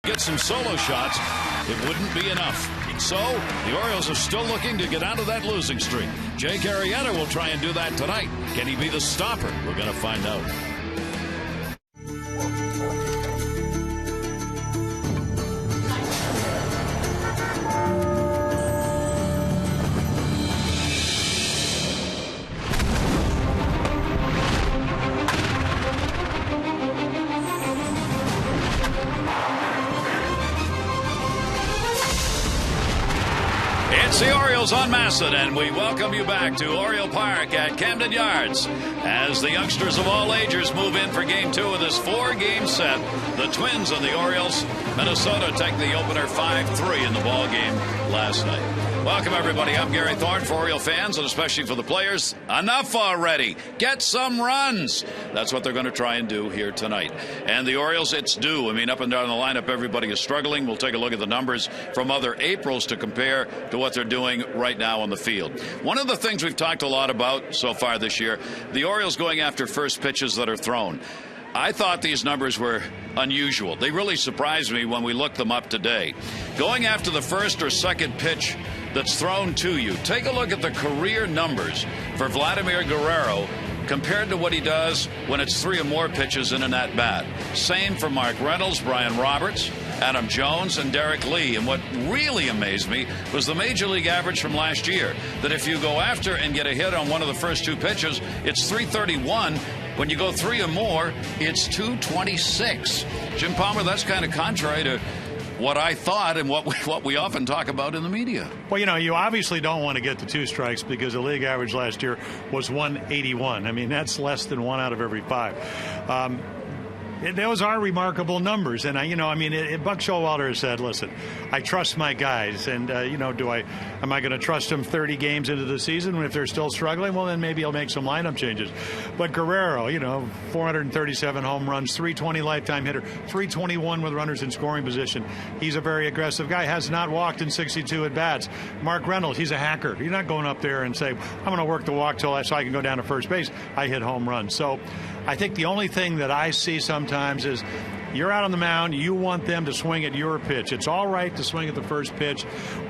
get some solo shots, it wouldn't be enough. So the Orioles are still looking to get out of that losing streak. Guerrero will try and do that tonight. Can he be the stopper? We're going to find out. It's the Orioles on Masson, and we welcome you back to Oriole Park at Camden Yards as the youngsters of all ages move in for Game 2 of this 4-game set. The Twins and the Orioles. Minnesota take the opener 5-3 in the ball game last night. Welcome, everybody. I'm Gary Thorne for Oriole fans, and especially for the players. Enough already. Get some runs. That's what they're going to try and do here tonight. And the Orioles, it's due. I mean, up and down the lineup, everybody is struggling. We'll take a look at the numbers from other Aprils to compare to what they're doing right now on the field. One of the things we've talked a lot about so far this year, the Orioles going after first pitches that are thrown. I thought these numbers were unusual. They really surprised me when we looked them up today. Going after the first or second pitch that's thrown to you, take a look at the career numbers for Vladimir Guerrero compared to what he does when it's 3 or more pitches in an at-bat. Same for Mark Reynolds, Brian Roberts, Adam Jones, and Derek Lee. And what really amazed me was the Major League average from last year, that if you go after and get a hit on one of the first 2 pitches, it's 331. When you go 3 or more, it's 226. Jim Palmer, that's kind of contrary to what I thought and what we often talk about in the media. Well, you know, you obviously don't want to get to 2 strikes because the league average last year was 181. I mean, that's less than 1 out of every 5. Those are remarkable numbers. And, Buck Showalter has said, listen, I trust my guys. And, am I going to trust them 30 games into the season? If they're still struggling, well, then maybe I'll make some lineup changes. But Guerrero, 437 home runs, 320 lifetime hitter, 321 with runners in scoring position. He's a very aggressive guy, has not walked in 62 at-bats. Mark Reynolds, he's a hacker. You're not going up there and say, I'm going to work the walk so I can go down to first base. I hit home runs. So I think the only thing that I see sometimes is you're out on the mound, you want them to swing at your pitch. It's all right to swing at the first pitch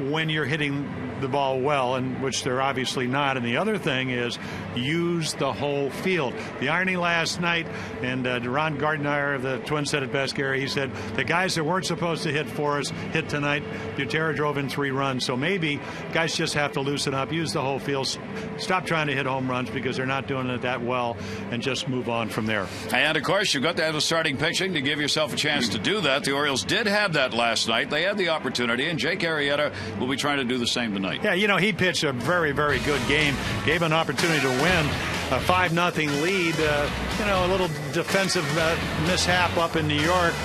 when you're hitting the ball well, and which they're obviously not. And the other thing is use the whole field. The irony last night, and Ron Gardner of the Twins said it best, Gary, he said, the guys that weren't supposed to hit for us hit tonight. Butera drove in 3 runs. So maybe guys just have to loosen up, use the whole field, stop trying to hit home runs because they're not doing it that well, and just move on from there. And, of course, you've got to have the starting pitching to give yourself a chance to do that. The Orioles did have that last night. They had the opportunity, and Jake Arrieta will be trying to do the same tonight. Yeah, he pitched a very, very good game. Gave an opportunity to win a 5-0 lead. A little defensive mishap up in New York.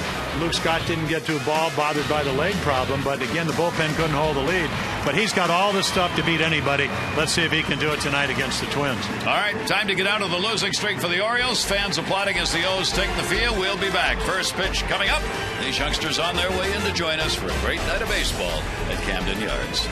Luke Scott didn't get to a ball, bothered by the leg problem. But, again, the bullpen couldn't hold the lead. But he's got all the stuff to beat anybody. Let's see if he can do it tonight against the Twins. All right, time to get out of the losing streak for the Orioles. Fans applauding as the O's take the field. We'll be back. First pitch coming up. These youngsters on their way in to join us for a great night of baseball at Camden Yards.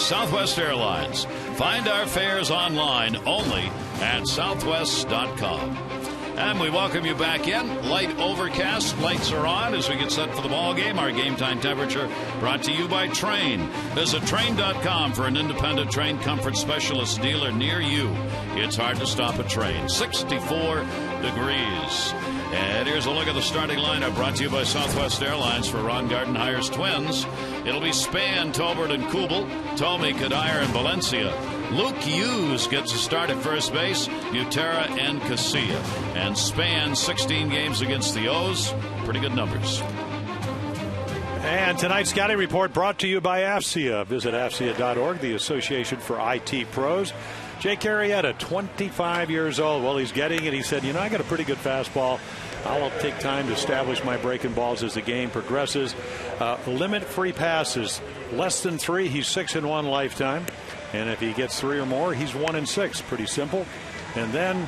Southwest Airlines. Find our fares online only at southwest.com. And we welcome you back in. Light overcast. Lights are on as we get set for the ball game. Our game time temperature brought to you by Train. Visit Train.com for an independent Train comfort specialist dealer near you. It's hard to stop a Train. 64 degrees. And here's a look at the starting lineup brought to you by Southwest Airlines for Ron Gardenhire's Twins. It'll be Span, Tolbert, and Kubel, Tomey, Kadire, and Valencia. Luke Hughes gets a start at first base, Butera and Casilla. And Span, 16 games against the O's. Pretty good numbers. And tonight's scouting report brought to you by AFCIA. Visit AFCIA.org, the Association for IT Pros. Jake Arrieta, 25 years old. Well, he's getting it. He said, I got a pretty good fastball. I'll take time to establish my breaking balls as the game progresses. Limit free passes, less than 3. He's 6-1 lifetime. And if he gets 3 or more, he's 1-6. Pretty simple. And then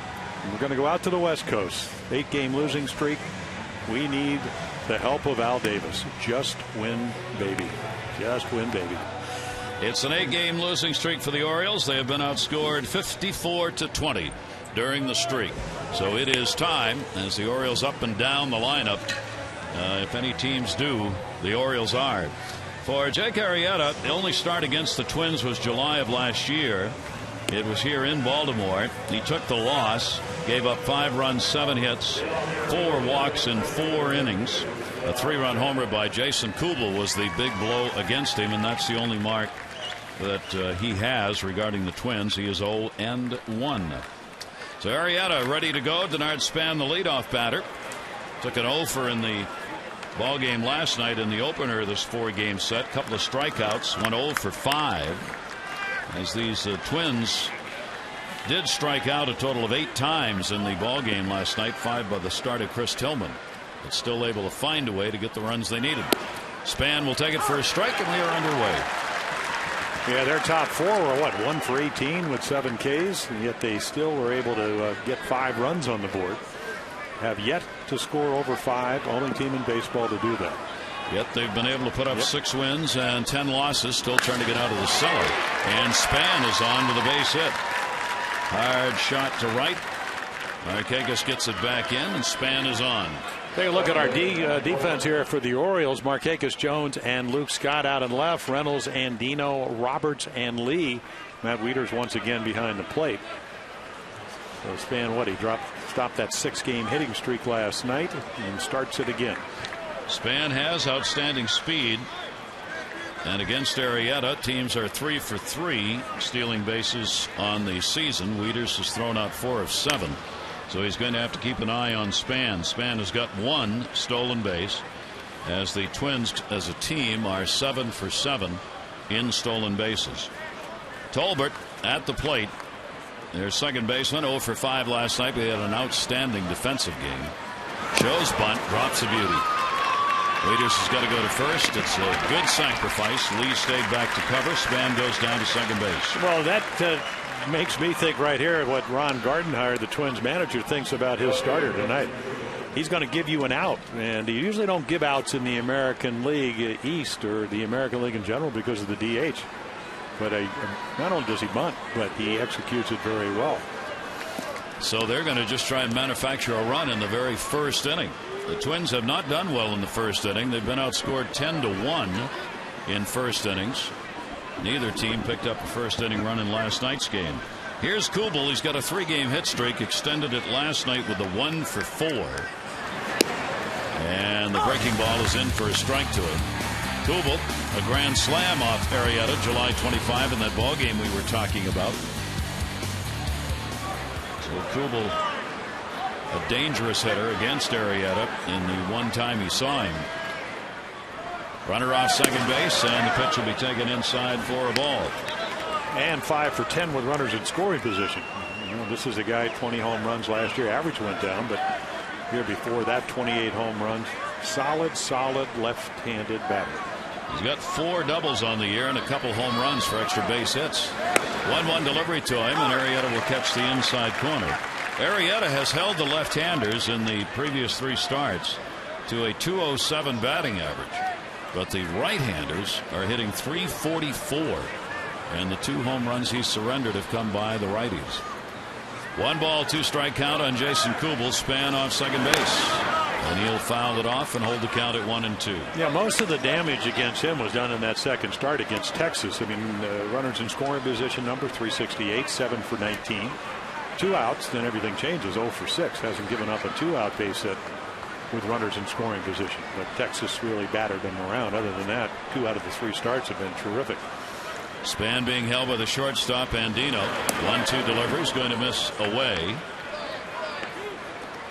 we're going to go out to the West Coast. 8-game losing streak. We need the help of Al Davis. Just win, baby. Just win, baby. It's an 8-game losing streak for the Orioles. They have been outscored 54-20 during the streak. So it is time as the Orioles up and down the lineup. If any teams do, the Orioles are. For Jake Arrieta, the only start against the Twins was July of last year. It was here in Baltimore. He took the loss, gave up 5 runs, 7 hits, 4 walks in 4 innings. A 3-run homer by Jason Kubel was the big blow against him, and that's the only mark that he has regarding the Twins. He is 0-1. So Arrieta ready to go. Denard Span, the leadoff batter, took an 0-for in the ball game last night in the opener of this 4-game set. Couple of strikeouts, went 0-for-5. As these Twins did strike out a total of 8 times in the ball game last night. 5 by the starter Chris Tillman, but still able to find a way to get the runs they needed. Span will take it for a strike, and we are underway. Yeah, their top 4 were 1 for 18 with 7 Ks, and yet they still were able to get 5 runs on the board. Have yet to score over 5. Only team in baseball to do that. Yet they've been able to put up 6 wins and 10 losses, still trying to get out of the cellar. And Span is on to the base hit. Hard shot to right. Markakis gets it back in, and Span is on. Take a look at our defense here for the Orioles. Markakis, Jones, and Luke Scott out and left. Reynolds, Andino, Roberts, and Lee. Matt Wieters once again behind the plate. So Span, he stopped that 6-game hitting streak last night and starts it again. Span has outstanding speed, and against Arrieta, teams are 3 for 3 stealing bases on the season. Wieters has thrown out 4 of 7, so he's going to have to keep an eye on Span. Span has got 1 stolen base, as the Twins as a team are 7 for 7 in stolen bases. Tolbert at the plate, their second baseman, 0 for 5 last night. We had an outstanding defensive game. Shows bunt, drops a beauty. Wieters has got to go to first. It's a good sacrifice. Lee stayed back to cover. Span goes down to second base. Well, that makes me think right here what Ron Gardenhire, the Twins manager, thinks about his starter tonight. He's going to give you an out, and you usually don't give outs in the American League East or the American League in general because of the DH. But not only does he bunt, but he executes it very well. So they're going to just try and manufacture a run in the very first inning. The Twins have not done well in the first inning. They've been outscored 10-1 in first innings. Neither team picked up a first inning run in last night's game. Here's Kubel. He's got a 3-game hit streak, extended it last night with a 1 for 4. And the breaking ball is in for a strike to him. Kubel, a grand slam off Arrieta July 25 in that ball game we were talking about. So Kubel, a dangerous hitter against Arrieta in the one time he saw him. Runner off second base, and the pitch will be taken inside for a ball. And 5 for 10 with runners in scoring position. This is a guy 20 home runs last year. Average went down, but year before that 28 home runs. Solid left-handed batter. He's got 4 doubles on the year and a couple home runs for extra base hits. 1-1 delivery to him, and Arrieta will catch the inside corner. Arrieta has held the left-handers in the previous 3 starts to a .207 batting average, but the right-handers are hitting .344, and the 2 home runs he surrendered have come by the righties. 1 ball, 2 strike count on Jason Kubel. Span off second base, and he'll foul it off and hold the count at 1-2. Yeah, most of the damage against him was done in that second start against Texas. I mean, runners in scoring position number 368, 7 for 19. 2 outs, then everything changes. 0 for 6. Hasn't given up a 2-out base hit with runners in scoring position. But Texas really battered him around. Other than that, 2 out of the 3 starts have been terrific. Span being held by the shortstop Andino. 1-2 delivery is going to miss away.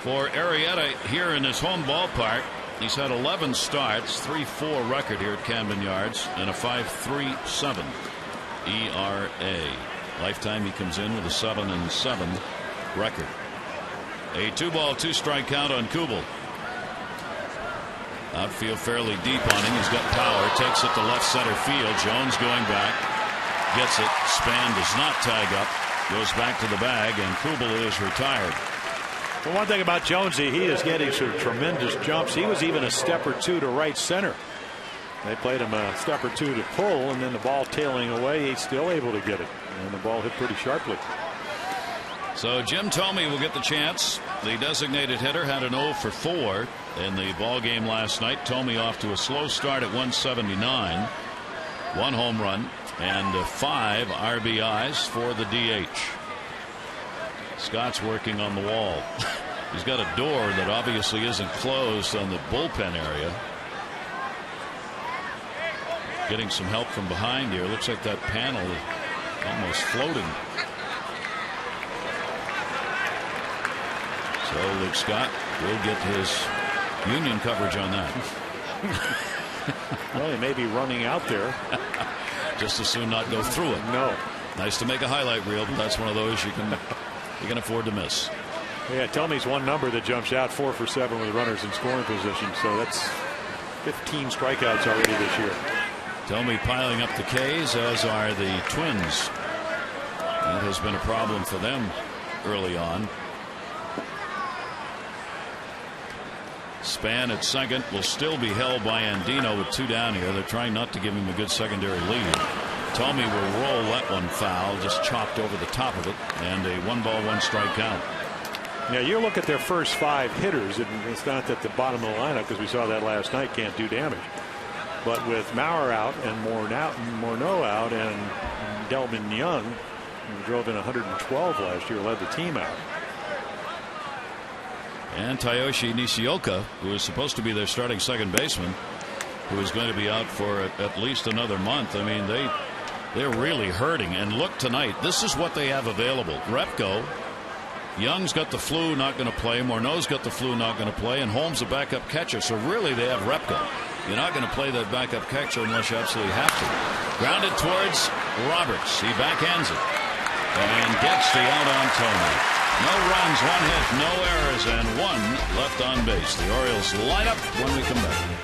For Arrieta here in his home ballpark, he's had 11 starts, 3.4 record here at Camden Yards, and a 5.37 ERA. Lifetime he comes in with a 7-7 record. A 2 ball, 2 strike count on Kubel. Outfield fairly deep on him. He's got power. Takes it to left center field. Jones going back. Gets it. Span does not tag up. Goes back to the bag, and Kubel is retired. Well, one thing about Jonesy, he is getting some tremendous jumps. He was even a step or 2 to right center. They played him a step or 2 to pull, and then the ball tailing away, he's still able to get it. And the ball hit pretty sharply. So Jim Thome will get the chance. The designated hitter had an 0 for 4 in the ball game last night. Thome off to a slow start at 179. 1 home run and 5 RBIs for the DH. Scott's working on the wall. He's got a door that obviously isn't closed on the bullpen area. Getting some help from behind here. Looks like that panel is almost floating. So Luke Scott will get his union coverage on that. Well, he may be running out there. Just as soon not go through it. No. Nice to make a highlight reel, but that's one of those you can afford to miss. Yeah, Tommy's one number that jumps out, 4 for 7 with runners in scoring position. So that's 15 strikeouts already this year. Thome piling up the Ks, as are the Twins. That has been a problem for them early on. Span at second will still be held by Andino with 2 down here. They're trying not to give him a good secondary lead. Thome will roll that one foul, just chopped over the top of it, and a 1 ball 1 strike count. Yeah, you look at their first 5 hitters, and it's not that the bottom of the lineup, because we saw that last night, can't do damage. But with Maurer out and Morneau out and Delvin Young, who drove in 112 last year, led the team out. And Tayoshi Nishioka, who is supposed to be their starting second baseman, who is going to be out for at least another month. I mean, they're really hurting. And look tonight, this is what they have available. Repko, Young's got the flu, not going to play. Morneau's got the flu, not going to play. And Holmes a backup catcher. So really they have Repko. You're not going to play that backup catcher unless you absolutely have to. Grounded towards Roberts. He backhands it and gets the out on Thome. No runs, 1 hit, no errors, and 1 left on base. The Orioles line up when we come back.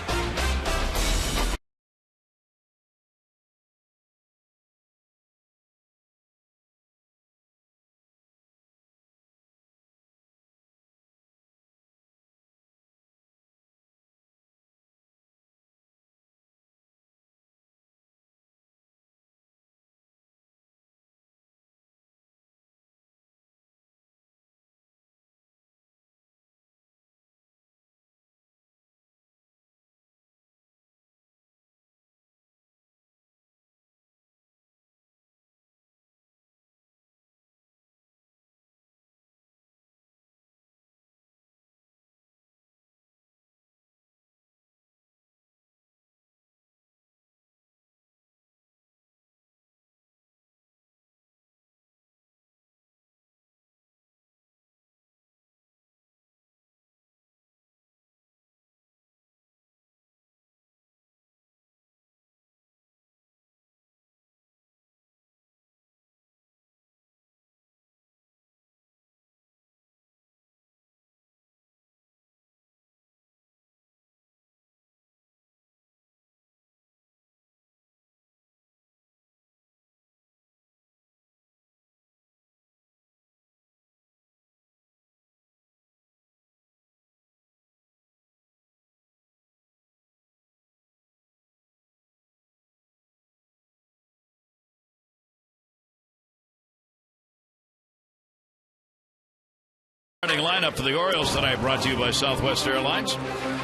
Starting lineup for the Orioles tonight brought to you by Southwest Airlines.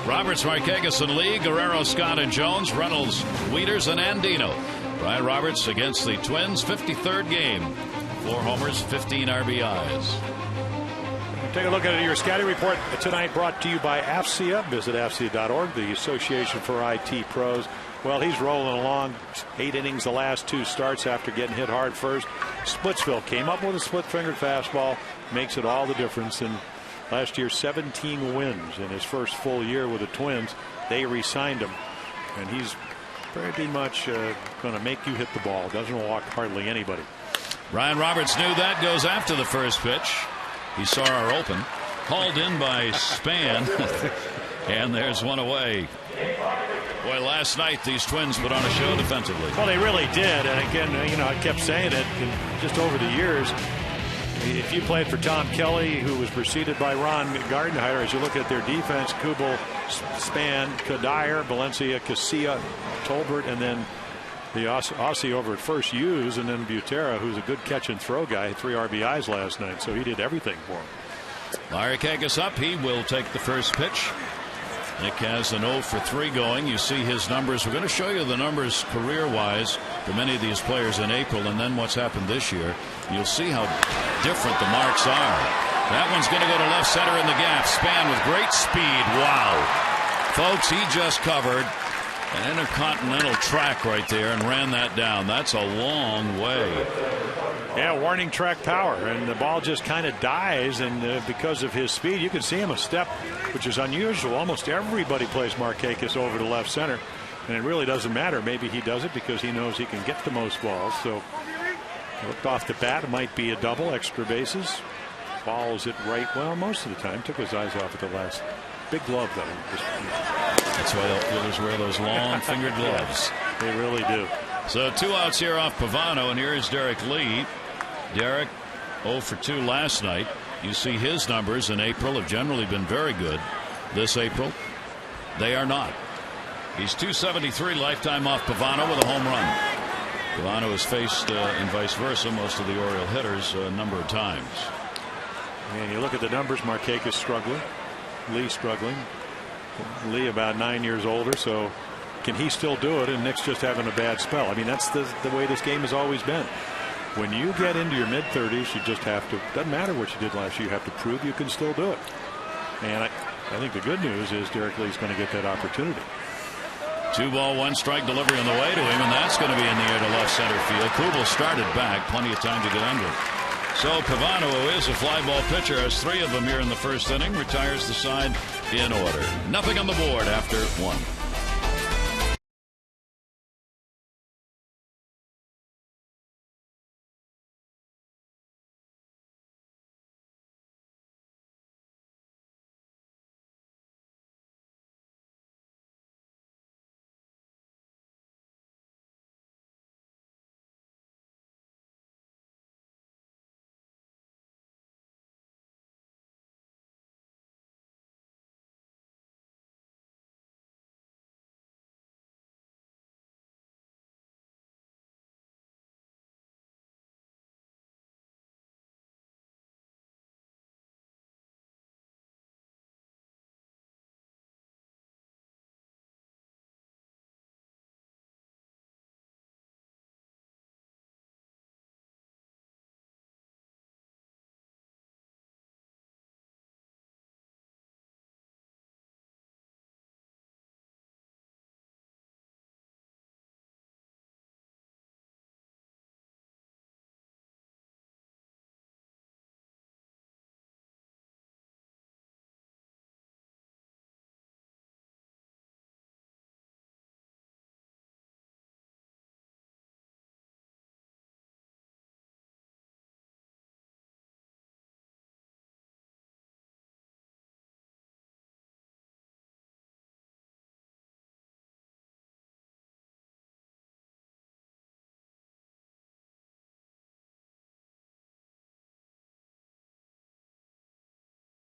Roberts, Markakis, and Lee. Guerrero, Scott, and Jones. Reynolds, Wieters, and Andino. Ryan Roberts against the Twins, 53rd game. 4 homers, 15 RBIs. Take a look at your scouting report tonight brought to you by AFCIA. Visit AFCIA.org, the Association for IT Pros. Well, he's rolling along. 8 innings the last 2 starts after getting hit hard first. Splitsville came up with a split-fingered fastball. Makes it all the difference. And last year, 17 wins in his first full year with the Twins. They re-signed him. And he's pretty much going to make you hit the ball. Doesn't walk hardly anybody. Ryan Roberts knew that. Goes after the first pitch. He saw our open. Hauled in by Span. And there's one away. Boy, last night these Twins put on a show defensively. Well, they really did. And again, you know, I kept saying it just over the years. If you played for Tom Kelly, who was preceded by Ron Gardenhire, as you look at their defense, Kubel, Span, Kadire, Valencia, Casilla, Tolbert, and then the Aussie over at first, Hughes, and then Butera, who's a good catch and throw guy, 3 RBIs last night, so he did everything for him. Markakis up. He will take the first pitch. Nick has an 0 for 3 going. You see his numbers. We're going to show you the numbers career-wise for many of these players in April, and then what's happened this year. You'll see how different the marks are. That one's going to go to left center in the gap. Span with great speed. Wow. Folks, he just covered an intercontinental track right there and ran that down. That's a long way. Yeah, warning track power, and the ball just kind of dies, and because of his speed, you can see him a step, which is unusual. Almost everybody plays Markakis over to left center, and it really doesn't matter. Maybe he does it because he knows he can get the most balls. So looked off the bat, it might be a double, extra bases. Balls it right, well, most of the time. Took his eyes off at the last. Big glove, though. That's why outfielders wear those long fingered gloves. They really do. So 2 outs here off Pavano, and here's Derek Lee. Derek 0 for 2 last night. You see his numbers in April have generally been very good. This April, they are not. He's 273 lifetime off Pavano with a home run. Pavano has faced and vice versa most of the Oriole hitters a number of times. And you look at the numbers, Markakis struggling, Lee struggling. Lee about 9 years older, so can he still do it? And Nick's just having a bad spell. I mean, that's the way this game has always been. When you get into your mid-30s, you just have to, doesn't matter what you did last year, you have to prove you can still do it. And I think the good news is Derek Lee's going to get that opportunity. 2 ball, 1 strike delivery on the way to him, and that's going to be in the air to left center field. Kubel started back, plenty of time to get under. So Pavano, who is a fly ball pitcher, has 3 of them here in the first inning, retires the side in order. Nothing on the board after 1.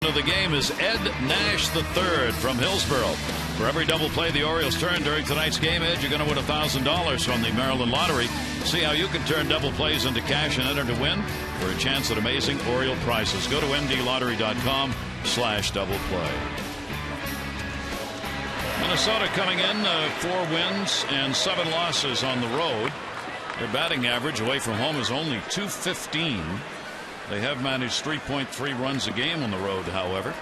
Of the game is Ed Nash III from Hillsboro. For every double play the Orioles turn during tonight's game, Ed, you're going to win $1,000 from the Maryland Lottery. See how you can turn double plays into cash and enter to win for a chance at amazing Oriole prizes. Go to mdlottery.com/double play. Minnesota coming in 4 wins and 7 losses on the road. Their batting average away from home is only .215. They have managed 3.3 runs a game on the road, however.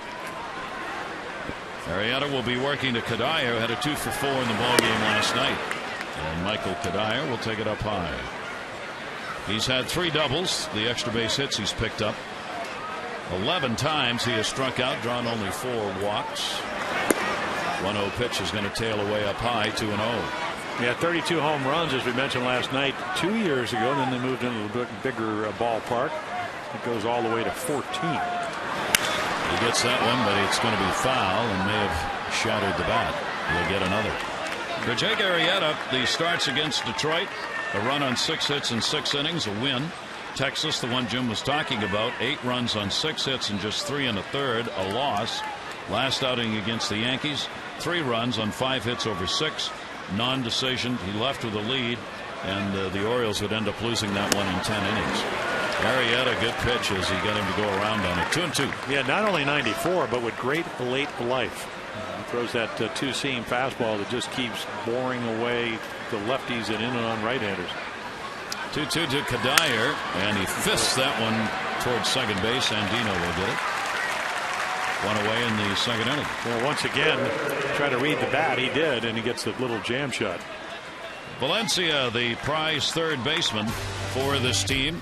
Arrieta will be working to Kadire, who had a 2 for 4 in the ballgame last night. And Michael Kadire will take it up high. He's had 3 doubles. The extra base hits he's picked up. 11 times he has struck out, drawn only 4 walks. 1-0 pitch is going to tail away up high, 2-0. Yeah, 32 home runs, as we mentioned last night, 2 years ago. And then they moved into a bigger ballpark. It goes all the way to 14. He gets that one, but it's going to be foul and may have shattered the bat. He'll get another. For Jake Arrieta, the starts against Detroit, a run on 6 hits in 6 innings, a win. Texas, the one Jim was talking about, 8 runs on 6 hits and just 3 1/3, a loss. Last outing against the Yankees, 3 runs on 5 hits over 6, non-decision. He left with a lead, and the Orioles would end up losing that one in 10 innings. Arrieta, good pitch as he got him to go around on it. 2-2. Yeah, not only 94, but with great late life. He throws that 2-seam fastball that just keeps boring away the lefties and in and on right-handers. 2-2 to Kadire, and he fists that one towards second base. Andino will get it. 1 away in the second inning. Well, once again, try to read the bat. He did, and he gets the little jam shot. Valencia, the prize third baseman for this team,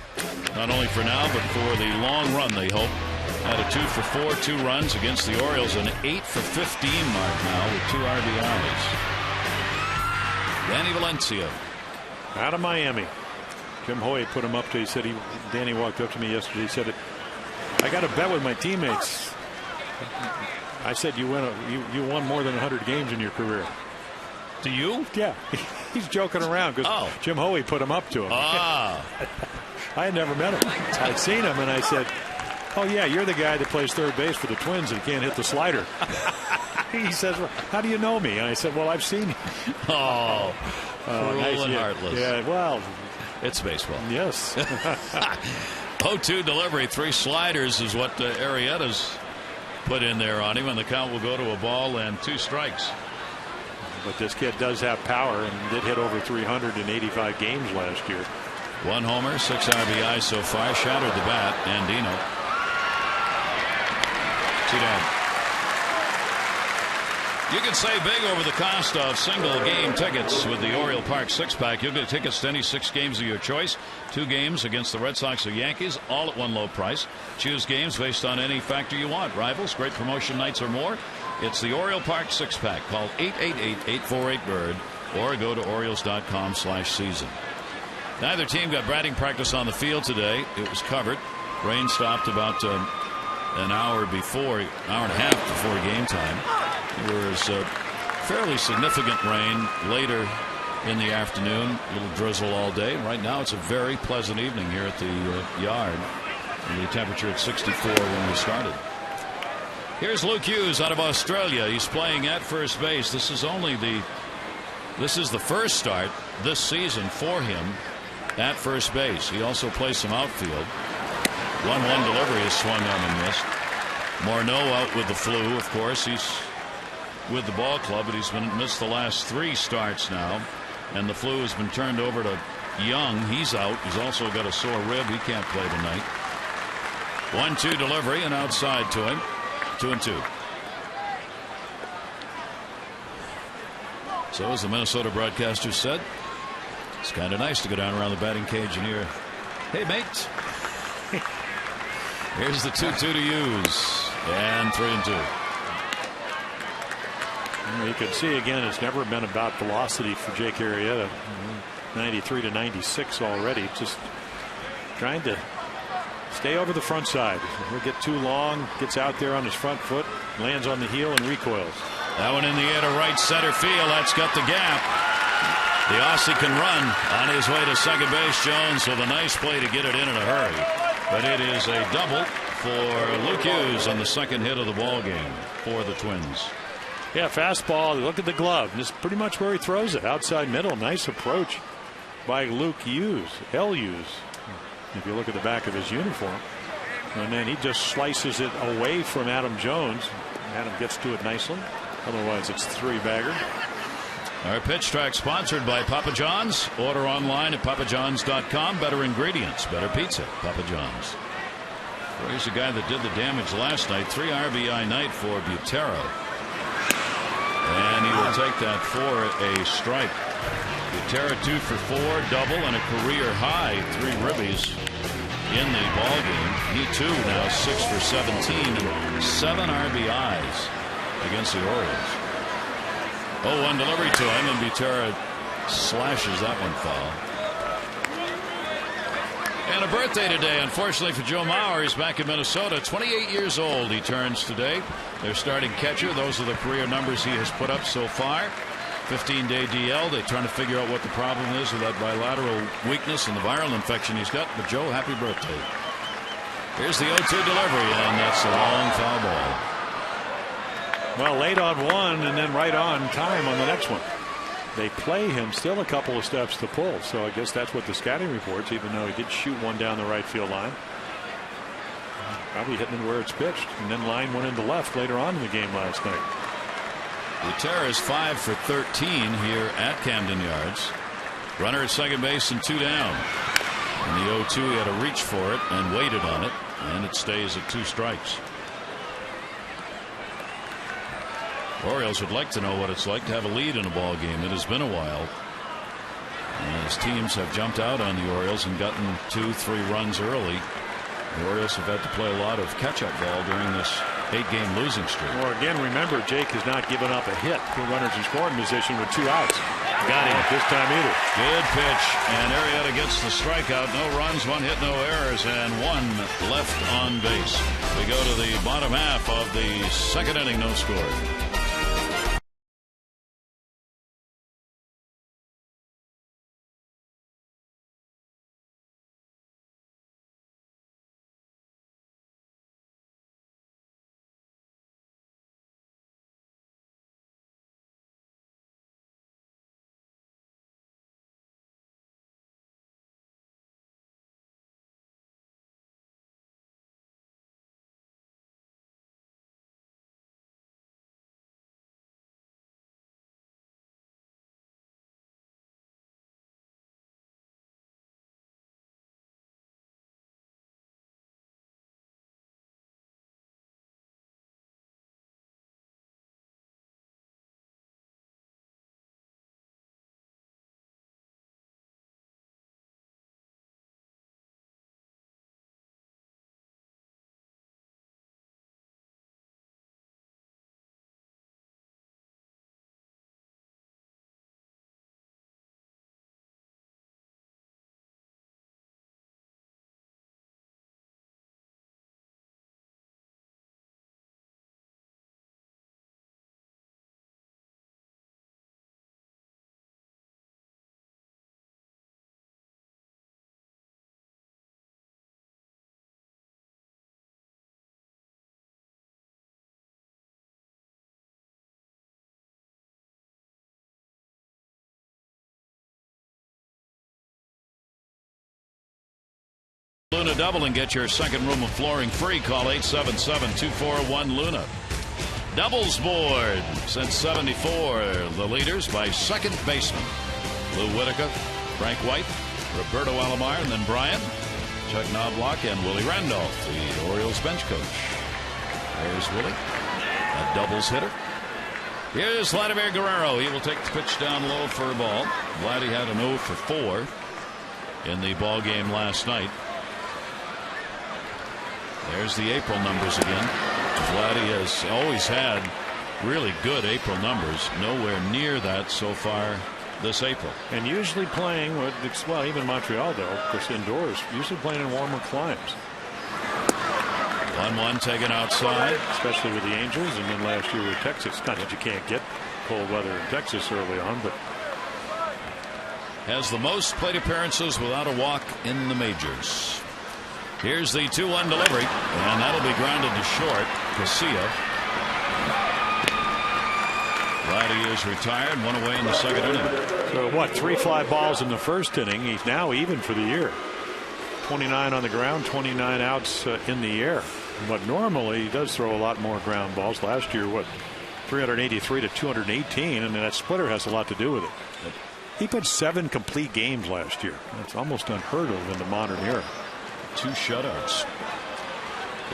not only for now but for the long run, they hope. Had a 2 for 4, 2 runs against the Orioles, an 8 for 15 mark now with 2 RBIs. Danny Valencia out of Miami. Jim Hoyt put him up to. He said Danny walked up to me yesterday. He said, "I got a bet with my teammates." I said, "You won more than 100 games in your career." Do you? Yeah. He's joking around because Jim Hoyt put him up to him. I had never met him. I'd seen him, and I said, "Oh, yeah, you're the guy that plays third base for the Twins and can't hit the slider." He says, "Well, how do you know me?" And I said, "Well, I've seen you." Cruel and heartless. Yeah, well, it's baseball. Yes. 0-2 delivery, 3 sliders is what Arrieta's put in there on him, and the count will go to a ball and 2 strikes. But this kid does have power and did hit over 385 games last year. 1 homer, 6 RBIs so far. Shattered the bat. Andino. 2 down. You can save big over the cost of single game tickets with the Oriole Park 6-pack. You'll get tickets to any 6 games of your choice. 2 games against the Red Sox or Yankees, all at one low price. Choose games based on any factor you want. Rivals, great promotion nights, or more. It's the Oriole Park 6-pack. Call 888-848-BIRD or go to Orioles.com/season. Neither team got batting practice on the field today. It was covered. Rain stopped about an hour and a half before game time. There was fairly significant rain later in the afternoon. A little drizzle all day. Right now it's a very pleasant evening here at the yard. And the temperature at 64 when we started. Here's Luke Hughes out of Australia. He's playing at first base. This is the first start this season for him at first base. He also plays some outfield. 1-1 delivery is swung on and missed. Morneau out with the flu, of course. He's with the ball club, but he's missed the last 3 starts now. And the flu has been turned over to Young. He's out. He's also got a sore rib. He can't play tonight. 1-2 delivery and outside to him. 2-2. So as the Minnesota broadcaster said, it's kind of nice to go down around the batting cage and hear, "Hey, mate." Here's the 2-2 to use, and 3-2. You can see again, it's never been about velocity for Jake Arrieta. 93 to 96 already. Just trying to stay over the front side. He'll get too long, gets out there on his front foot, lands on the heel, and recoils. That one in the air to right center field. That's got the gap. The Aussie can run on his way to second base. Jones with a nice play to get it in a hurry. But it is a double for Luke Hughes on the second hit of the ball game for the Twins. Yeah, fastball. Look at the glove. This is pretty much where he throws it. Outside middle. Nice approach by Luke Hughes. Hughes. If you look at the back of his uniform. And then he just slices it away from Adam Jones. Adam gets to it nicely. Otherwise, it's 3-bagger. Our pitch track sponsored by Papa John's. Order online at papajohns.com. Better ingredients, better pizza. Papa John's. Well, here's a guy that did the damage last night. 3 RBI night for Butero. And he will take that for a strike. Butero 2 for 4, double, and a career high 3 ribbies in the ball game. He too now 6 for 17 and 7 RBIs against the Orioles. 0-1 delivery to him, and Butero slashes that one foul. And a birthday today, unfortunately for Joe Mauer. He's back in Minnesota. 28 years old he turns today. Their starting catcher. Those are the career numbers he has put up so far. 15-day DL. They're trying to figure out what the problem is with that bilateral weakness and the viral infection he's got. But Joe, happy birthday. Here's the 0-2 delivery, and that's a long foul ball. Well, late on one and then right on time on the next one. They play him still a couple of steps to pull. So I guess that's what the scouting reports, even though he did shoot one down the right field line. Probably hitting it where it's pitched. And then line went into left later on in the game last night. Butero is 5 for 13 here at Camden Yards. Runner at second base and 2 down. In the 0-2 he had to reach for it and waited on it. And it stays at 2 strikes. Orioles would like to know what it's like to have a lead in a ball game. It has been a while. As teams have jumped out on the Orioles and gotten 2-3 runs early, the Orioles have had to play a lot of catch-up ball during this 8-game losing streak. Well, again, remember, Jake has not given up a hit. 2 runners in scoring position with 2 outs. Got him this time either. Good pitch, and Arrieta gets the strikeout. No runs, 1 hit, no errors, and 1 left on base. We go to the bottom half of the second inning, no score. Luna double and get your second room of flooring free. Call 877-241-LUNA. Doubles board since 74. The leaders by second baseman Lou Whitaker, Frank White, Roberto Alomar, and then Brian, Chuck Knobloch, and Willie Randolph, the Orioles bench coach. There's Willie, a doubles hitter. Here's Vladimir Guerrero. He will take the pitch down low for a ball. Vladdy had an 0 for 4 in the ball game last night. There's the April numbers again. Vladdy has always had really good April numbers. Nowhere near that so far this April. And usually playing with, well, even Montreal, though, of course, indoors, usually playing in warmer climes. 1-1 taken outside. Especially with the Angels, and then last year with Texas. Not that you can't get cold weather in Texas early on, but. Has the most plate appearances without a walk in the majors. Here's the 2-1 delivery, and that'll be grounded to short. Casilla. Rowdy is retired, one away in the second inning. So what, 3 fly balls in the first inning. He's now even for the year. 29 on the ground, 29 outs in the air. But normally he does throw a lot more ground balls. Last year, what, 383 to 218, and that splitter has a lot to do with it. He put 7 complete games last year. That's almost unheard of in the modern era. 2 shutouts.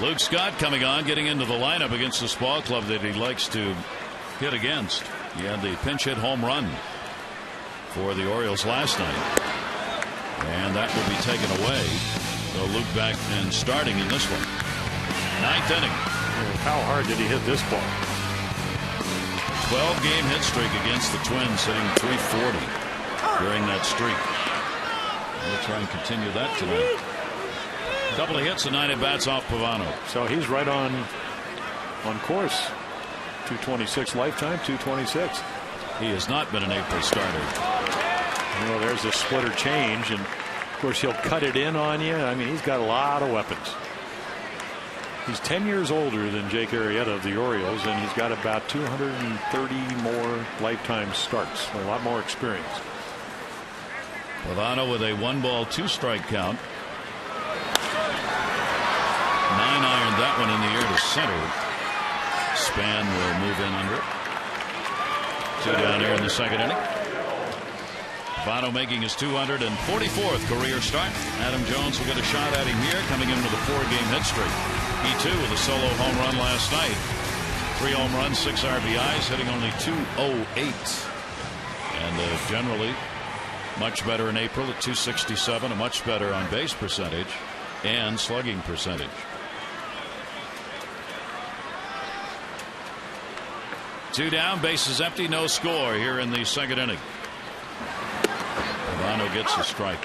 Luke Scott coming on, getting into the lineup against this ball club that he likes to hit against. He had the pinch hit home run for the Orioles last night, and that will be taken away. So Luke back and starting in this one. 9th inning. How hard did he hit this ball? 12-game hit streak against the Twins, hitting .340 during that streak. We'll try and continue that tonight. Couple of hits and 9 at-bats off Pavano. So he's right on course. 226 lifetime, 226. He has not been an April starter. You know, there's a splitter change, and of course he'll cut it in on you. I mean, he's got a lot of weapons. He's 10 years older than Jake Arrieta of the Orioles, and he's got about 230 more lifetime starts. A lot more experience. Pavano with a 1-ball 2-strike count. 9-iron that one in the air to center. Span will move in under it. 2 down here in the second inning. Pavano making his 244th career start. Adam Jones will get a shot at him here, coming into the 4-game hit streak. He too with a solo home run last night. 3 home runs, 6 RBIs, hitting only .208, and generally much better in April at .267, a much better on base percentage and slugging percentage. 2 down, bases empty, no score here in the second inning. Pavano gets a strike.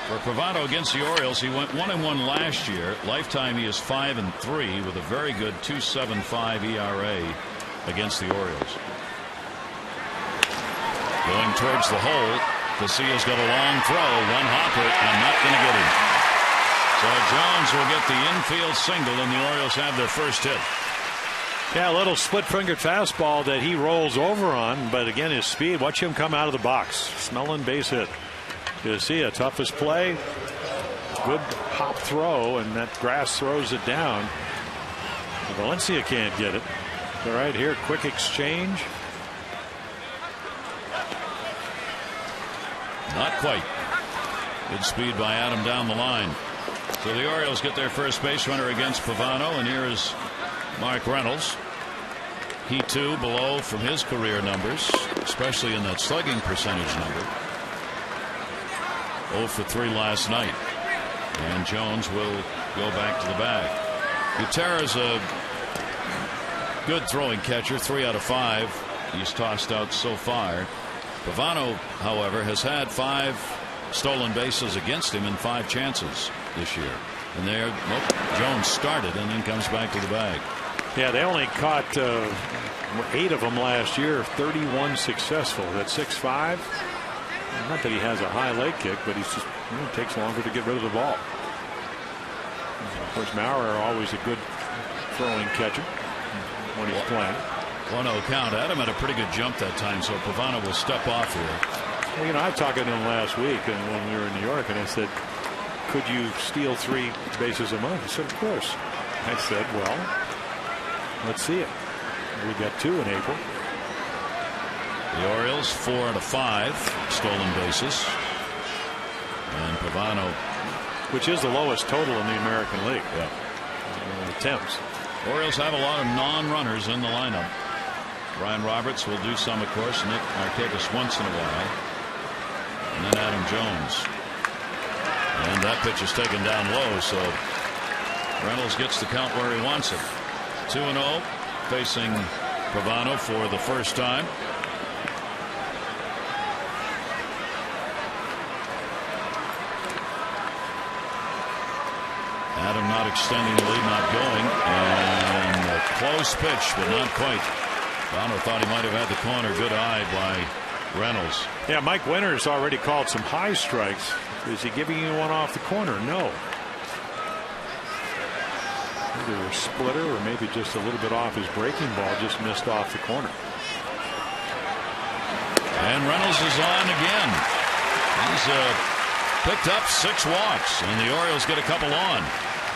For Pavano against the Orioles, he went 1-1 last year. Lifetime he is 5-3 with a very good .275 ERA against the Orioles. Going towards the hole, Casillas got a long throw, one hopper, and not going to get him. So Jones will get the infield single, and the Orioles have their first hit. Yeah, a little split-fingered fastball that he rolls over on, but again, his speed. Watch him come out of the box. Smelling base hit. You see a toughest play. Good hop throw, and that grass throws it down. Valencia can't get it. All right, here, quick exchange. Not quite. Good speed by Adam down the line. So the Orioles get their first base runner against Pavano, and here is Mark Reynolds. He too below from his career numbers, especially in that slugging percentage number. 0 for 3 last night, and Jones will go back to the bag. Gutierrez a good throwing catcher, 3 out of 5 he's tossed out so far. Pavano, however, has had 5 stolen bases against him in 5 chances this year, and there Jones started and then comes back to the bag. Yeah, they only caught 8 of them last year, 31 successful. That's 6'5". Not that he has a high leg kick, but he's just, it takes longer to get rid of the ball. Of course, Maurer always a good throwing catcher when he's playing. 1-0 count. Adam had a pretty good jump that time, so Pavano will step off here. Well, you know, I talked to him last week and when we were in New York, and I said, could you steal 3 bases a month? He said, of course. I said, well, let's see it. We got 2 in April. The Orioles 4 out of 5 stolen bases, and Pavano, which is the lowest total in the American League. Yeah. Attempts. Orioles have a lot of non-runners in the lineup. Brian Roberts will do some, of course. Nick Markakis once in a while, and then Adam Jones. And that pitch is taken down low, so Reynolds gets the count where he wants it. 2-0, facing Pavano for the first time. Adam not extending the lead, not going, and a close pitch, but not quite. Pavano thought he might have had the corner. Good eye by Reynolds. Yeah, Mike Winters already called some high strikes. Is he giving you one off the corner? No. Either a splitter or maybe just a little bit off his breaking ball, just missed off the corner. And Reynolds is on again. He's picked up 6 walks, and the Orioles get a couple on.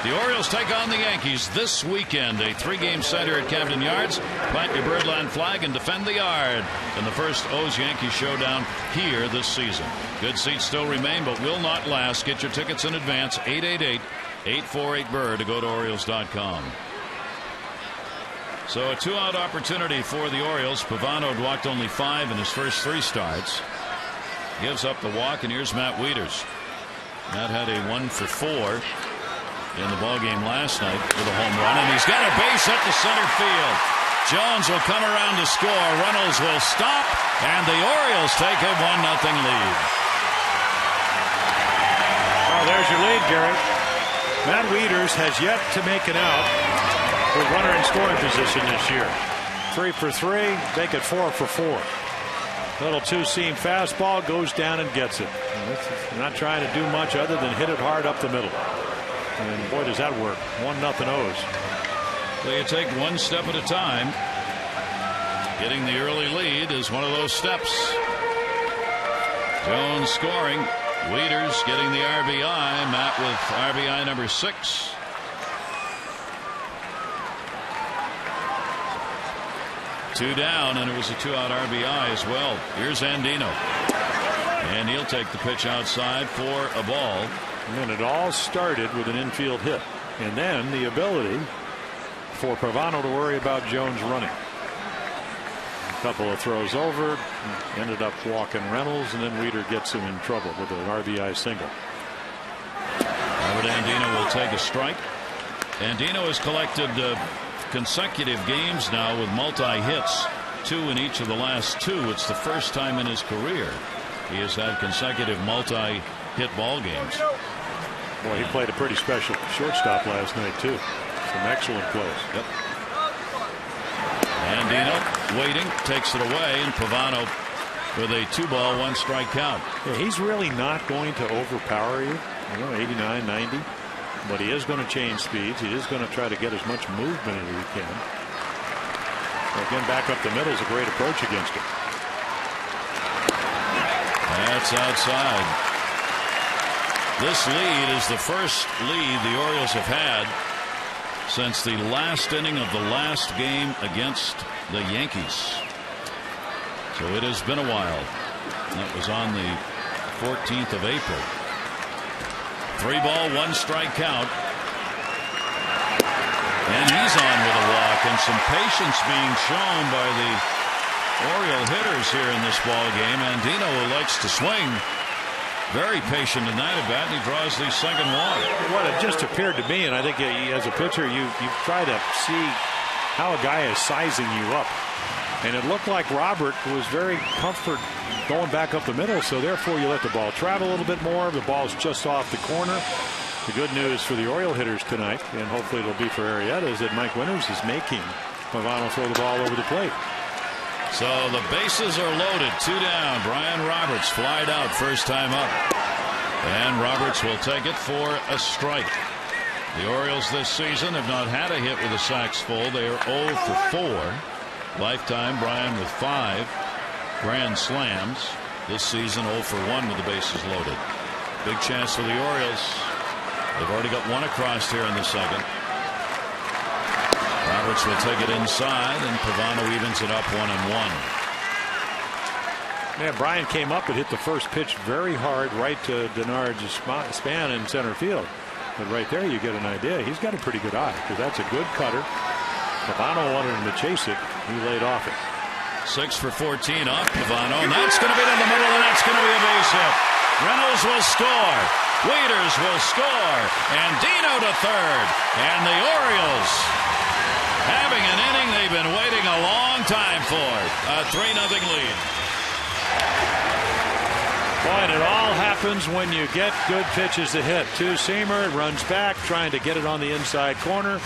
The Orioles take on the Yankees this weekend. A 3-game set here at Camden Yards. Plant your Birdland flag and defend the yard in the first O's-Yankees showdown here this season. Good seats still remain, but will not last. Get your tickets in advance. 888-848-BIRD to go to Orioles.com. So a 2-out opportunity for the Orioles. Pavano had walked only 5 in his first 3 starts. Gives up the walk, and here's Matt Wieters. Matt had a 1-for-4 in the ballgame last night with a home run, and he's got a base hit to center field. Jones will come around to score. Reynolds will stop, and the Orioles take a 1-0 lead. Well, there's your lead, Gary. Matt Wieters has yet to make it out with runner in scoring position this year. 3 for 3, make it 4 for 4. Little 2-seam fastball, goes down and gets it. Not trying to do much other than hit it hard up the middle. And boy, does that work. 1-0 O's. So you take one step at a time. Getting the early lead is one of those steps. Jones scoring. Wieters getting the RBI. Matt with RBI number 6. Two down, and it was a 2-out RBI as well. Here's Andino. And he'll take the pitch outside for a ball. And it all started with an infield hit, and then the ability for Pavano to worry about Jones running. A couple of throws over, ended up walking Reynolds, and then Wieters gets him in trouble with an RBI single. Robert Andino will take a strike. Andino has collected consecutive games now with multi-hits, 2 in each of the last 2. It's the first time in his career he has had consecutive multi-hit ball games. Boy, he played a pretty special shortstop last night, too. Some excellent plays. Yep. Andino waiting, takes it away, and Pavano with a 2-ball, 1-strike count. Yeah, he's really not going to overpower you, 89, 90. But he is going to change speeds. He is going to try to get as much movement as he can. Again, back up the middle is a great approach against him. That's outside. This lead is the first lead the Orioles have had since the last inning of the last game against the Yankees. So it has been a while. That was on the 14th of April. 3-ball, 1-strike count. And he's on with a walk, and some patience being shown by the Oriole hitters here in this ball game. Andino, who likes to swing, very patient in that at bat, and he draws the second walk. What it just appeared to me, and I think as a pitcher, you try to see how a guy is sizing you up. And it looked like Robert was very comfortable going back up the middle, so therefore you let the ball travel a little bit more. The ball's just off the corner. The good news for the Oriole hitters tonight, and hopefully it'll be for Arrieta, is that Mike Winters is making Pavano throw the ball over the plate. So the bases are loaded. 2 down. Brian Roberts flied out first time up. And Roberts will take it for a strike. The Orioles this season have not had a hit with the sacks full. They are 0 for 4. Lifetime, Brian with 5 grand slams. This season 0 for 1 with the bases loaded. Big chance for the Orioles. They've already got one across here in the second. Roberts will take it inside, and Pavano evens it up 1-1. Yeah, Brian came up and hit the first pitch very hard right to Denard's span in center field. But right there you get an idea. He's got a pretty good eye, because that's a good cutter. Pavano wanted him to chase it. He laid off it. 6 for 14 off Pavano, and that's going to be in the middle, and that's going to be a base hit. Reynolds will score. Wieters will score. And Dino to third. And the Orioles having an inning they've been waiting a long time for. A 3-0 lead. Boy, and it all happens when you get good pitches to hit. Two-seamer, it runs back, trying to get it on the inside corner.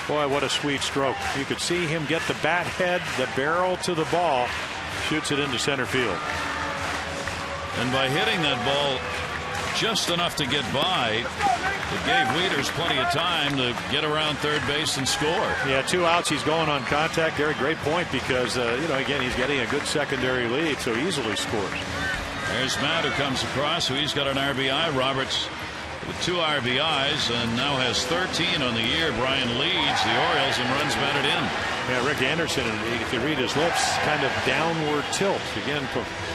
Boy, what a sweet stroke. You could see him get the bat head, the barrel to the ball, shoots it into center field. And by hitting that ball just enough to get by. It gave Wieters plenty of time to get around third base and score. Yeah, 2 outs. He's going on contact there. Great point because, again, he's getting a good secondary lead, so easily scores. There's Matt, who comes across, who he's got an RBI. Roberts with 2 RBIs and now has 13 on the year. Brian leads the Orioles and runs batted in. Yeah, Rick Anderson, if you read his lips, kind of downward tilt. Again,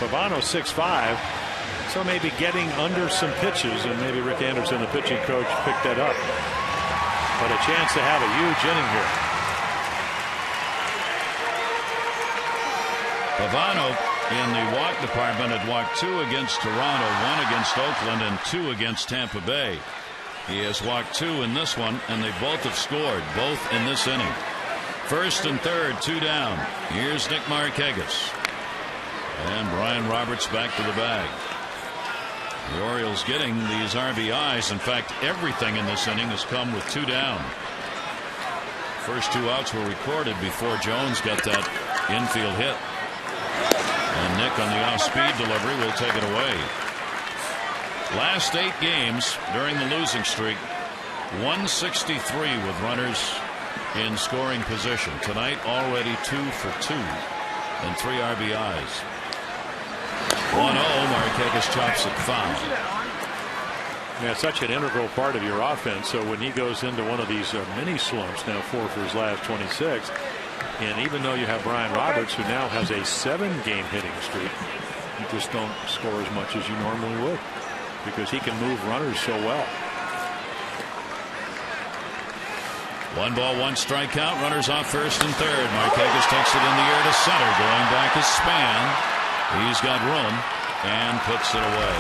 Pavano 6'5", so maybe getting under some pitches, and maybe Rick Anderson, the pitching coach, picked that up. But a chance to have a huge inning here. Pavano in the walk department had walked 2 against Toronto, 1 against Oakland, and 2 against Tampa Bay. He has walked 2 in this one, and they both have scored, both in this inning. First and third, 2 down. Here's Nick Markakis. And Brian Roberts back to the bag. The Orioles getting these RBIs. In fact, everything in this inning has come with 2 down. First 2 outs were recorded before Jones got that infield hit. And Nick on the off-speed delivery will take it away. Last 8 games during the losing streak, 163 with runners in scoring position. Tonight already 2 for 2 and 3 RBIs. 1-0. Markakis chops it foul. Yeah, such an integral part of your offense. So when he goes into one of these mini slumps, now 4 for his last 26, and even though you have Brian Roberts, who now has a 7-game hitting streak, you just don't score as much as you normally would because he can move runners so well. 1 ball, 1 strikeout. Runners off first and third. Markakis takes it in the air to center. Going back is Span. He's got room and puts it away.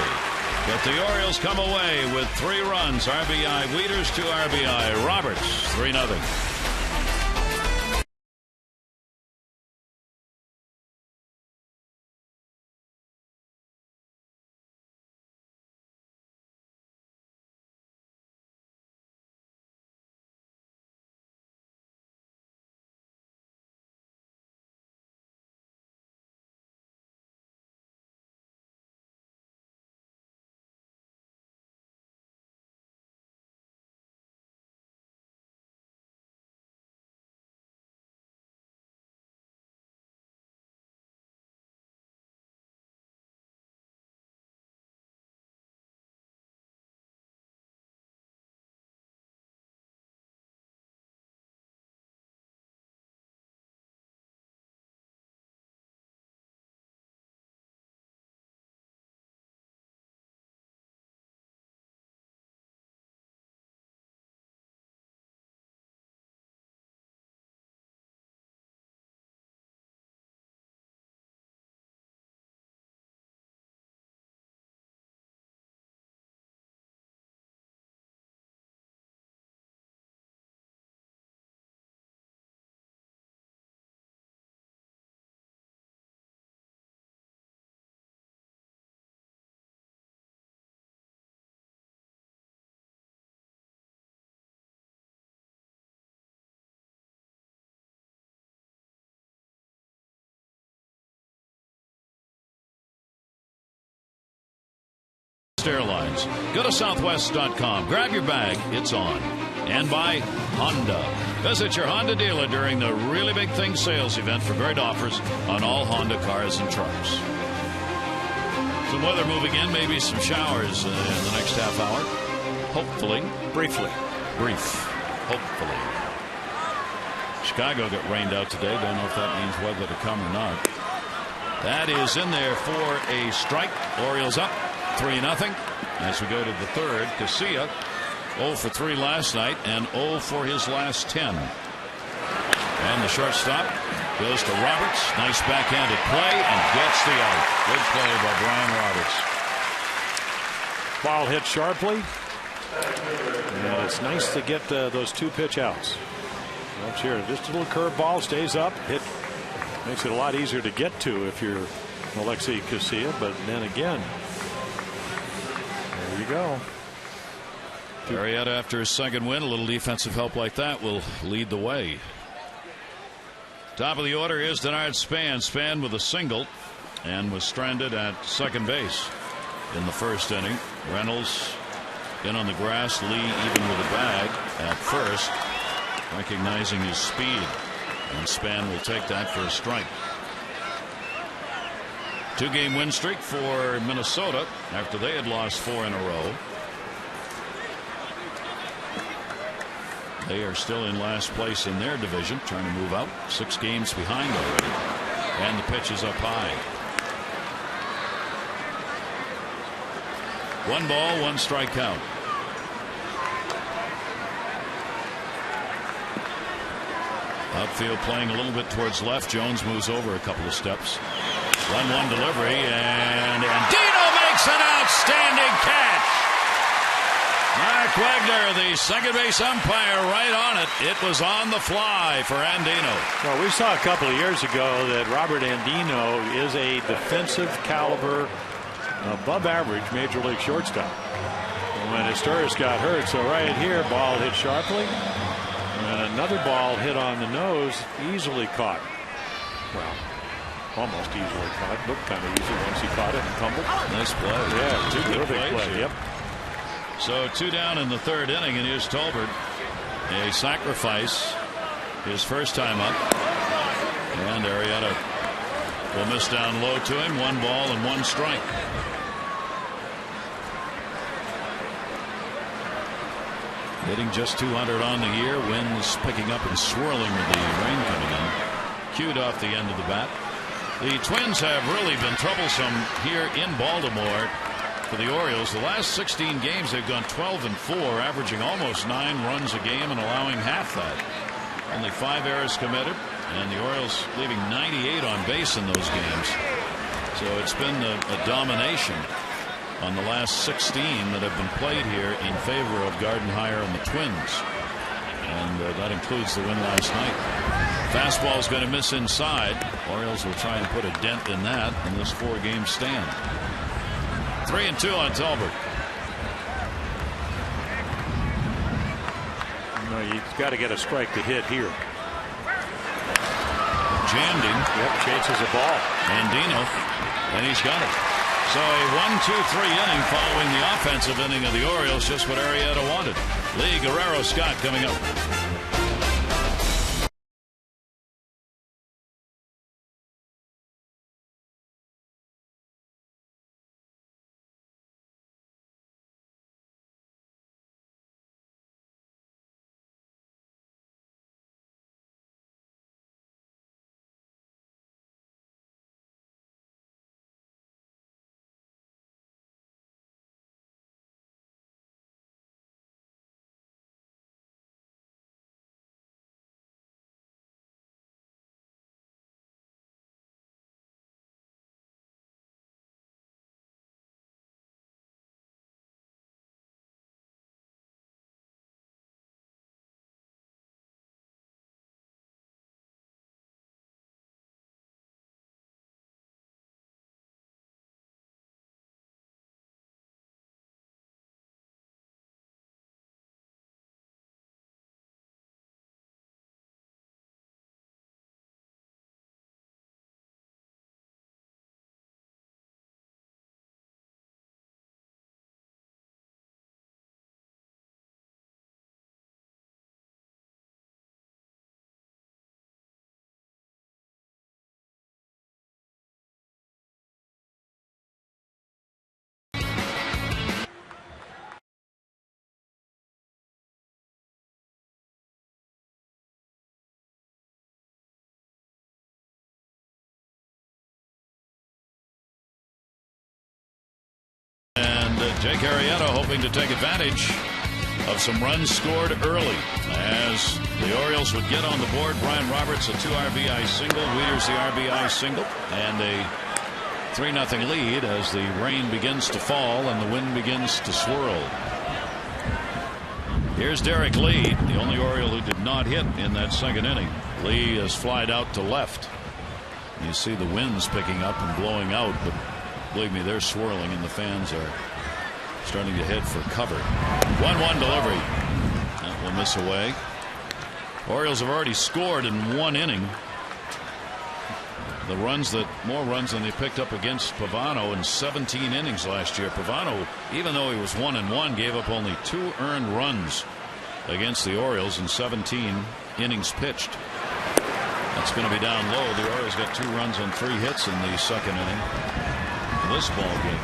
But the Orioles come away with 3 runs. RBI Wieters, 2 RBI Roberts, 3-0. Airlines. Go to southwest.com. Grab your bag. It's on. And by Honda. Visit your Honda dealer during the Really Big Things sales event for great offers on all Honda cars and trucks. Some weather moving in, maybe some showers in the next half hour. Hopefully. Briefly. Hopefully. Chicago got rained out today. Don't know if that means weather to come or not. That is in there for a strike. Orioles up 3-0 as we go to the third. Casilla 0 for 3 last night and 0 for his last 10. And the shortstop goes to Roberts. Nice backhanded play and gets the out. Good play by Brian Roberts. Ball hit sharply. And it's nice to get those 2 pitch outs. Watch here. Just a little curveball, stays up. Hit makes it a lot easier to get to if you're Alexei Casilla. But then again, there you go. Arrieta, after his second win, a little defensive help like that will lead the way. Top of the order is Denard Span. Span with a single and was stranded at second base. in the first inning. Reynolds in on the grass. Lee even with a bag at first, recognizing his speed, and Span will take that for a strike. 2-game win streak for Minnesota after they had lost 4 in a row. They are still in last place in their division, trying to move out. 6 games behind already, and the pitch is up high. 1 ball, 1 strike count. Outfield playing a little bit towards left. Jones moves over a couple of steps. 1-1 delivery, and Dino makes an outstanding catch. Mark Wagner, the second base umpire, right on it. It was on the fly for Andino. Well, we saw a couple of years ago that Robert Andino is a defensive caliber, above average major league shortstop. When Asturias got hurt, so right here, ball hit sharply, and another ball hit on the nose, easily caught. Well, almost easily caught. Looked kind of easy once he caught it and tumbled. Nice play. Yeah, 2 good plays. Play. Yep. So 2 down in the 3rd inning, and here's Tolbert. A sacrifice, his first time up, and Arrieta will miss down low to him. 1 ball and 1 strike. Hitting just 200 on the year. Winds picking up and swirling with the rain coming in. Cued off the end of the bat. The Twins have really been troublesome here in Baltimore for the Orioles. The last 16 games they've gone 12-4, averaging almost 9 runs a game and allowing half that. Only 5 errors committed, and the Orioles leaving 98 on base in those games. So it's been a domination on the last 16 that have been played here in favor of Gardenhire and the Twins, and that includes the win last night. Fastball is going to miss inside. Orioles will try and put a dent in that in this 4-game stand. 3-2 on Tolbert. No, you've got to get a strike to hit here. Jammed him. Yep, chases a ball. Andino, and he's got it. So a 1-2-3 inning following the offensive inning of the Orioles, just what Arrieta wanted. Lee, Guerrero, Scott coming up. Jake Arrieta hoping to take advantage of some runs scored early as the Orioles would get on the board. Brian Roberts a 2 RBI single, Wieters the RBI single, and a 3-0 lead as the rain begins to fall and the wind begins to swirl. Here's Derek Lee, the only Oriole who did not hit in that 2nd inning. Lee is flied out to left. You see the winds picking up and blowing out, but believe me, they're swirling and the fans are starting to head for cover. 1-1 delivery. That will miss away. Orioles have already scored in 1 inning. The more runs than they picked up against Pavano in 17 innings last year. Pavano, even though he was 1-1, gave up only 2 earned runs against the Orioles in 17 innings pitched. That's going to be down low. The Orioles got 2 runs on 3 hits in the second inning. This ball game.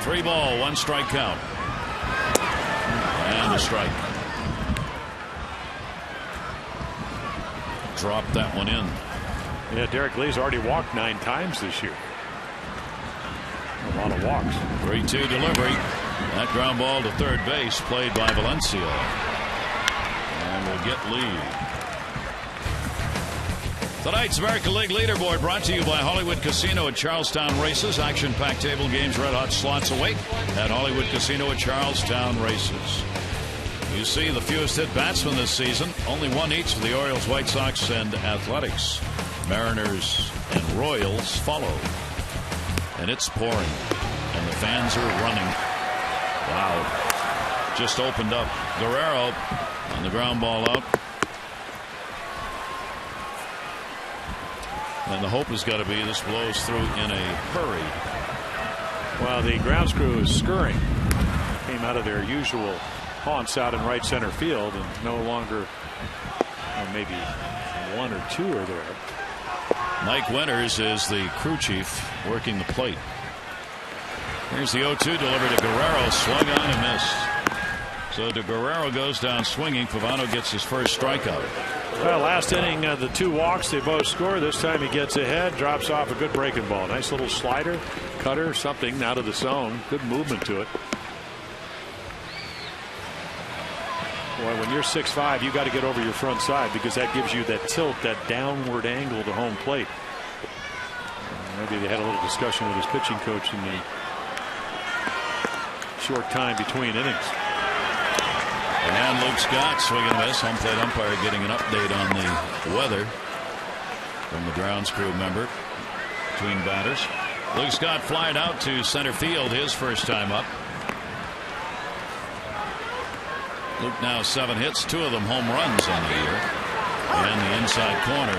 3 ball, 1 strike count. And a strike. Dropped that one in. Yeah, Derek Lee's already walked 9 times this year. A lot of walks. 3-2 delivery. That ground ball to third base, played by Valencia. And we'll get Lee. Tonight's American League Leaderboard brought to you by Hollywood Casino at Charlestown Races. Action-packed table games, red-hot slots await at Hollywood Casino at Charlestown Races. You see the fewest hit batsmen this season, only 1 each for the Orioles, White Sox, and Athletics. Mariners and Royals follow. And it's pouring, and the fans are running. Wow. Just opened up. Guerrero on the ground ball out. And the hope has got to be this blows through in a hurry. Well, the grounds crew is scurrying. Came out of their usual haunts out in right center field, and no longer, well, maybe 1 or 2 are there. Mike Winters is the crew chief working the plate. Here's the 0-2 delivered to Guerrero. Swung on and missed. So de Guerrero goes down swinging. Pavano gets his first strikeout. Well, last inning, the 2 walks, they both score. This time he gets ahead, drops off a good breaking ball. Nice little slider, cutter, something out of the zone. Good movement to it. Boy, when you're 6'5", you got to get over your front side because that gives you that tilt, that downward angle to home plate. Maybe they had a little discussion with his pitching coach in the short time between innings. And Luke Scott swinging a miss. Home plate umpire getting an update on the weather from the grounds crew member between batters. Luke Scott flied out to center field his first time up. Luke now 7 hits, 2 of them home runs on the year. And the inside corner,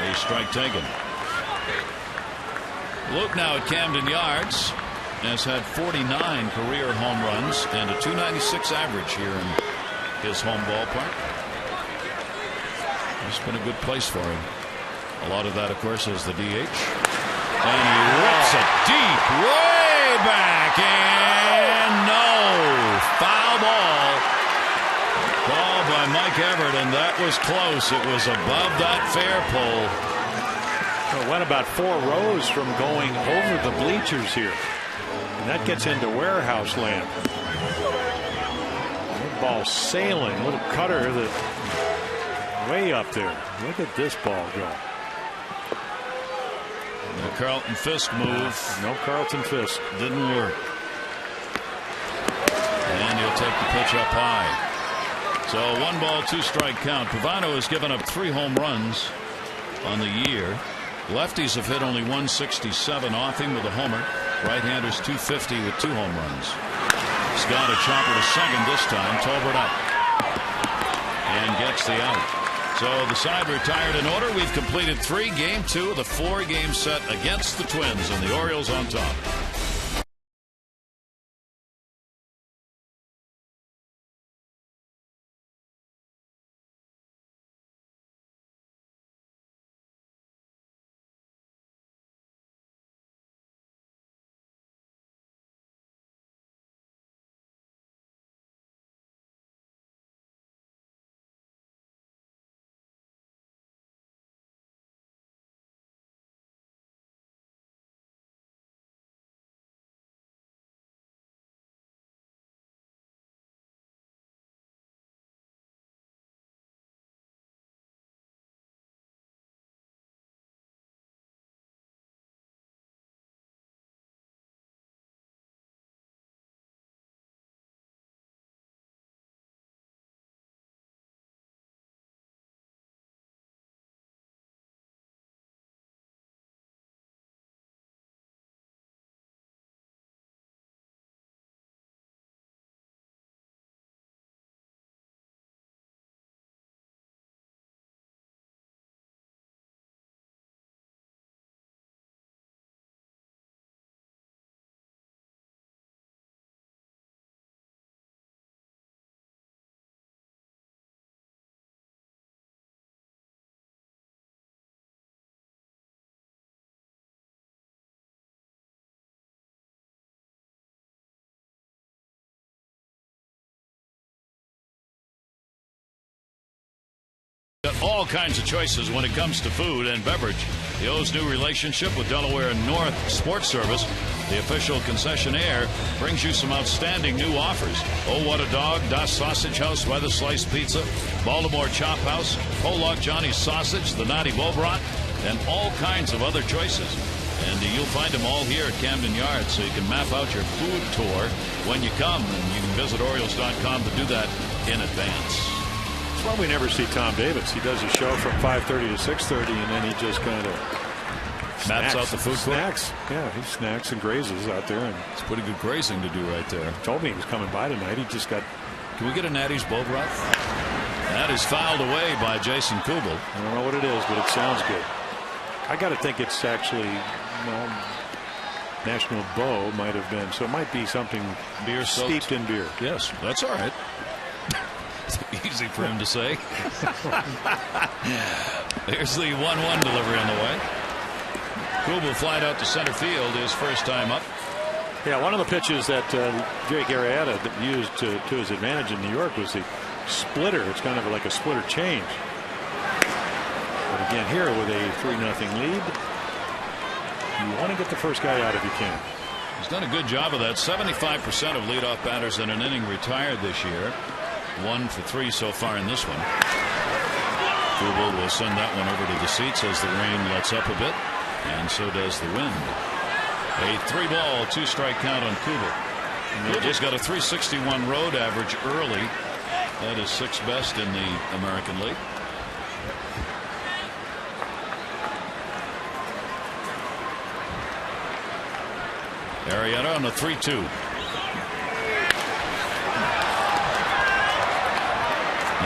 a strike taken. Luke now at Camden Yards has had 49 career home runs and a .296 average here in his home ballpark. It's been a good place for him. A lot of that, of course, is the DH. And he rips it deep, way back, and no, foul ball. Called by Mike Everett, and that was close. It was above that fair pole. It went about 4 rows from going over the bleachers here. And that gets into warehouse land. That ball sailing, little cutter that way up there. Look at this ball go. The Carlton Fisk move. No Carlton Fisk. Didn't work. And he'll take the pitch up high. So 1 ball, 2 strike count. Pavano has given up 3 home runs on the year. Lefties have hit only 167 off him with a homer. Right-handers 250 with 2 home runs. Scott a chopper to second this time. Tolbert up. And gets the out. So the side retired in order. We've completed 3, game 2 of the 4-game set against the Twins, and the Orioles on top. Got all kinds of choices when it comes to food and beverage. The O's new relationship with Delaware North Sports Service, the official concessionaire, brings you some outstanding new offers. Oh, What a Dog, Das Sausage House, Weather Slice Pizza, Baltimore Chop House, Whole Log Johnny's Sausage, the Naughty Bobrat, and all kinds of other choices. And you'll find them all here at Camden Yards, so you can map out your food tour when you come. And you can visit Orioles.com to do that in advance. That's why we never see Tom Davis. He does a show from 5:30 to 6:30, and then he just kind of maps out the food snacks. Yeah, he snacks and grazes out there. And it's pretty good grazing to do right there. Told me he was coming by tonight. He just got. Can we get a Natty's Bobrat? That is fouled away by Jason Kubel. I don't know what it is, but it sounds good. I got to think it's actually National Bow might have been, so it might be something beer steeped in beer. Yes, that's all right. It's easy for him to say. Here's the 1-1 delivery on the way. Kubel flied out to center field his first time up. Yeah, one of the pitches that Jake Arrieta used to his advantage in New York was the splitter. It's kind of like a splitter change. But again, here with a 3-0 lead, you want to get the first guy out if you can. He's done a good job of that. 75% of leadoff batters in an inning retired this year. 1 for 3 so far in this one. Kubel will send that one over to the seats as the rain lets up a bit, and so does the wind. A 3-ball, 2-strike count on Kubel. Kubel's got a 361 road average early. That is 6th best in the American League. Arrieta on the 3-2.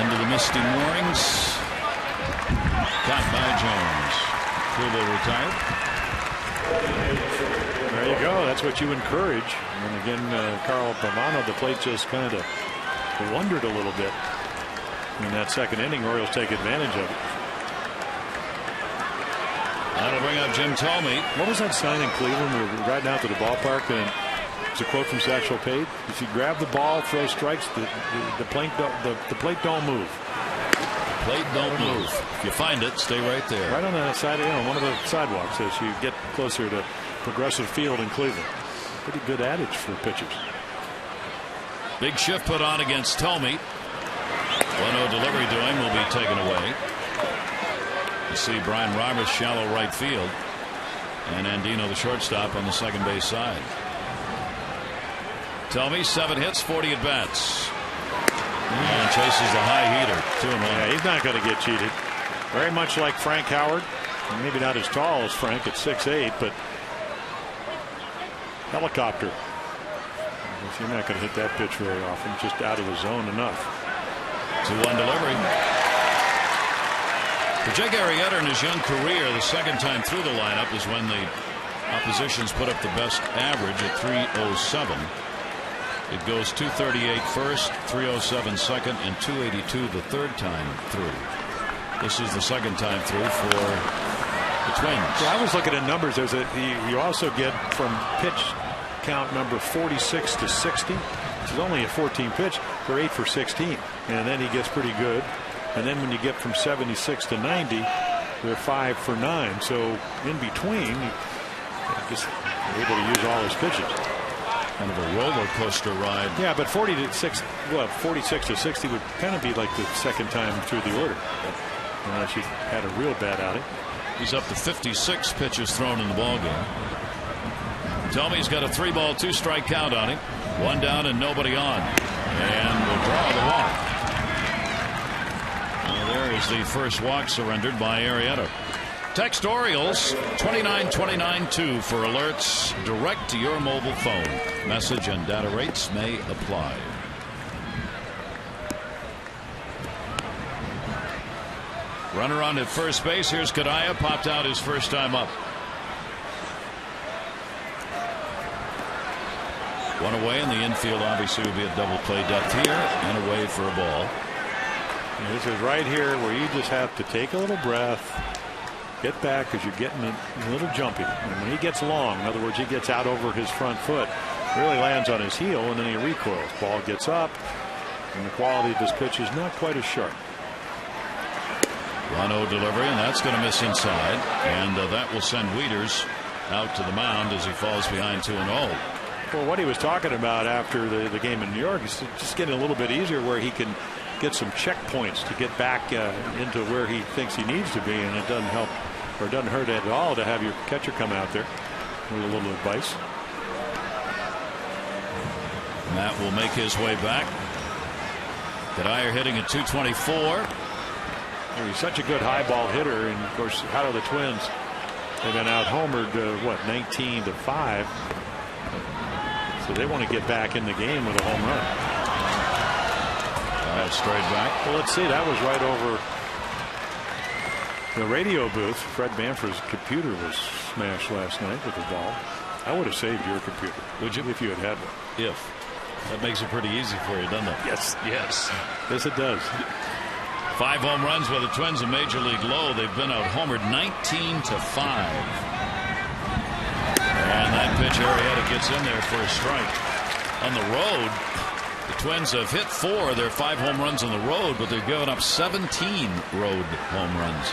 Into the misty moorings. Caught by Jones. Kubel retired. There you go. That's what you encourage. And again, Carl Pavano, the plate just kind of wondered a little bit. In that second inning, Orioles take advantage of it. That'll bring up Jim Thome. What was that sign in Cleveland? We were riding out to the ballpark, and it's a quote from Satchel Paige. If you grab the ball, throw strikes, the plate don't move. Plate don't move. If you find it, stay right there. Right on the side, one of the sidewalks as you get closer to Progressive Field in Cleveland. Pretty good adage for pitchers. Big shift put on against Thome. 1-0 delivery to him will be taken away. You see Brian Roberts shallow right field, and Andino the shortstop on the second base side. Thome 7 hits, 40 at bats, and chases the high heater. 2-1. Yeah, he's not going to get cheated. Very much like Frank Howard. Maybe not as tall as Frank at 6'8", but helicopter. You're not going to hit that pitch very often. Just out of the zone enough. 2-1 delivery. For Jake Arrieta in his young career, the second time through the lineup is when the oppositions put up the best average at 307. It goes 238 first, 307 second, and 282 the third time through. This is the second time through for the Twins. Yeah, I was looking at numbers. You also get from pitch count number 46 to 60, which is only a 14 pitch. They're 8 for 16, and then he gets pretty good. And then when you get from 76 to 90, they're 5 for 9. So in between, just able to use all his pitches. Kind of a roller coaster ride. Yeah, but 46 to 60 would kind of be like the second time through the order, unless you had a real bad outing. He's up to 56 pitches thrown in the ball game. Thome's got a 3-ball, 2-strike count on him. 1 down and nobody on, and we'll draw the walk. There is the first walk surrendered by Arrieta. Text Orioles 29292 for alerts direct to your mobile phone. Message and data rates may apply. Runner on at first base. Here's Kadaya, popped out his first time up. 1 away, and the infield obviously will be a double play depth here and away for a ball. And this is right here where you just have to take a little breath, get back, because you're getting a little jumpy. And when he gets long, in other words, he gets out over his front foot, really lands on his heel, and then he recoils. Ball gets up, and the quality of his pitch is not quite as sharp. 1-0 delivery, and that's going to miss inside, and that will send Wieters out to the mound as he falls behind 2-0. Well, what he was talking about after the game in New York is just getting a little bit easier where he can get some checkpoints to get back into where he thinks he needs to be, and it doesn't help or doesn't hurt at all to have your catcher come out there with a little advice. Matt will make his way back. Guerrero hitting at 224. He's such a good high ball hitter, and of course, how do the Twins? They've been out homered, what, 19-5. So they want to get back in the game with a home run. Straight back. Well, let's see. That was right over the radio booth. Fred Manfred's computer was smashed last night with the ball. I would have saved your computer. Would you? If you had one. If. That makes it pretty easy for you, doesn't it? Yes. Yes. Yes, it does. 5 home runs by the Twins in Major League low. They've been out homered 19-5. And that pitch, Arrieta gets in there for a strike. On the road, the Twins have hit 4 of their 5 home runs on the road, but they've given up 17 road home runs.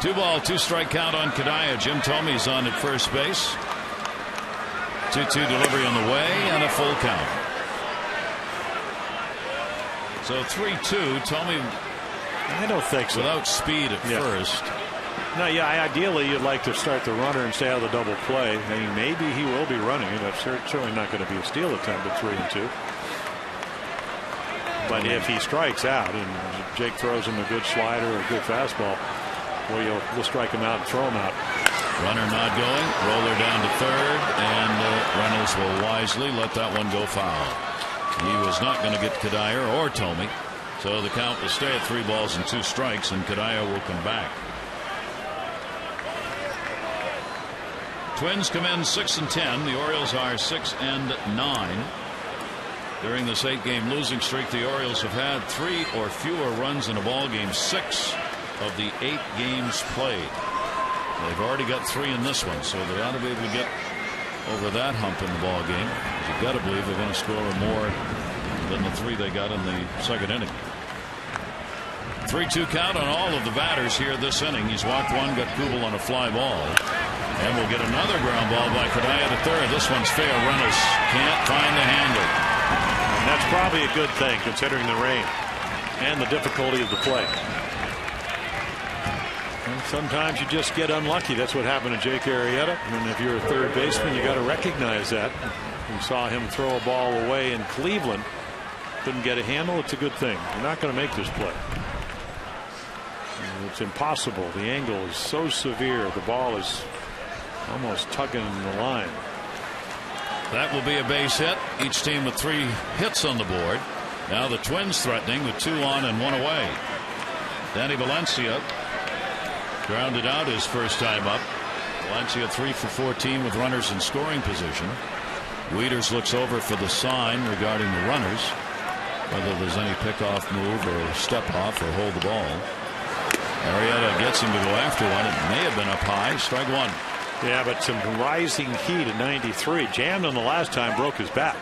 2-ball, 2-strike count on Kadaya. Jim Thome's on at first base. 2-2 delivery on the way and a full count. So 3-2. Thome, I don't think so. Without speed at first. No, yeah, ideally you'd like to start the runner and stay out of the double play. I mean, maybe he will be running. That's certainly not going to be a steal attempt at 3-2. But if he strikes out and Jake throws him a good slider or a good fastball, well, you'll strike him out and throw him out. Runner not going. Roller down to third, and Reynolds will wisely let that one go foul. He was not going to get Kadaya or Thome, so the count will stay at 3 balls and 2 strikes, and Kadaya will come back. Twins come in 6-10. The Orioles are 6-9. During this 8-game losing streak, the Orioles have had 3 or fewer runs in a ball game 6 of the 8 games played. They've already got 3 in this one, so they ought to be able to get over that hump in the ball game. You've got to believe they're going to score more than the 3 they got in the second inning. 3-2 count on all of the batters here this inning. He's walked 1, got Kubel on a fly ball. And we'll get another ground ball by Kadaya to third. This one's fair. Reynolds can't find the handle. And that's probably a good thing considering the rain and the difficulty of the play. And sometimes you just get unlucky. That's what happened to Jake Arrieta. And if you're a third baseman, you got to recognize that. We saw him throw a ball away in Cleveland. Couldn't get a handle. It's a good thing. You're not going to make this play. It's impossible. The angle is so severe. The ball is almost tugging the line. That will be a base hit. Each team with 3 hits on the board. Now the Twins threatening with 2 on and 1 away. Danny Valencia grounded out his first time up. Valencia 3 for 14 with runners in scoring position. Wieters looks over for the sign regarding the runners, whether there's any pickoff move or step off or hold the ball. Arrieta gets him to go after one. It may have been up high. Strike 1. Yeah, but some rising heat at 93. Jammed on the last time, broke his back.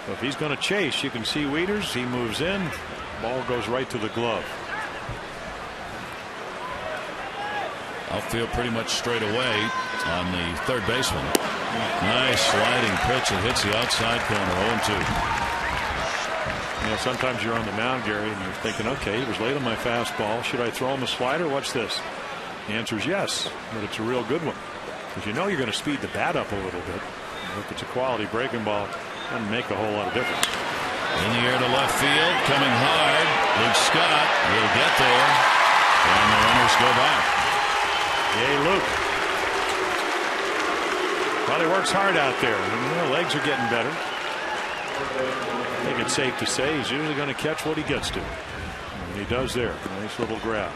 So if he's going to chase, you can see Wieters. He moves in. Ball goes right to the glove. Outfield pretty much straight away on the third baseman. Nice sliding pitch that hits the outside corner. 0-2. You know, sometimes you're on the mound, Gary, and you're thinking, okay, he was late on my fastball. Should I throw him a slider? What's this? The answer is yes, but it's a real good one. Because you know you're going to speed the bat up a little bit. If it's a quality breaking ball, it doesn't make a whole lot of difference. In the air to left field, coming hard. Luke Scott will get there, and the runners go back. Yay, Luke. Well, he works hard out there. And, legs are getting better. I think it's safe to say he's usually going to catch what he gets to. And he does there. Nice little grab.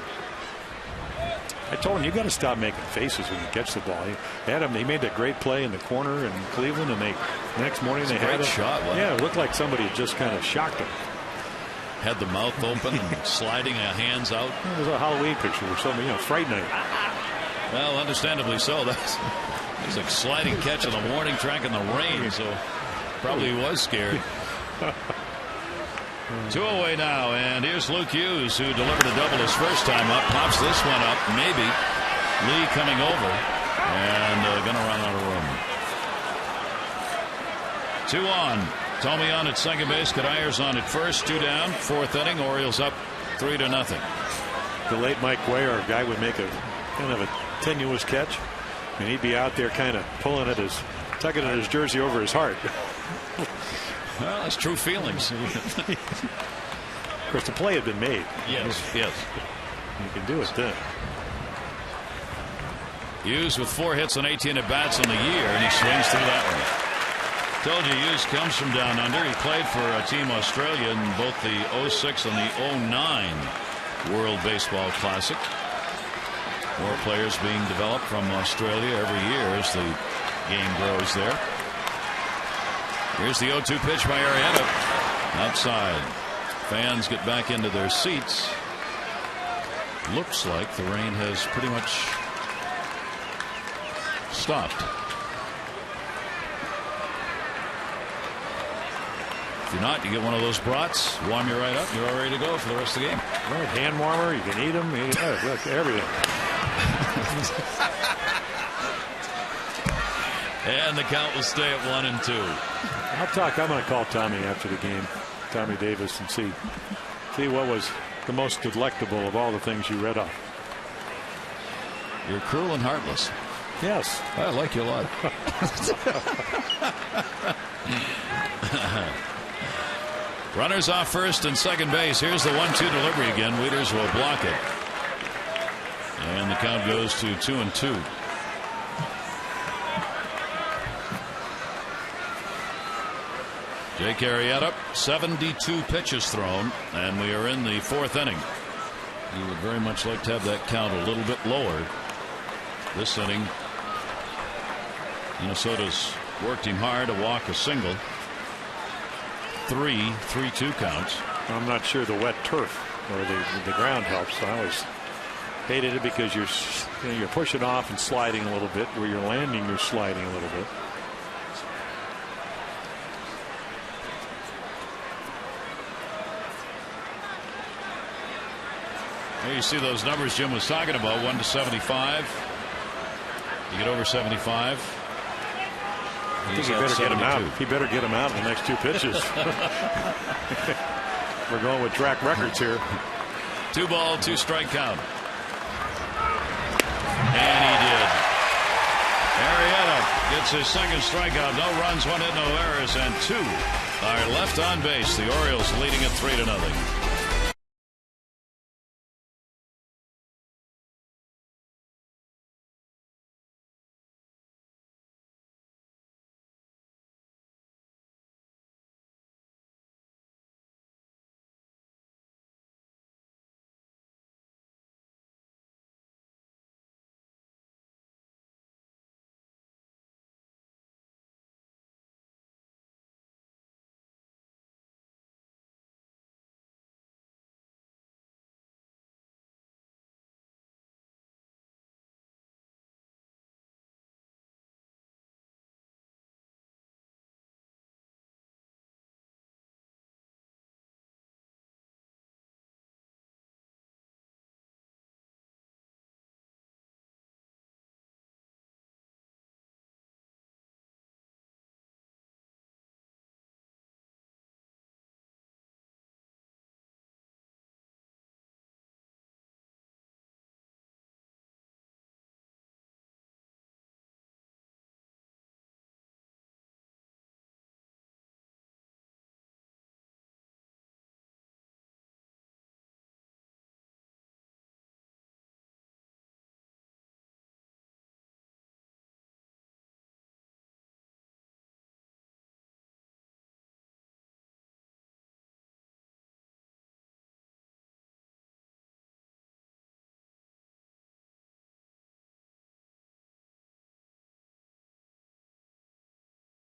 I told him, you got to stop making faces when you catch the ball. He made that great play in the corner in Cleveland, and next morning they had a shot. Yeah, it looked like somebody had just kind of shocked him. Had the mouth open and sliding hands out. It was a Halloween picture or something, Fright Night. Well, understandably so. That's like sliding catch on the warning track in the rain, so probably he was scared. Two away now, and here's Luke Hughes, who delivered a double his first time up. Pops this one up, maybe. Lee coming over, and going to run out of room. 2 on. Tomey on at second base. Kadayer's on at first. 2 down. 4th inning. Orioles up 3-0. The late Mike Way, our guy, would make a kind of a tenuous catch, and he'd be out there kind of pulling at his, tugging at his jersey over his heart. Well, that's true feelings. Of course, the play had been made. Yes, yes. You can do it then. Hughes with 4 hits and 18 at bats in the year, and he swings through that one. Told you Hughes comes from down under. He played for Team Australia in both the 06 and the 09 World Baseball Classic. More players being developed from Australia every year as the game grows there. Here's the 0-2 pitch by Arrieta. Outside. Fans get back into their seats. Looks like the rain has pretty much stopped. If you're not, you get one of those brats, warm you right up, you're all ready to go for the rest of the game. Right, hand warmer, you can eat them, look, everything. And the count will stay at 1-2. I'm going to call Tommy after the game, Tommy Davis, and see what was the most delectable of all the things you read off. You're cruel and heartless. Yes. I like you a lot. Runners off first and second base. Here's the 1-2 delivery again. Wieters will block it. And the count goes to 2-2. Jake Arrieta, 72 pitches thrown, and we are in the 4th inning. You would very much like to have that count a little bit lower. This inning, Minnesota's worked him hard to walk a single. 3-2 counts. I'm not sure the wet turf or the ground helps. I always hated it because you're pushing off and sliding a little bit. Where you're landing, you're sliding a little bit. There you see those numbers Jim was talking about. 1 to 75. You get over 75. I think he better get him out. He better get him out in the next 2 pitches. We're going with track records here. 2 ball, 2 strike count. And he did. Arrieta gets his second strikeout. No runs, 1 hit, no errors, and 2 are left on base. The Orioles leading it 3-0.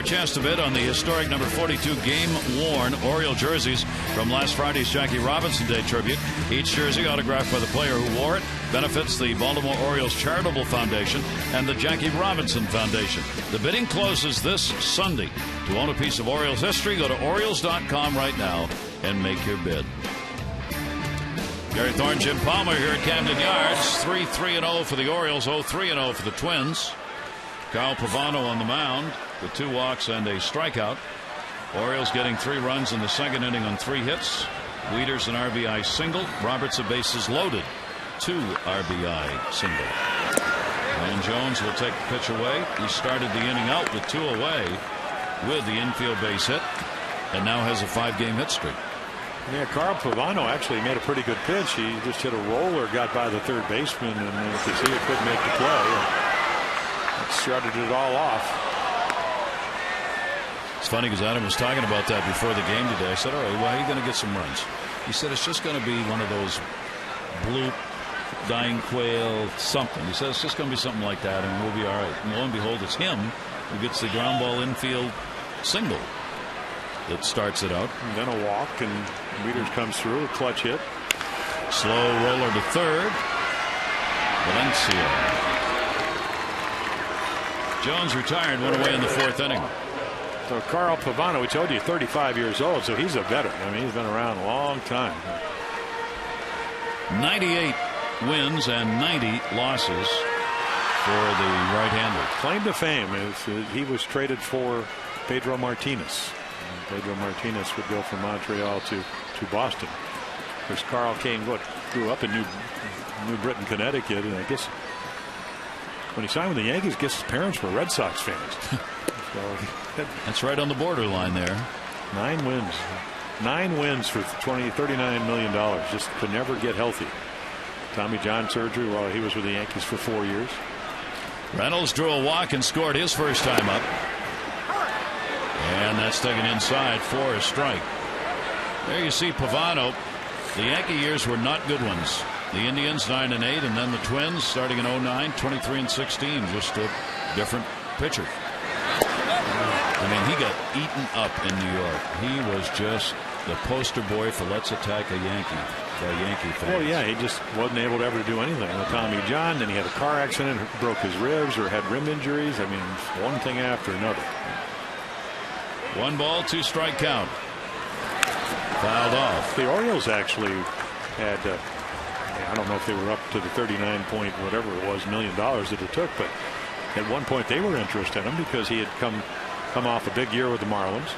Chance to bid on the historic number 42 game-worn Oriole jerseys from last Friday's Jackie Robinson Day tribute. Each jersey, autographed by the player who wore it, benefits the Baltimore Orioles Charitable Foundation and the Jackie Robinson Foundation. The bidding closes this Sunday. To own a piece of Orioles history, go to Orioles.com right now and make your bid. Gary Thorne, Jim Palmer here at Camden Yards. 3-3-0 for the Orioles, 0-3-0 for the Twins. Carl Pavano on the mound with 2 walks and a strikeout. Orioles getting 3 runs in the second inning on 3 hits. Wieters an RBI single. Roberts a bases loaded 2 RBI single. And Jones will take the pitch away. He started the inning out with 2 away with the infield base hit, and now has a 5-game hit streak. Yeah, Carl Pavano actually made a pretty good pitch. He just hit a roller, got by the third baseman, and Casilla couldn't make the play. It started it all off. It's funny because Adam was talking about that before the game today. I said, all right, well, how are you going to get some runs? He said it's just going to be one of those bloop, dying quail, something. He said it's just going to be something like that, and we'll be all right. And lo and behold, it's him who gets the ground ball infield single that starts it out. And then a walk, and Wieters comes through, a clutch hit. Slow roller to third. Valencia. Jones retired, went away in the 4th inning. So Carl Pavano, we told you, 35 years old, so he's a veteran. I mean, he's been around a long time. 98 wins and 90 losses for the right-hander. Claim to fame is he was traded for Pedro Martinez. And Pedro Martinez would go from Montreal to Boston. Of course, Carl grew up in New Britain, Connecticut, and I guess when he signed with the Yankees, I guess his parents were Red Sox fans. That's right on the borderline there. 9 wins. 9 wins for $39 million. Just could never get healthy. Tommy John surgery while he was with the Yankees for 4 years. Reynolds drew a walk and scored his first time up. And that's taken inside for a strike. There you see Pavano. The Yankee years were not good ones. The Indians 9-8, and then the Twins starting in 09, 23-16. Just a different pitcher. I mean, he got eaten up in New York. He was just the poster boy for let's attack a Yankee by Yankee fans. Well, yeah, he just wasn't able to ever do anything with Tommy John. Then he had a car accident, broke his ribs, or had rim injuries. I mean, one thing after another. 1 ball, 2 strike count. Fouled off. The Orioles actually had, I don't know if they were up to the 39 point whatever it was $1 million that it took, but at one point they were interested in him because he had come off a big year with the Marlins.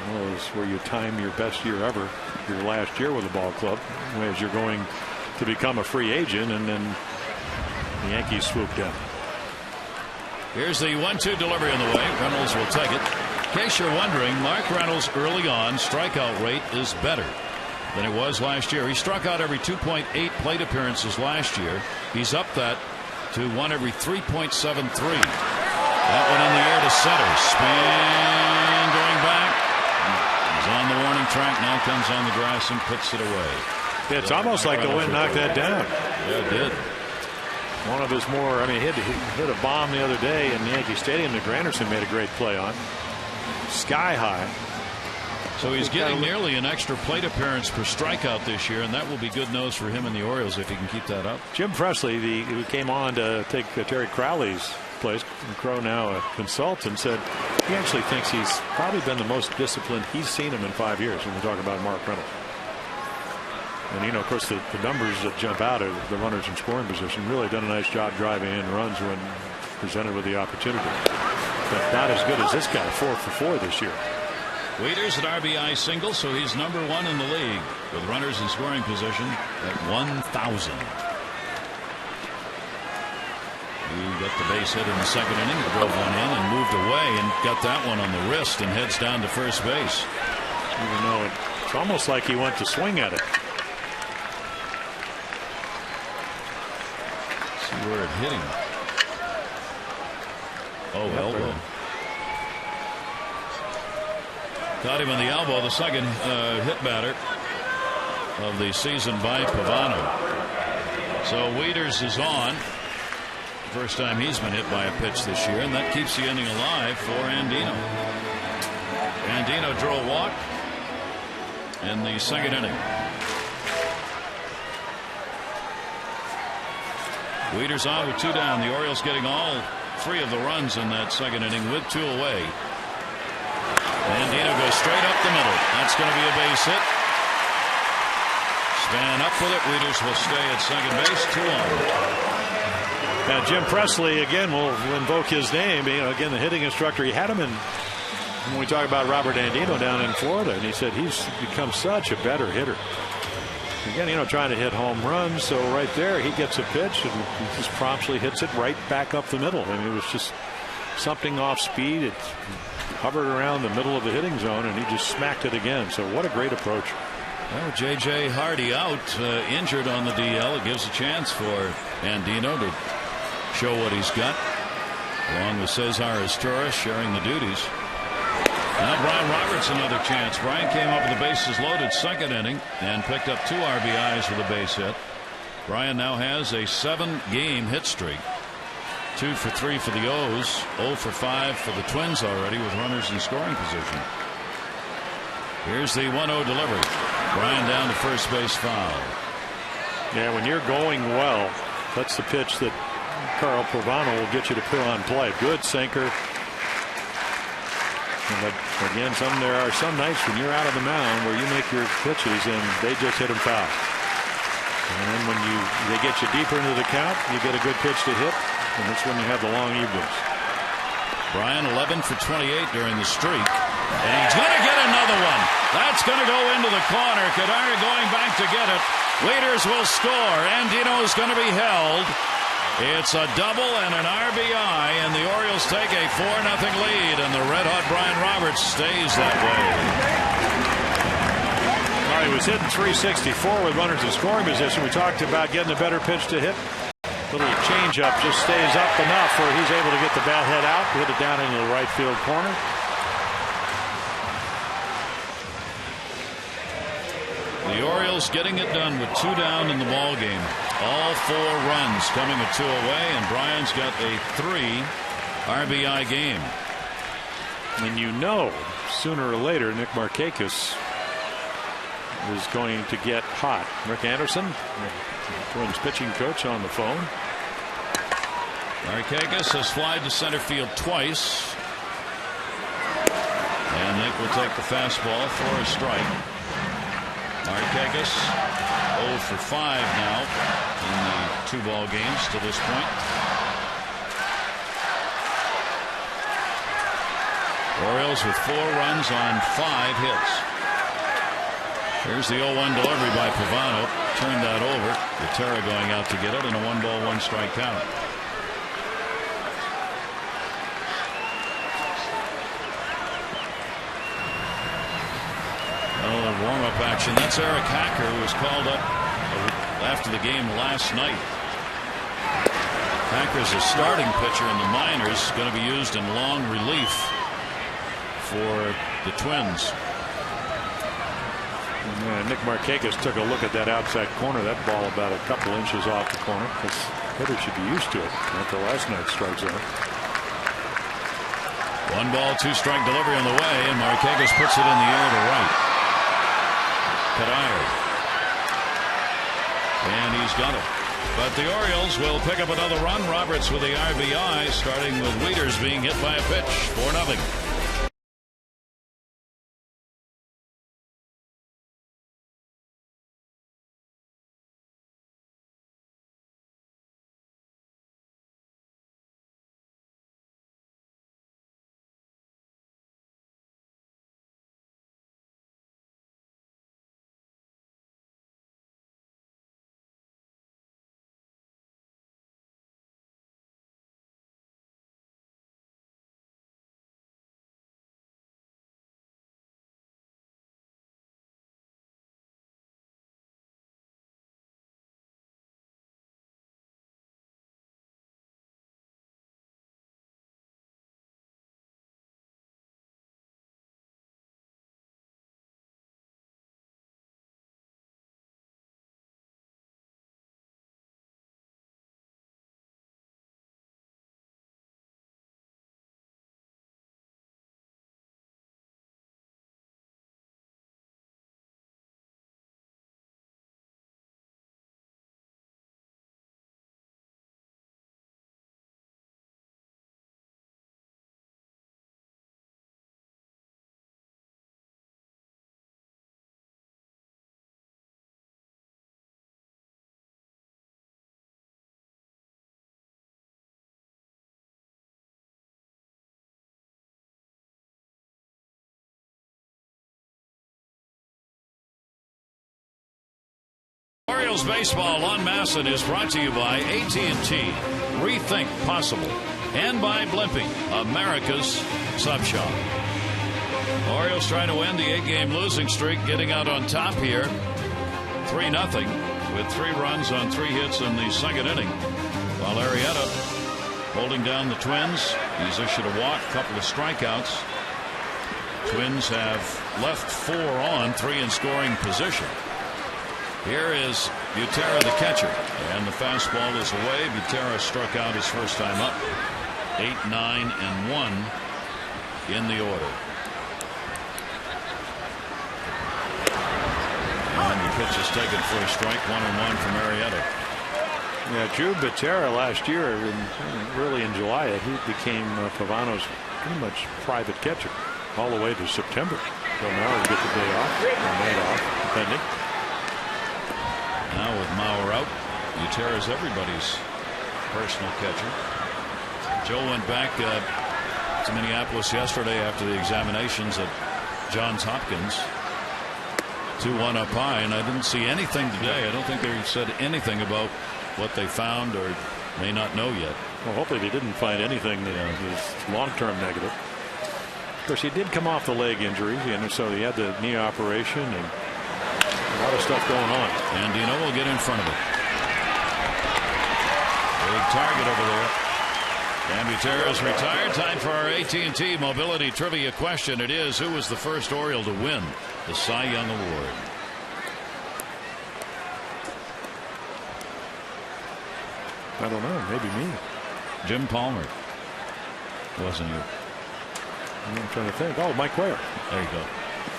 Well, it's where you time your best year ever, your last year with the ball club, as you're going to become a free agent, and then the Yankees swooped in. Here's the 1-2 delivery on the way. Reynolds will take it. In case you're wondering, Mark Reynolds' early on strikeout rate is better than it was last year. He struck out every 2.8 plate appearances last year. He's up that to 1 every 3.73. That one in the air to center. Spin going back. He's on the warning track. Now comes on the grass and puts it away. Yeah, it's almost like the wind knocked that down. Yeah, it did. One of his more, I mean, he hit a bomb the other day in Yankee Stadium that Granderson made a great play on. Sky high. So he's getting nearly an extra plate appearance per strikeout this year, and that will be good news for him and the Orioles if he can keep that up. Jim Presley, who came on to take Terry Crowley's place, Crow now a consultant, said he actually thinks he's probably been the most disciplined he's seen him in 5 years when we talk about Mark Reynolds. And, you know, of course, the numbers that jump out are the runners in scoring position. Really done a nice job driving in runs when presented with the opportunity. But not as good as this guy, 4 for 4 this year. Wieters an RBI single, so he's number 1 in the league with runners in scoring position at 1,000. He got the base hit in the second inning, drove one in and moved away and got that one on the wrist and heads down to first base. Even though it's almost like he went to swing at it. See where it hit him. Oh, elbow. Got him in the elbow, the second hit batter of the season by Pavano. So Wieters is on. First time he's been hit by a pitch this year, and that keeps the inning alive for Andino. Andino drew a walk in the second inning. Wieters on with 2 down. The Orioles getting all 3 of the runs in that second inning with 2 away. Andino goes straight up the middle. That's going to be a base hit. Span up with it. Wieters will stay at second base. 2 on. Now Jim Presley again will invoke his name. Again, the hitting instructor. He had him in when we talk about Robert Andino down in Florida, and he said he's become such a better hitter. Again, trying to hit home runs. So right there, he gets a pitch and he just promptly hits it right back up the middle. I mean, it was just something off speed. It hovered around the middle of the hitting zone, and he just smacked it again. So what a great approach. Well, J.J. Hardy out, injured on the DL. It gives a chance for Andino to show what he's got, along with Cesar Astura sharing the duties. Now Brian Roberts another chance. Brian came up with the bases loaded second inning and picked up 2 RBIs with a base hit. Brian now has a 7-game hit streak. 2 for 3 for the O's. 0 for 5 for the Twins already with runners in scoring position. Here's the 1-0 delivery. Brian down to first base, foul. Yeah, when you're going well, that's the pitch that Carl Pavano will get you to put on play. Good sinker. But again, there are some nights when you're out of the mound where you make your pitches and they just hit them foul. And then when they get you deeper into the count, you get a good pitch to hit, and that's when you have the long evenings. Brian 11 for 28 during the streak, and he's going to get another one. That's going to go into the corner. Kadari going back to get it. Wieters will score. Andino is going to be held. It's a double and an RBI, and the Orioles take a 4-0 lead, and the red-hot Brian Roberts stays that way. Well, he was hitting .364 with runners in scoring position. We talked about getting a better pitch to hit. Little changeup just stays up enough where he's able to get the bat head out, hit it down into the right field corner. The Orioles getting it done with 2 down in the ball game. All 4 runs coming at 2 away, and Brian's got a 3 RBI game. And sooner or later Nick Markakis is going to get hot. Rick Anderson, Twins pitching coach, on the phone. Markakis has flied to center field twice, and Nick will take the fastball for a strike. Markakis 0 for 5 now in the 2 ball games to this point. Orioles with 4 runs on 5 hits. Here's the 0-1 delivery by Pavano. Turned that over. Guerrero going out to get it, and a 1-ball 1-strike count. Warm-up action. That's Eric Hacker, who was called up after the game last night. Hacker's a starting pitcher in the minors, going to be used in long relief for the Twins. And Nick Markakis took a look at that outside corner. That ball about a couple inches off the corner. This hitter should be used to it after last night's strike zone. 1-ball 2-strike delivery on the way, and Markakis puts it in the air to right. Kadari. And he's got it. But the Orioles will pick up another run. Roberts with the RBI, starting with Wieters being hit by a pitch. 4-0. Orioles baseball on Masson is brought to you by AT&T, Rethink Possible, and by Blimpie, America's Sub Shop. Orioles trying to end the 8-game losing streak, getting out on top here, 3-0, with 3 runs on 3 hits in the second inning. While Arrieta holding down the Twins, he's issued a walk, a couple of strikeouts. Twins have left 4 on, 3 in scoring position. Here is Butera, the catcher, and the fastball is away. Butera struck out his first time up. 8, 9, and 1 in the order. And the pitch is taken for a strike, 1-1 from Arrieta. Yeah, Drew Butera last year, really in July, he became Pavano's pretty much private catcher all the way to September. So now we get the day off, or night off, depending. Now with Mauer out, Butera is everybody's personal catcher. Joe went back to Minneapolis yesterday after the examinations at Johns Hopkins. 2-1 up high, and I didn't see anything today. I don't think they said anything about what they found or may not know yet. Well, hopefully they didn't find anything that was long-term negative. Of course, he did come off the leg injury, and so he had the knee operation and a lot of stuff going on. And Dino will get in front of it. Big target over there. And Butera is retired. Time for our AT&T Mobility Trivia question. It is, who was the first Oriole to win the Cy Young Award? I don't know. Maybe me. Jim Palmer. Wasn't you? I'm trying to think. Oh, Mike Cuellar. There you go.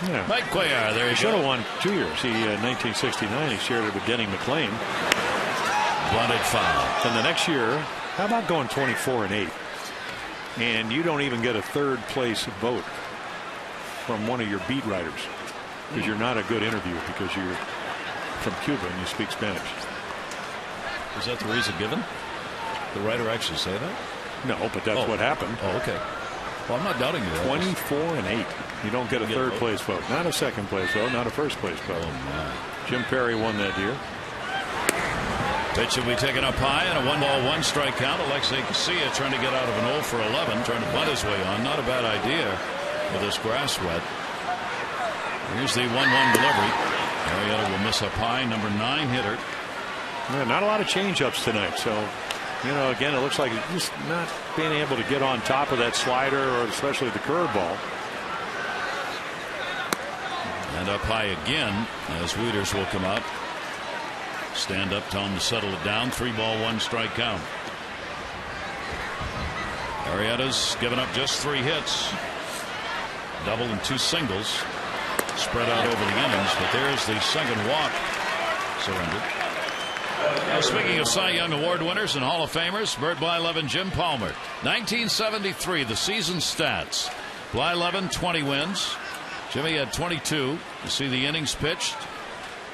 Yeah. Mike Cuellar. There you go. He should have won 2 years. He 1969. He shared it with Denny McLean. Blunted foul. Then the next year, how about going 24-8, and you don't even get a third place vote from one of your beat writers because you're not a good interviewer because you're from Cuba and you speak Spanish. Is that the reason given? The writer actually say that? No, but that's what happened. Oh, okay. Well, I'm not doubting you. 24-8. You don't get a third place vote. Not a second place vote. Not a first place vote. Oh, my. Jim Perry won that year. Pitch will be taken up high and a 1-1 strike count. Alexei Casilla trying to get out of an 0 for 11, trying to butt his way on. Not a bad idea with this grass wet. Here's the 1-1 delivery. Arrieta will miss up high. Number 9 hitter. Yeah, not a lot of change-ups tonight. So, you know, again, it looks like just not being able to get on top of that slider or especially the curveball. And up high again as Wieters will come out. Stand up, tell him to settle it down. 3-1 strike count. Arrieta's given up just 3 hits. Double and 2 singles. Spread out over the innings, but there's the second walk surrendered. Now, speaking of Cy Young Award winners and Hall of Famers, Bert Blyleven, Jim Palmer. 1973, the season stats. Blyleven, 20 wins. Jimmy had 22. You see the innings pitched.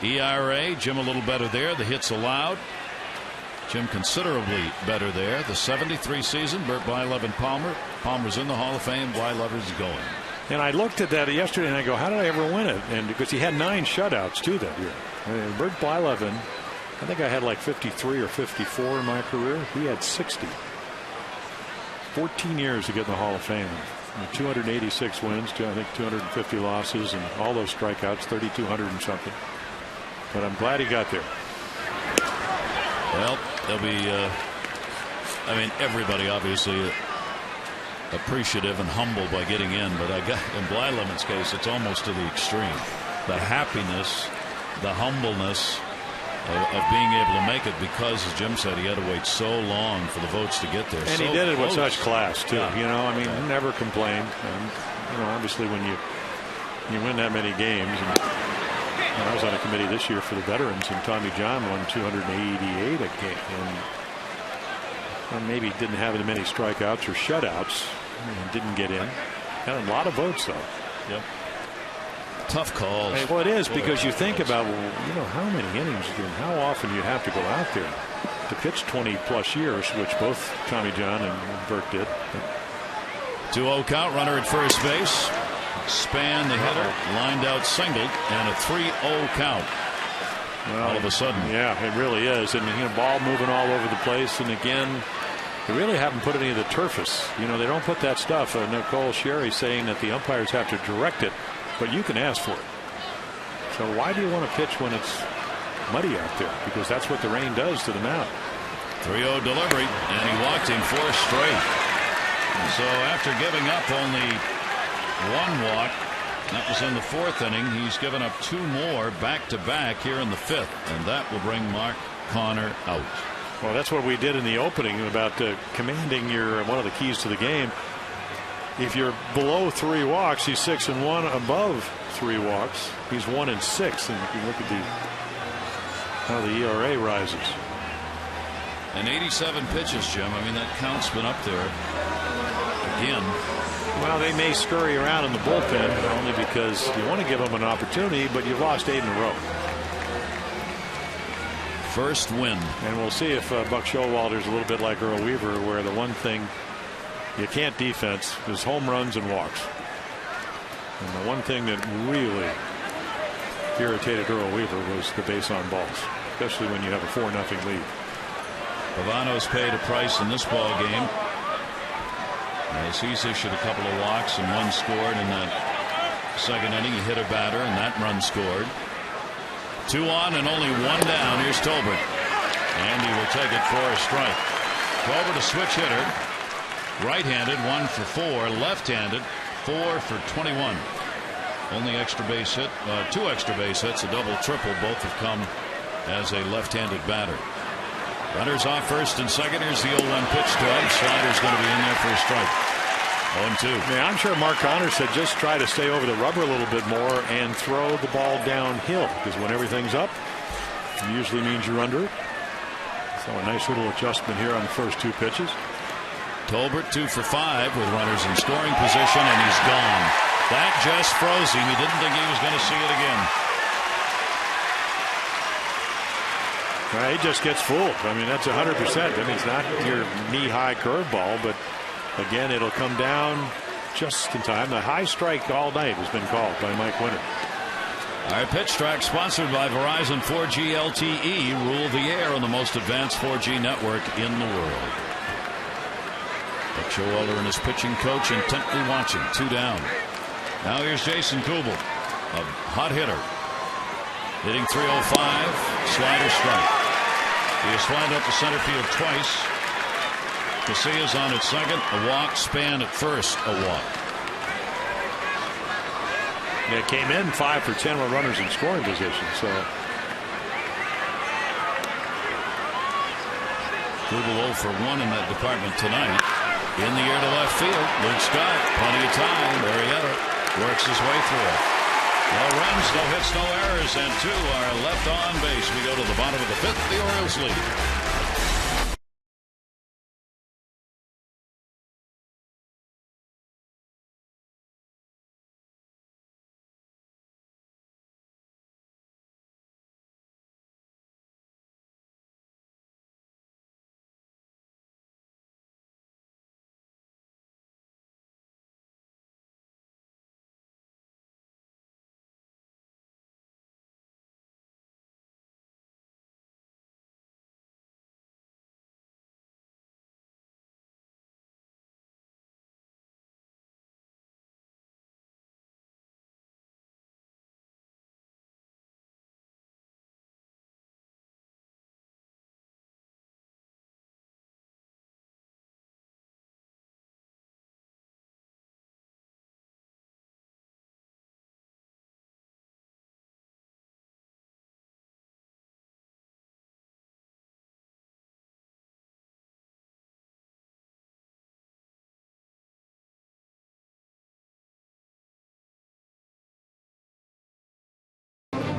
ERA, Jim a little better there. The hits allowed. Jim considerably better there. The 73 season, Bert Blyleven Palmer. Palmer's in the Hall of Fame. Blyleven's going. And I looked at that yesterday and I go, how did I ever win it? And because he had 9 shutouts too that year. And Bert Blyleven, I think I had like 53 or 54 in my career. He had 60. 14 years to get in the Hall of Fame. 286 wins, I think 250 losses, and all those strikeouts, 3,200 and something. But I'm glad he got there. Well, they'll be, I mean, everybody obviously appreciative and humble by getting in, but in Blyleven's case, it's almost to the extreme. The happiness, the humbleness of being able to make it because, as Jim said, he had to wait so long for the votes to get there. And he did it with such class, too. Yeah. You know, I mean, he never complained. And, you know, obviously when you win that many games, and I was on a committee this year for the veterans, and Tommy John won 288 a game. And maybe didn't have as many strikeouts or shutouts and didn't get in. Had a lot of votes, though. Yep. Tough calls. Well, it is because you think about, well, you know, how many innings and how often you have to go out there to pitch 20 plus years, which both Tommy John and Bert did. 2-0 count, runner at first base. Span the hitter, lined out single, and a 3-0 count. Well, all of a sudden. Yeah, it really is. And ball moving all over the place. And again, they really haven't put any of the turfus. They don't put that stuff. Nicole Sherry saying that the umpires have to direct it, but you can ask for it. So why do you want to pitch when it's muddy out there? Because that's what the rain does to the mound. 3-0 delivery, and he walked him 4 straight. So after giving up only 1 walk, that was in the 4th inning, he's given up 2 more back-to-back here in the 5th, and that will bring Mark Connor out. Well, that's what we did in the opening about commanding one of the keys to the game. If you're below 3 walks, he's 6-1. Above 3 walks, he's 1-6. And you can look at how the ERA rises. And 87 pitches, Jim. I mean, that count's been up there again. Well, they may scurry around in the bullpen only because you want to give them an opportunity, but you've lost 8 in a row. First win. And we'll see if Buck Showalter's a little bit like Earl Weaver, where the one thing you can't defense is home runs and walks. And the one thing that really irritated Earl Weaver was the base on balls, especially when you have a 4-0 lead. Pavano's paid a price in this ball game, as he's issued a couple of walks and 1 scored in that 2nd inning. He hit a batter and that run scored. 2 on and only 1 down. Here's Tolbert, and he will take it for a strike. Tolbert, a switch hitter, right-handed, 1 for 4, left-handed, 4 for 21. Only extra base hit, 2 extra base hits, a double, triple. Both have come as a left-handed batter. Runners off first and second. Here's the 0-1 pitch to him. Slider's going to be in there for a strike. 0-2. Yeah, I'm sure Mark Connor said just try to stay over the rubber a little bit more and throw the ball downhill, because when everything's up, it usually means you're under it. So a nice little adjustment here on the first 2 pitches. Tolbert 2 for 5 with runners in scoring position, and he's gone. That just froze him. He didn't think he was going to see it again. He just gets fooled. I mean, that's 100%. I mean, it's not your knee-high curveball, but again, it'll come down just in time. The high strike all night has been called by Mike Winter. Our pitch track sponsored by Verizon 4G LTE. Rule the air on the most advanced 4G network in the world. Buck Showalter and his pitching coach intently watching. 2 down. Now here's Jason Kubel, a hot hitter. Hitting .305, slider strike. He has flied up the center field twice. Casillas on at second, a walk. Span at first, a walk. It came in 5 for 10 with runners in scoring position. So Kubel 0 for 1 in that department tonight. In the air to left field. Luke Scott, plenty of time. Arrieta works his way through it. No runs, no hits, no errors, and 2 are left on base. We go to the bottom of the 5th. The Orioles lead.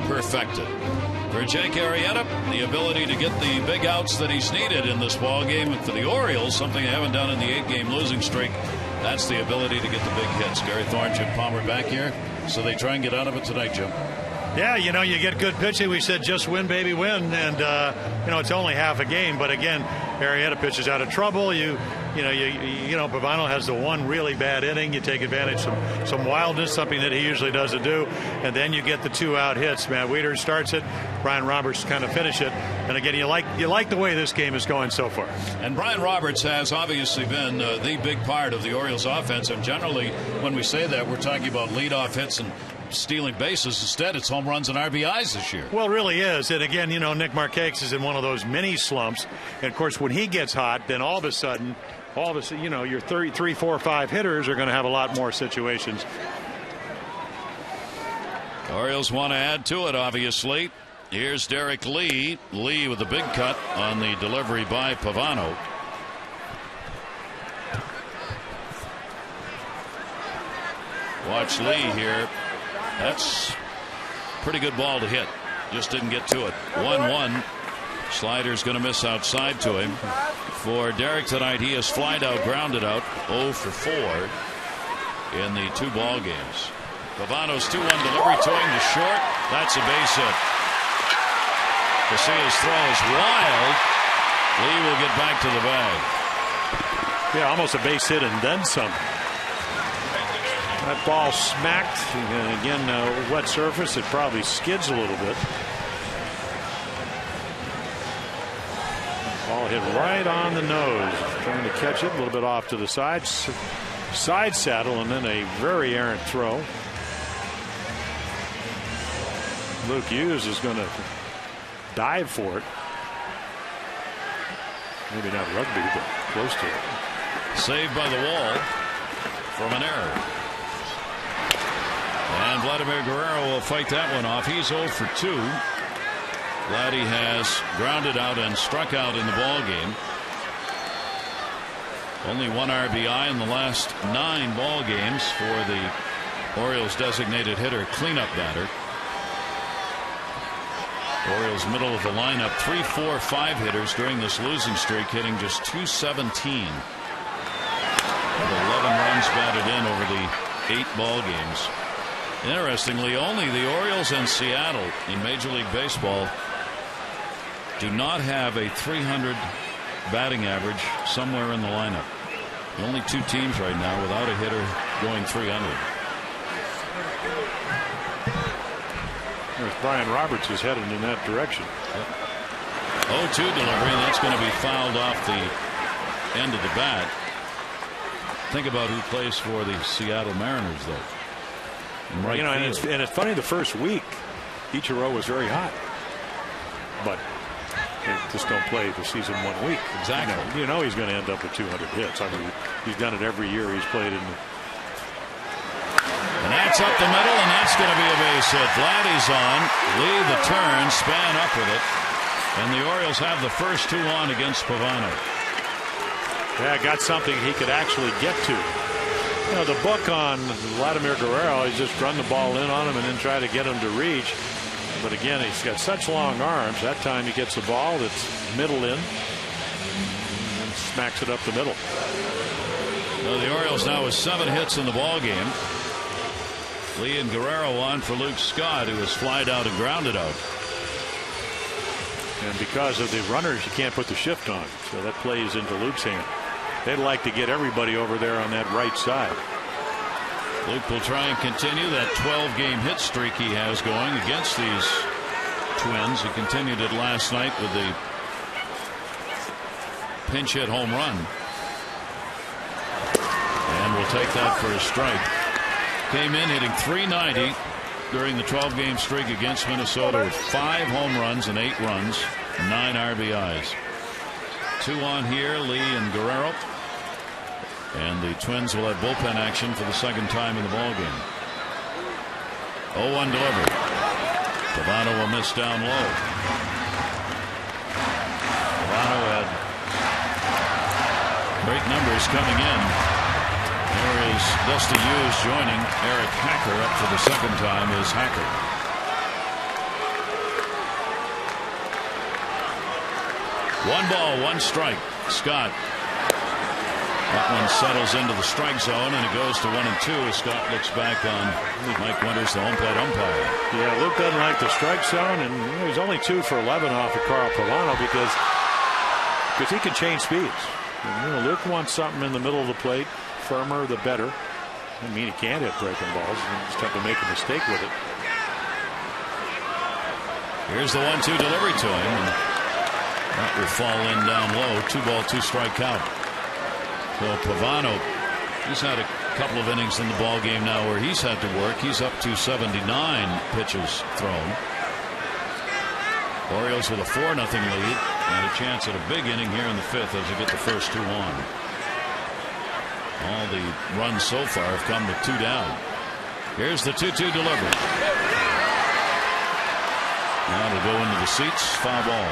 Perfected. For Jake Arrieta, the ability to get the big outs that he's needed in this ball game for the Orioles, something they haven't done in the 8-game losing streak. That's the ability to get the big hits. Gary Thorne, Jim Palmer back here, so they try and get out of it tonight, Jim. Yeah, you get good pitching. We said just win, baby, win. And, it's only half a game. But, again, Arrieta pitches out of trouble. You Pavano has the one really bad inning. You take advantage of some wildness, something that he usually doesn't do, and then you get the 2 out hits. Matt Wieters starts it, Brian Roberts kind of finish it, and again, you like the way this game is going so far. And Brian Roberts has obviously been the big part of the Orioles offense, and generally when we say that, we're talking about leadoff hits and stealing bases. Instead, it's home runs and RBIs this year. Well, it really is. And again, Nick Markakis is in one of those mini slumps. And of course, when he gets hot, then all of a sudden, your 3, 4, 5 hitters are going to have a lot more situations. Orioles want to add to it, obviously. Here's Derek Lee. Lee with the big cut on the delivery by Pavano. Watch Lee here. That's a pretty good ball to hit. Just didn't get to it. 1-1. Slider's going to miss outside to him. For Derek tonight, he has flied out, grounded out, 0 for 4 in the 2 ball games. Pavano's 2-1 delivery to him to short. That's a base hit. Casillas' throw is wild. Lee will get back to the bag. Yeah, almost a base hit and then some. That ball smacked, and again, wet surface. It probably skids a little bit. Ball hit right on the nose. Trying to catch it a little bit off to the side saddle, and then a very errant throw. Luke Hughes is going to dive for it. Maybe not rugby, but close to it. Saved by the wall from an error. And Vladimir Guerrero will fight that one off. He's 0 for 2. Vladdy has grounded out and struck out in the ball game. Only 1 RBI in the last 9 ball games for the Orioles designated hitter cleanup batter. Orioles middle of the lineup, 3, 4, 5 hitters during this losing streak, hitting just .217. With 11 runs batted in over the 8 ball games. Interestingly, only the Orioles and Seattle in Major League Baseball do not have a 300 batting average somewhere in the lineup. The only 2 teams right now without a hitter going 300. There's Brian Roberts is headed in that direction. 0-2 delivery, and that's going to be fouled off the end of the bat. Think about who plays for the Seattle Mariners, though. Right, and it's funny, the first week Ichiro was very hot, but they just don't play the season 1 week. Exactly. He's going to end up with 200 hits. I mean, he's done it every year he's played in the. And that's up the middle, and that's going to be a base hit. Vladdy's on. Lee the turn, Span up with it, and the Orioles have the first 2 on against Pavano. Yeah, got something he could actually get to. The book on Vladimir Guerrero is just run the ball in on him and then try to get him to reach. But again, he's got such long arms. That time he gets the ball that's middle in and smacks it up the middle. Well, the Orioles now with 7 hits in the ball game. Lee and Guerrero on for Luke Scott, who was flied out and grounded out. And because of the runners, you can't put the shift on, so that plays into Luke's hand. They'd like to get everybody over there on that right side. Luke will try and continue that 12-game hit streak he has going against these Twins. He continued it last night with the pinch hit home run. And will take that for a strike. Came in hitting .390 during the 12-game streak against Minnesota with 5 home runs and 8 runs, 9 RBIs. 2 on here, Lee and Guerrero. And the Twins will have bullpen action for the second time in the ballgame. 0-1 delivery. Pavano will miss down low. Pavano had great numbers coming in. There is Dusty Hughes joining Eric Hacker up for the second time is Hacker. One ball, 1 strike. Scott. That one settles into the strike zone, and it goes to 1 and 2 as Scott looks back on Mike Winters, the home plate umpire. Yeah, Luke doesn't like the strike zone, and he's only 2 for 11 off of Carl Pavano because he can change speeds. Luke wants something in the middle of the plate. Firmer, the better. I mean, he can't hit breaking balls. You just have to make a mistake with it. Here's the 1-2 delivery to him. And that will fall in down low. 2-ball, 2-strike count. So Pavano, he's had a couple of innings in the ball game now where he's had to work. He's up to 79 pitches thrown. Orioles with a 4-0 lead and a chance at a big inning here in the 5th as they get the first 2 on. All the runs so far have come with 2 down. Here's the 2-2 delivery. Now to go into the seats. Foul ball.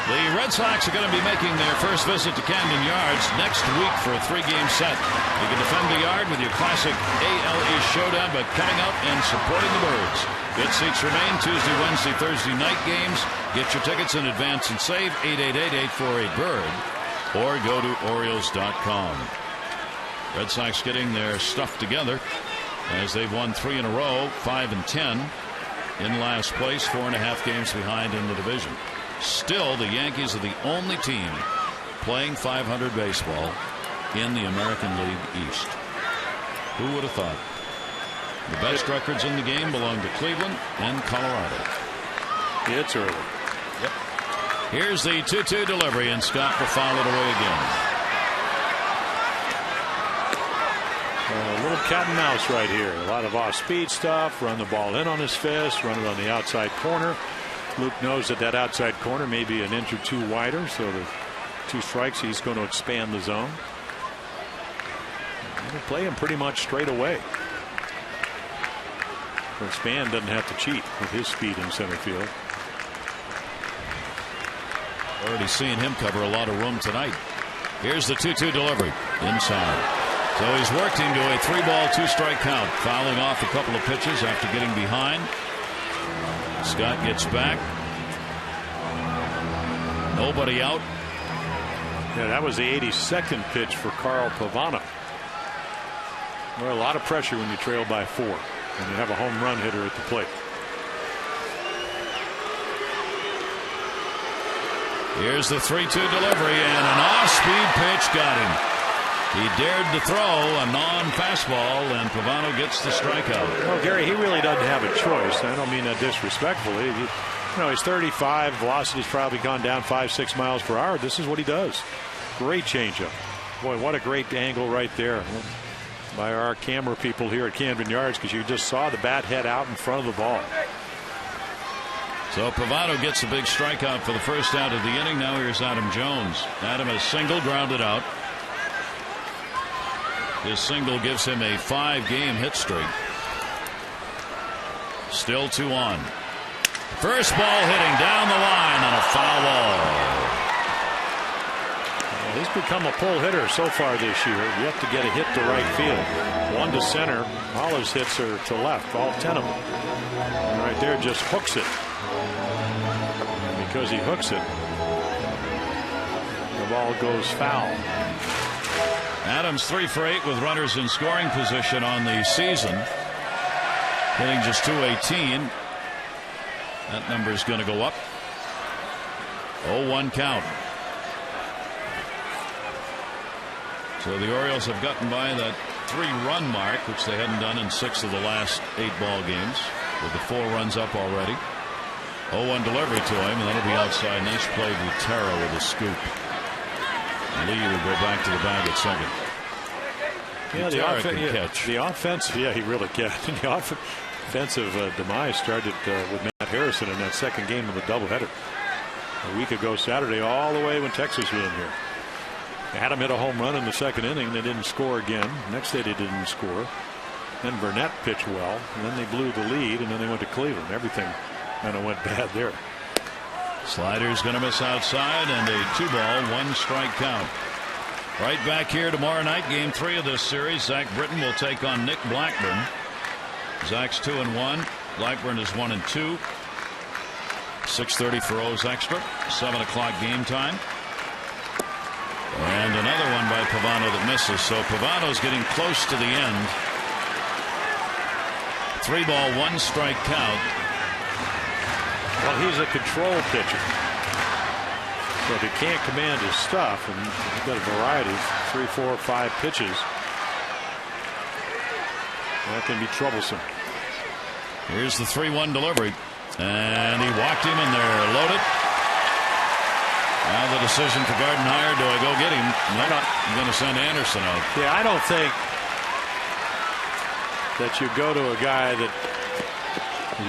The Red Sox are going to be making their first visit to Camden Yards next week for a 3-game set. You can defend the yard with your classic AL East showdown by coming out and supporting the Birds. Good seats remain Tuesday, Wednesday, Thursday night games. Get your tickets in advance and save 888-848-BIRD or go to Orioles.com. Red Sox getting their stuff together as they've won 3 in a row, 5-10 in last place, 4.5 games behind in the division. Still, the Yankees are the only team playing .500 baseball in the American League East. Who would have thought? The best records in the game belong to Cleveland and Colorado. It's early. Yep. Here's the 2-2 delivery, and Scott will foul it away again. A little cat and mouse right here. A lot of off-speed stuff. Run the ball in on his fist. Run it on the outside corner. Luke knows that that outside corner may be an inch or 2 wider, so the 2 strikes, he's going to expand the zone. He'll play him pretty much straight away. But Span doesn't have to cheat with his speed in center field. Already seeing him cover a lot of room tonight. Here's the 2-2 delivery inside. So he's worked into a 3-ball, 2-strike count, fouling off a couple of pitches after getting behind. Scott gets back. Nobody out. Yeah, that was the 82nd pitch for Carl Pavano. Well, a lot of pressure when you trail by 4 and you have a home run hitter at the plate. Here's the 3-2 delivery, and an off-speed pitch got him. He dared to throw a non-fastball, and Pavano gets the strikeout. Well, Gary, he really doesn't have a choice. I don't mean that disrespectfully. You know, he's 35. Velocity's probably gone down 5-6 miles per hour. This is what he does. Great changeup. Boy, what a great angle right there by our camera people here at Camden Yards, because you just saw the bat head out in front of the ball. So Pavano gets a big strikeout for the first out of the inning. Now here's Adam Jones. Adam has single, grounded out. His single gives him a 5-game hit streak. Still 2 on. First ball hitting down the line on a foul ball. Well, he's become a pull hitter so far this year. You have to get a hit to right field. 1 to center. All his hits are to left. All 10 of them. And right there just hooks it. And because he hooks it, the ball goes foul. Adams 3 for 8 with runners in scoring position on the season. Hitting just .218. That number is going to go up. 0-1 count. So the Orioles have gotten by that 3-run mark, which they hadn't done in 6 of the last 8 ball games, with the 4 runs up already. 0-1 delivery to him, and that'll be outside. Nice play to Terra with a scoop. Lee will go back to the bag at second. Yeah, the offense. Yeah, he really can. The offensive demise started with Matt Harrison in that second game of the doubleheader a week ago Saturday, all the way when Texas was in here. Adam hit a home run in the second inning. They didn't score again. Next day they didn't score. Then Burnett pitched well, and then they blew the lead, and then they went to Cleveland. Everything kind of went bad there. Slider's going to miss outside, and a 2-ball, 1-strike count. Right back here tomorrow night, game 3 of this series. Zach Britton will take on Nick Blackburn. Zach's 2-1. Blackburn is 1-2. 6:30 for O's Extra. 7 o'clock game time. And another one by Pavano that misses. So Pavano's getting close to the end. 3-ball, 1-strike count. Well, he's a control pitcher. So if he can't command his stuff, and he's got a variety, 3, 4, 5 pitches, that can be troublesome. Here's the 3-1 delivery, and he walked him, and they're loaded. Now the decision for Gardenhire, do I go get him? No, I'm going to send Anderson out. Yeah, I don't think that you go to a guy that,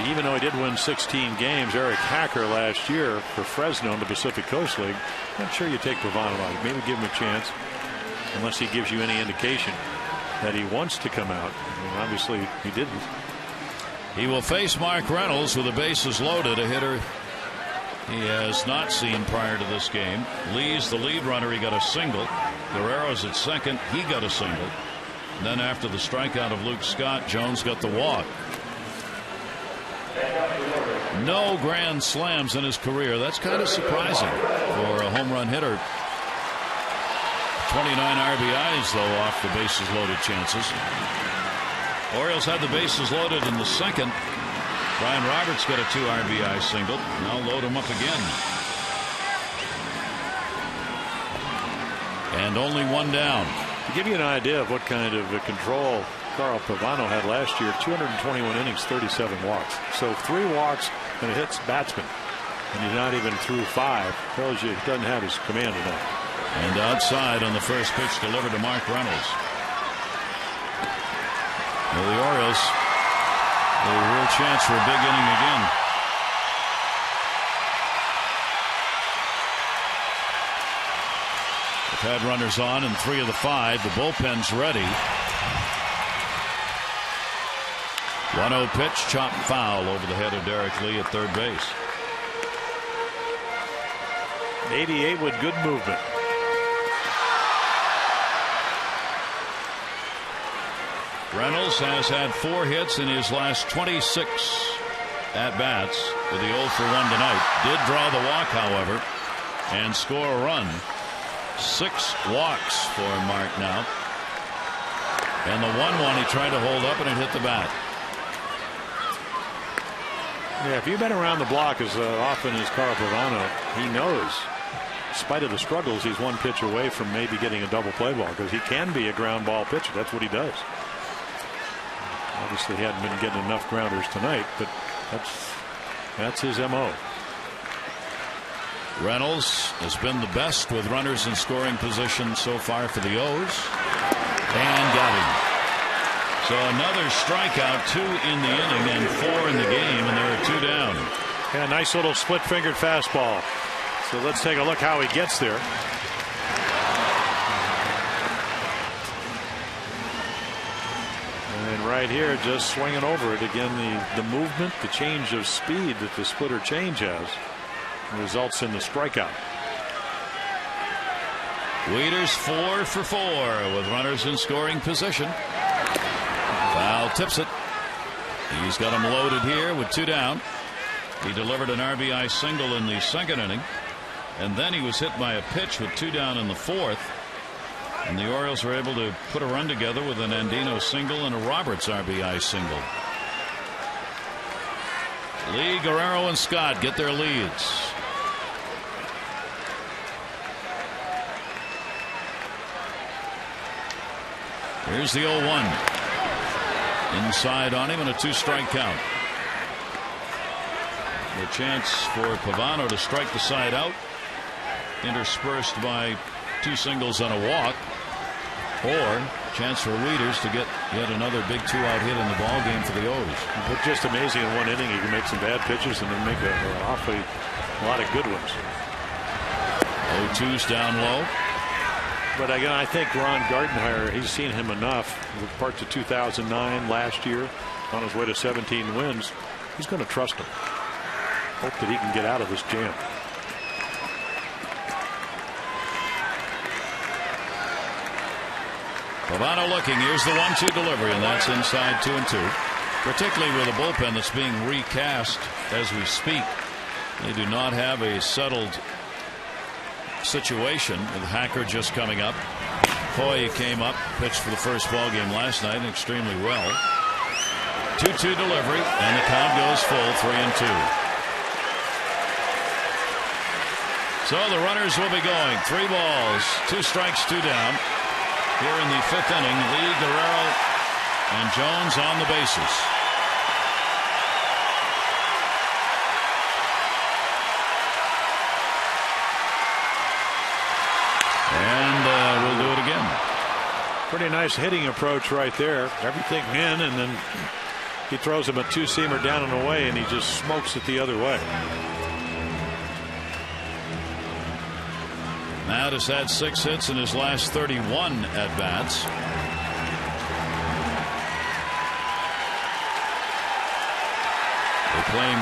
even though he did win 16 games, Eric Hacker last year for Fresno in the Pacific Coast League, I'm not sure you take Pavano out. Maybe give him a chance, unless he gives you any indication that he wants to come out. I mean, obviously, he didn't. He will face Mark Reynolds with the bases loaded, a hitter he has not seen prior to this game. Lee's the lead runner. He got a single. Guerrero's at second. He got a single. And then after the strikeout of Luke Scott, Jones got the walk. No grand slams in his career. That's kind of surprising for a home run hitter. 29 RBIs, though, off the bases loaded chances. Orioles had the bases loaded in the second. Brian Roberts got a 2 RBI single. Now load him up again. And only 1 down. To give you an idea of what kind of control Carl Pavano had last year, 221 innings, 37 walks. So 3 walks and a hits batsman. And he's not even through 5. Tells you he doesn't have his command enough. And outside on the first pitch delivered to Mark Reynolds. Well, the Orioles, a real chance for a big inning again. They've had runners on in 3 of the 5. The bullpen's ready. 1-0 pitch, chopped foul over the head of Derek Lee at third base. 88 with good movement. Reynolds has had 4 hits in his last 26 at-bats with the 0 for 1 tonight. Did draw the walk, however, and score a run. 6 walks for Mark now. And the 1-1 he tried to hold up and it hit the bat. Yeah, if you've been around the block as often as Carl Pavano, he knows, in spite of the struggles, he's 1 pitch away from maybe getting a double play ball, because he can be a ground ball pitcher. That's what he does. Obviously, he hadn't been getting enough grounders tonight, but that's his MO. Reynolds has been the best with runners in scoring position so far for the O's, and got him. So another strikeout, 2 in the inning and 4 in the game, and there are 2 down. Yeah, nice little split-fingered fastball. So let's take a look how he gets there. And right here, just swinging over it again. The movement, the change of speed that the splitter change has, results in the strikeout. Wieters 4 for 4 with runners in scoring position. Foul tips it. He's got him loaded here with 2 down. He delivered an RBI single in the second inning, and then he was hit by a pitch with 2 down in the 4th. And the Orioles were able to put a run together with an Andino single and a Roberts RBI single. Lee, Guerrero, and Scott get their leads. Here's the 0-1. Inside on him and a 2-strike count. The chance for Pavano to strike the side out, interspersed by 2 singles and a walk, or chance for Wieters to get yet another big 2-out hit in the ball game for the O's. It's just amazing in 1 inning he can make some bad pitches and then make an awfully lot of good ones. 0-2's down low. But again, I think Ron Gardenhire, he's seen him enough with parts of 2009 last year, on his way to 17 wins. He's going to trust him. Hope that he can get out of this jam. Pavano looking. Here's the 1-2 delivery, and that's inside 2-2. Particularly with a bullpen that's being recast as we speak. They do not have a settled situation with Hacker just coming up. Hoy came up, pitched for the first ball game last night extremely well. 2-2 delivery, and the count goes full, 3-2. So the runners will be going. 3 balls, 2 strikes, 2 down. Here in the 5th inning, Lee, Guerrero, and Jones on the bases. And we'll do it again. Pretty nice hitting approach right there. Everything in, and then he throws him a 2-seamer down and away, and he just smokes it the other way. Matt has had 6 hits in his last 31 at-bats. They play him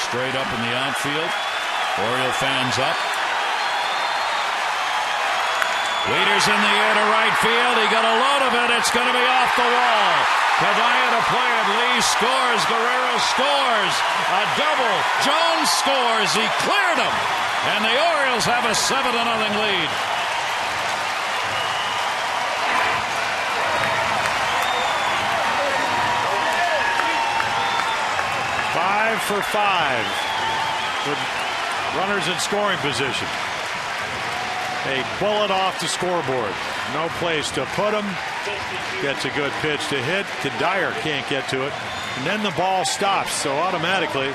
straight up in the outfield. Oriole fans up. Wieters in the air to right field. He got a load of it. It's going to be off the wall. Pavia to play it. Lee scores. Guerrero scores. A double. Jones scores. He cleared him. And the Orioles have a 7-0 lead. Five for 5 with runners in scoring position. A bullet off the scoreboard. No place to put him. Gets a good pitch to hit. Dyer can't get to it. And then the ball stops. So automatically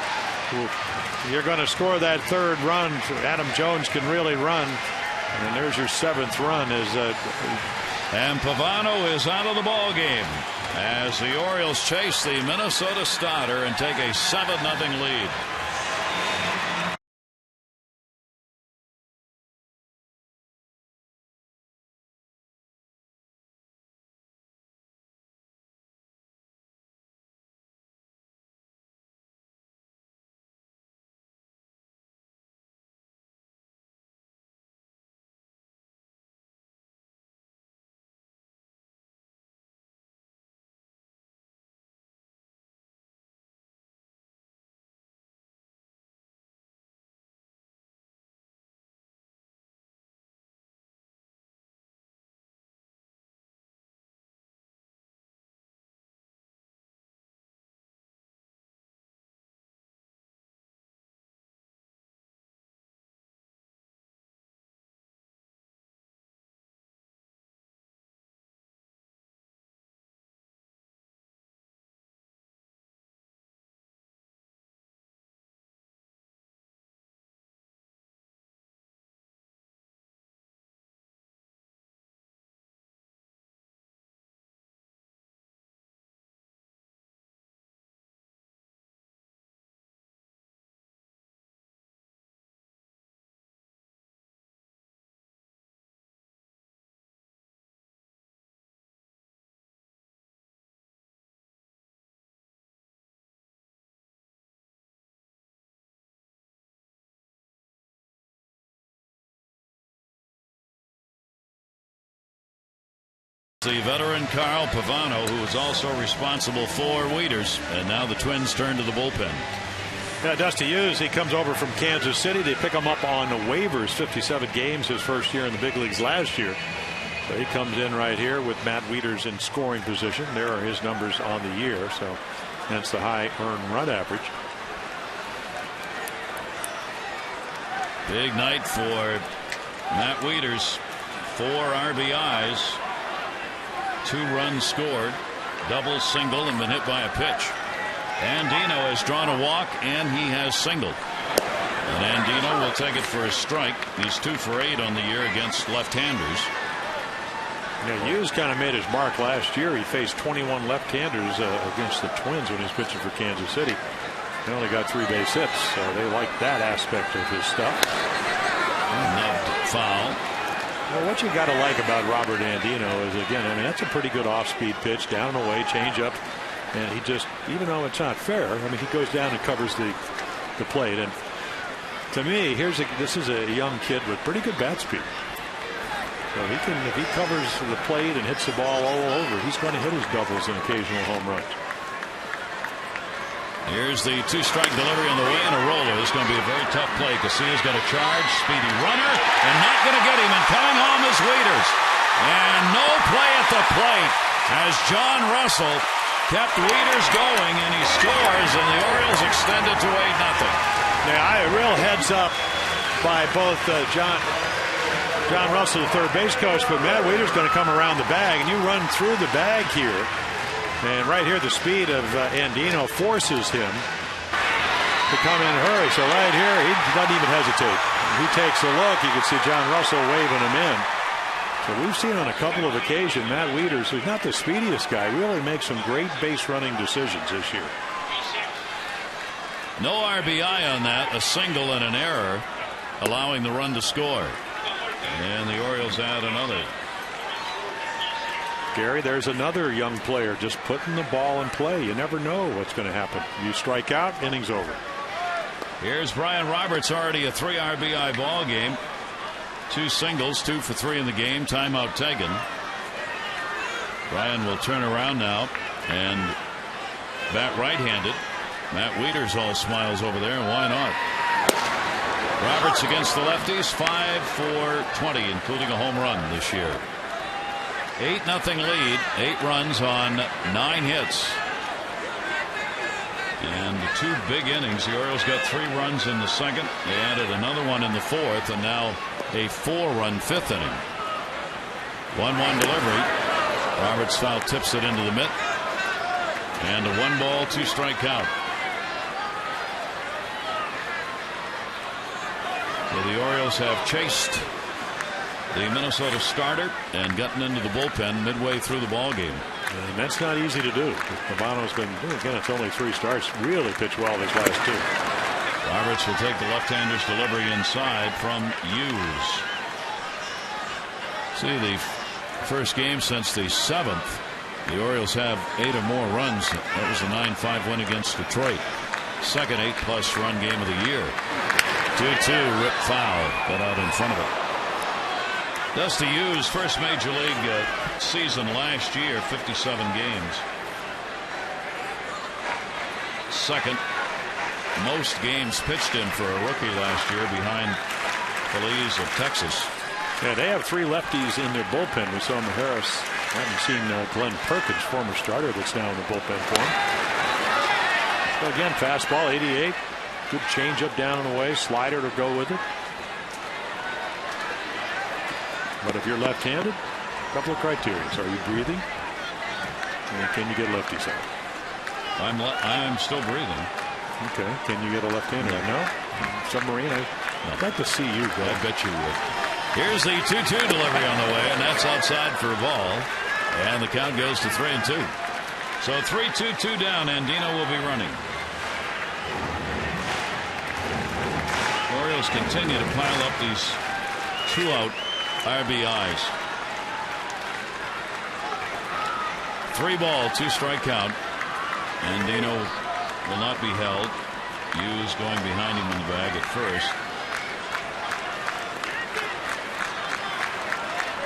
you're going to score that 3rd run. Adam Jones can really run. And there's your 7th run. And Pavano is out of the ball game as the Orioles chase the Minnesota starter and take a 7-0 lead. The veteran Carl Pavano, who is also responsible for Wieters, and now the Twins turn to the bullpen. Yeah, Dusty Hughes, he comes over from Kansas City. They pick him up on the waivers, 57 games his first year in the big leagues last year. So he comes in right here with Matt Wieters in scoring position. There are his numbers on the year, so that's the high earned run average. Big night for Matt Wieters. 4 RBIs. 2 runs scored, double, single, and been hit by a pitch. Andino has drawn a walk, and he has singled. And Andino will take it for a strike. He's 2 for 8 on the year against left-handers. Yeah, Hughes kind of made his mark last year. He faced 21 left-handers against the Twins when he was pitching for Kansas City. He only got 3 base hits, so they like that aspect of his stuff. Nubbed foul. Well, what you got to like about Robert Andino is, again, I mean, that's a pretty good off-speed pitch, down and away, change up, and he just, even though it's not fair, I mean, he goes down and covers the plate. And to me, this is a young kid with pretty good bat speed. So he can, if he covers the plate and hits the ball all over, he's going to hit his doubles and occasional home runs. Here's the 2-strike delivery on the way, and a roller. This is going to be a very tough play. Casillas got a charge, speedy runner, and not going to get him. And coming home is Wieters. And no play at the plate as John Russell kept Wieters going, and he scores, and the Orioles extend it to 8-0. Yeah, a real heads up by both John Russell, the third base coach, but Matt Wieters going to come around the bag, and you run through the bag here. And right here, the speed of Andino forces him to come in a hurry. So right here, he doesn't even hesitate. He takes a look. You can see John Russell waving him in. So we've seen on a couple of occasions Matt Wieters, who's not the speediest guy, really makes some great base running decisions this year. No RBI on that, a single and an error, allowing the run to score. And the Orioles add another. Gary, there's another young player just putting the ball in play. You never know what's going to happen. You strike out, inning's over. Here's Brian Roberts, already a 3 RBI ball game. 2 singles, 2 for 3 in the game. Timeout taken. Brian will turn around now and bat right-handed. Matt Wieters all smiles over there, and why not? Roberts against the lefties, 5 for 20, including a home run this year. 8-0 lead, 8 runs on 9 hits. And 2 big innings. The Orioles got 3 runs in the second. They added another one in the fourth, and now a 4-run 5th inning. 1-1 delivery. Roberts foul tips it into the mitt. And a 1-ball, 2-strike count. So the Orioles have chased the Minnesota starter and gotten into the bullpen midway through the ball game. And that's not easy to do. Pavano's been, again, it's only 3 starts. Really pitched well these last 2. Roberts will take the left-hander's delivery inside from Hughes. See, the first game since the 7th, the Orioles have 8 or more runs. That was a 9-5 win against Detroit. Second 8+ run game of the year. 2-2 rip foul, got out in front of it. Dusty Hughes, first major league season last year, 57 games. Second most games pitched in for a rookie last year, behind Feliz of Texas. Yeah, they have 3 lefties in their bullpen. We saw Majerus. I haven't seen Glenn Perkins, former starter, that's now in the bullpen for him. So again, fastball, 88. Good changeup down and away, slider to go with it. But if you're left-handed, a couple of criteria. Are you breathing? And can you get lefties out? I'm still breathing. Okay. Can you get a left-hander? No. Submarine. I'd like to see you go. I bet you would. Here's the 2-2 delivery on the way, and that's outside for a ball. And the count goes to 3-2. So 3-2 down, and Dino will be running. Orioles continue to pile up these 2-out RBIs. 3-ball, 2-strike count. And Dino will not be held. Hughes going behind him in the bag at first.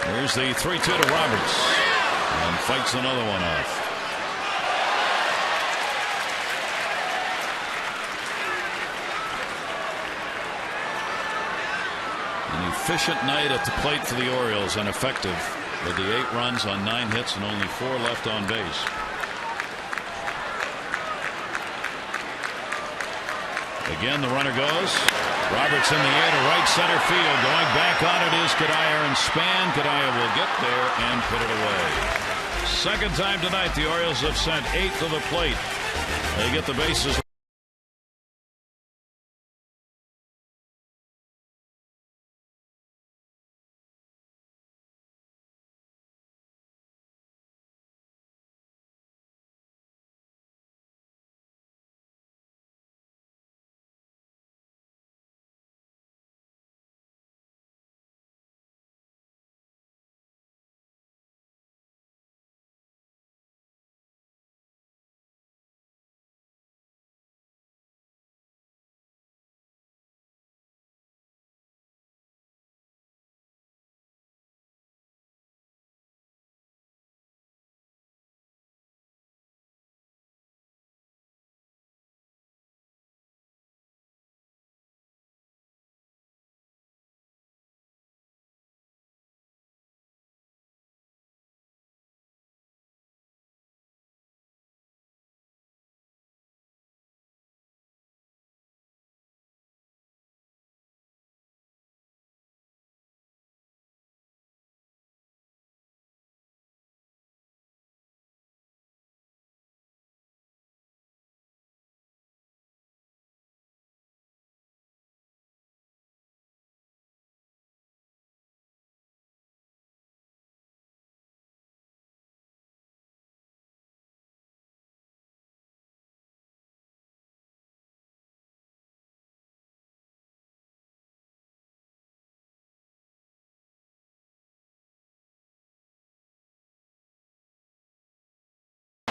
Here's the 3-2 to Roberts. And fights another one off. An efficient night at the plate for the Orioles, and effective with the 8 runs on 9 hits and only 4 left on base. Again, the runner goes. Roberts in the air to right center field. Going back on it is Kadire and Span. Kadire will get there and put it away. Second time tonight the Orioles have sent 8 to the plate. They get the bases.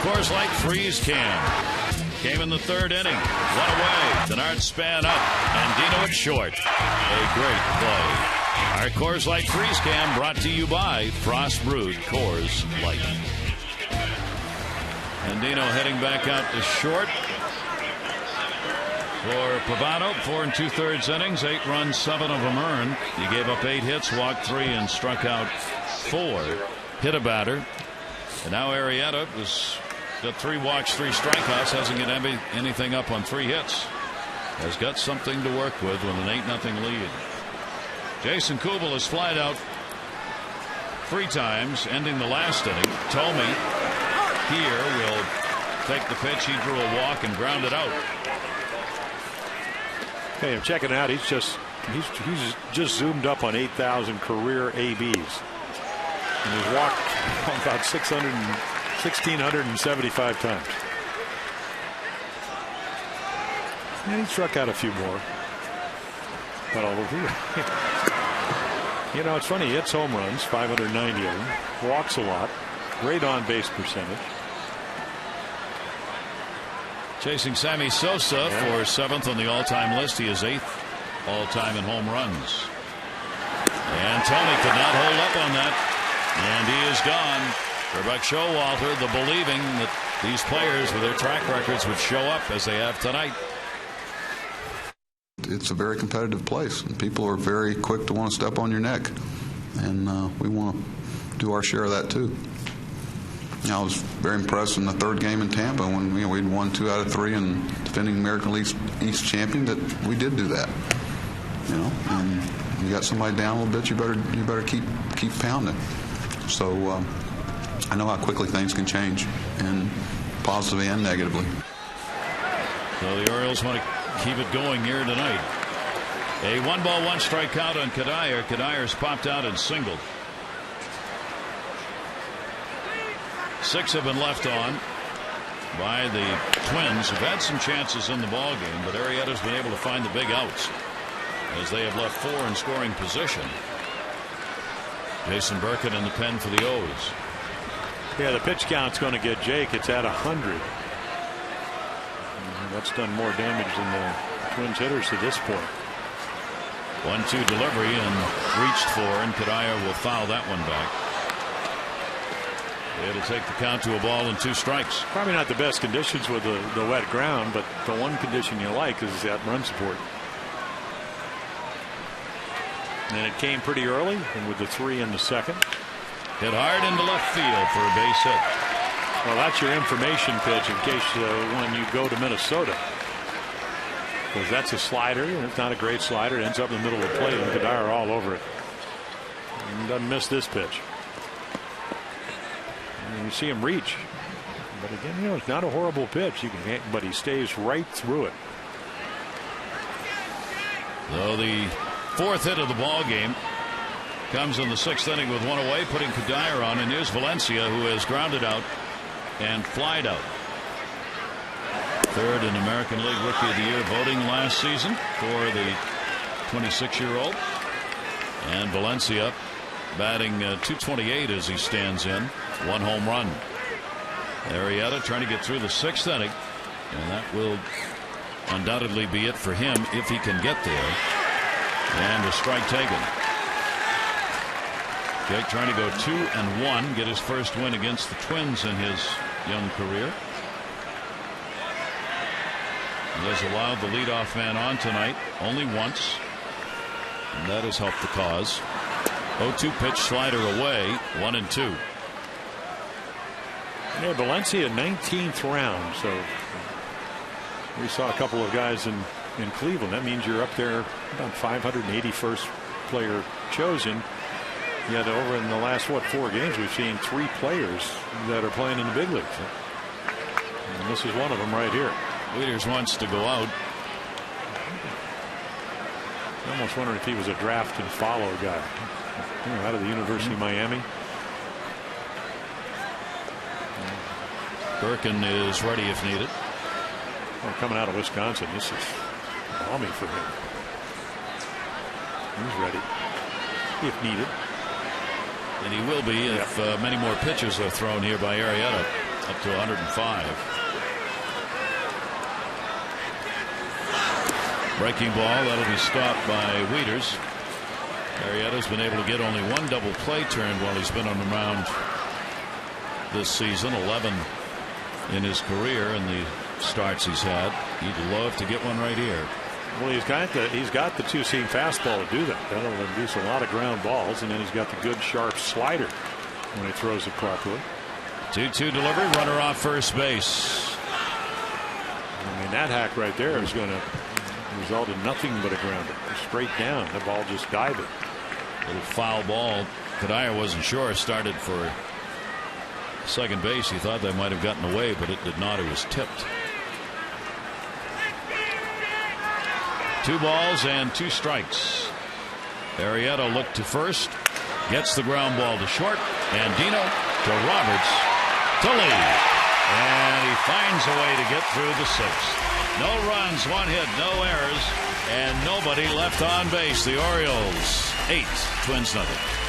Coors Light Freeze Can. Came in the third inning. One away. Denard span up. And Dino at short. A great play. Our Coors Light Freeze Can brought to you by Frost Brewed Coors Light. And Dino heading back out to short. For Pavano, 4 2/3 innings, 8 runs, 7 of them earned. He gave up 8 hits, walked 3, and struck out 4. Hit a batter. And now Arrieta has got 3 walks, 3 strikeouts, hasn't got anything up on 3 hits. Has got something to work with an 8-0 lead. Jason Kubel has flied out 3 times, ending the last inning. Tomey here will take the pitch. He drew a walk and grounded out. Hey, I'm checking it out. He's just zoomed up on 8,000 career ABs. And he's walked about 1,675 times. And he struck out a few more. But you know, it's funny. He hits home runs, 590 of them. Walks a lot. Great on base percentage. Chasing Sammy Sosa for 7th on the all-time list. He is 8th all-time in home runs. And Tony could not hold up on that. And he is gone. For Buck Showalter, the believing that these players with their track records would show up as they have tonight. It's a very competitive place, and people are very quick to want to step on your neck. And we want to do our share of that, too. I was very impressed in the 3rd game in Tampa when we'd won 2 out of 3 and defending American League East champion, that we did do that. You know, and you got somebody down a little bit, you better keep pounding. So I know how quickly things can change, and positively and negatively. So the Orioles want to keep it going here tonight. A 1-ball, 1 strikeout on Kadire. Kadire's popped out and singled. 6 have been left on by the Twins, who've had some chances in the ball game, but Arrieta's been able to find the big outs as they have left 4 in scoring position. Jason Burkett in the pen for the O's. Yeah, the pitch count's going to get Jake. It's at 100. That's done more damage than the Twins hitters to this point. 1-2 delivery and reached for, and Kadire will foul that one back. It'll take the count to a ball and 2 strikes. Probably not the best conditions with the wet ground, but the one condition you like is that run support. And it came pretty early, and with the 3 in the 2nd. Hit hard into left field for a base hit. Well, that's your information pitch in case when you go to Minnesota. Because that's a slider, and it's not a great slider. It ends up in the middle of the plate, and Kadire all over it. And doesn't miss this pitch. And you see him reach. But again, you know, it's not a horrible pitch. But he stays right through it. So the 4th hit of the ball game comes in the 6th inning with 1 away, putting Kadire on, and here's Valencia, who has grounded out and flied out. 3rd in American League Rookie of the Year voting last season for the 26-year-old. And Valencia batting .228 as he stands in. 1 home run. Arrieta trying to get through the 6th inning, and that will undoubtedly be it for him if he can get there. And a strike taken. Jake trying to go 2-1, get his first win against the Twins in his young career. He has allowed the leadoff man on tonight only once, and that has helped the cause. 0-2 pitch, slider away, 1-2. Yeah, Valencia 19th round, so we saw a couple of guys in Cleveland. That means you're up there about 581st player chosen. Yet over in the last 4 games we've seen 3 players that are playing in the big leagues, and this is one of them right here. Wieters wants to go out. I almost wondered if he was a draft and follow guy, you know, out of the University of Miami. Birkin is ready if needed. Well, coming out of Wisconsin, this is balmy for him. He's ready if needed. And he will be if many more pitches are thrown here by Arrieta. up to 105. Breaking ball, that'll be stopped by Wieters. Arrieta's been able to get only one double play turned while he's been on the mound this season. 11 in his career in the starts he's had. He'd love to get one right here. Well, he's got the two-seam fastball to do that. That'll induce a lot of ground balls, and then he's got the good sharp slider when he throws it properly. 2-2 delivery, runner off first base. I mean, that hack right there is going to result in nothing but a grounder. Straight down, the ball just diving. Little foul ball. Kadire wasn't sure. Started for second base. He thought that might have gotten away, but it did not. It was tipped. 2 balls and 2 strikes. Arrieta looked to first, gets the ground ball to short, and Dino to Roberts to lead. And he finds a way to get through the 6th. No runs, 1 hit, no errors, and nobody left on base. The Orioles 8, Twins nothing.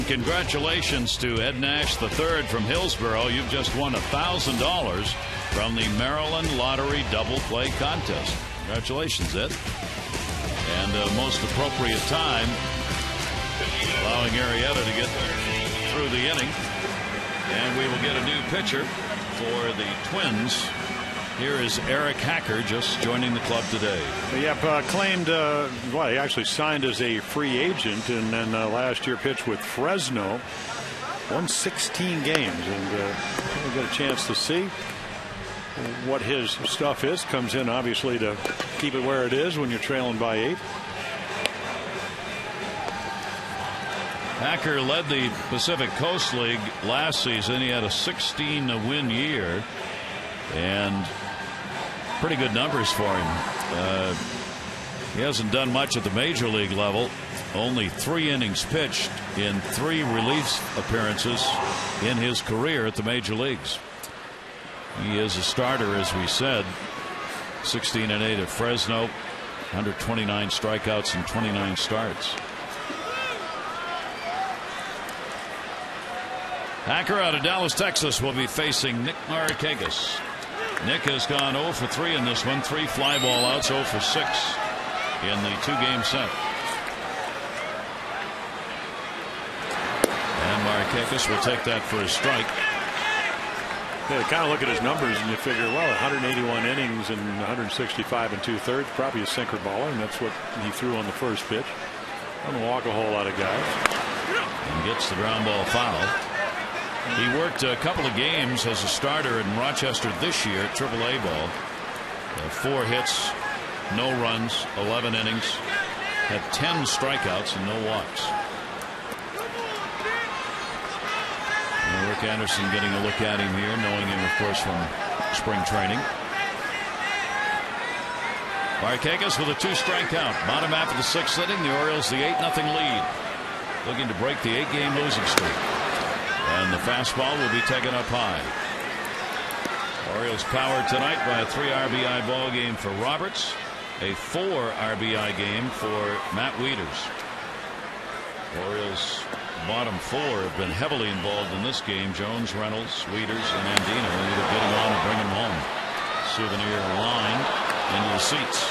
Congratulations to Ed Nash III from Hillsborough. You've just won $1,000 from the Maryland Lottery Double Play Contest. Congratulations, Ed. And most appropriate time, allowing Arrieta to get through the inning. And we will get a new pitcher for the Twins. Here is Eric Hacker, just joining the club today. Yep, claimed, well, he actually signed as a free agent, and then last year pitched with Fresno. Won 16 games, and we'll get a chance to see what his stuff is. Comes in, obviously, to keep it where it is when you're trailing by 8. Hacker led the Pacific Coast League last season. He had a 16-win year, and pretty good numbers for him. He hasn't done much at the major league level. Only 3 innings pitched in 3 relief appearances in his career at the major leagues. He is a starter, as we said. 16-8 at Fresno, 129 strikeouts and 29 starts. Hacker out of Dallas, Texas, will be facing Nick Markakis. Nick has gone 0 for 3 in this one. 3 fly ball outs, 0 for 6 in the 2-game set. And Markakis will take that for a strike. Yeah, you kind of look at his numbers and you figure, well, 181 innings and 165 2/3, probably a sinker baller, and that's what he threw on the first pitch. Doesn't walk a whole lot of guys. And gets the ground ball foul. He worked a couple of games as a starter in Rochester this year, AAA ball. 4 hits, no runs, 11 innings, had 10 strikeouts and no walks. And Rick Anderson getting a look at him here, knowing him, of course, from spring training. Markakis with a 2-strike count. Bottom half of the 6th inning. The Orioles the 8-0 lead. Looking to break the 8-game losing streak. And the fastball will be taken up high. Orioles powered tonight by a 3 RBI ball game for Roberts. A 4 RBI game for Matt Wieters. Orioles bottom 4 have been heavily involved in this game. Jones, Reynolds, Wieters, and Andino either get him on or bring him home. Souvenir line into the seats.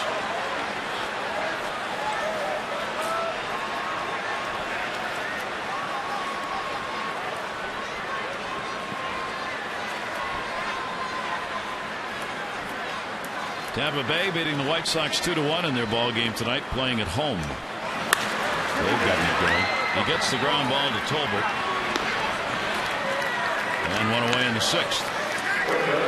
Tampa Bay beating the White Sox 2-1 in their ball game tonight, playing at home. They've gotten it going. He gets the ground ball to Tolbert. And one away in the 6th.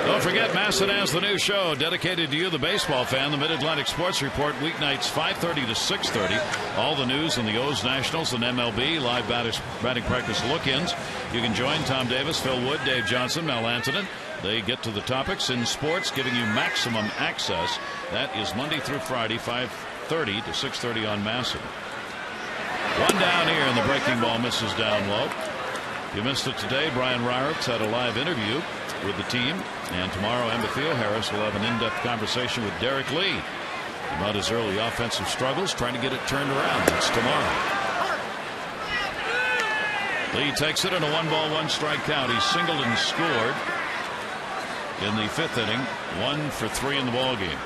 Don't forget, Masson has the new show dedicated to you, the baseball fan, the Mid-Atlantic Sports Report, weeknights 5:30 to 6:30. All the news in the O's, Nationals, and MLB, live batting practice look-ins. You can join Tom Davis, Phil Wood, Dave Johnson, Mel Antonin. They get to the topics in sports, giving you maximum access. That is Monday through Friday, 5:30 to 6:30 on Masson. One down here, and the breaking ball misses down low. If you missed it today, Brian Ryeritz had a live interview with the team, and tomorrow Emma Harris will have an in-depth conversation with Derek Lee about his early offensive struggles, trying to get it turned around. That's tomorrow. Lee takes it in a 1-ball, 1-strike count. He singled and scored in the 5th inning, 1 for 3 in the ball game.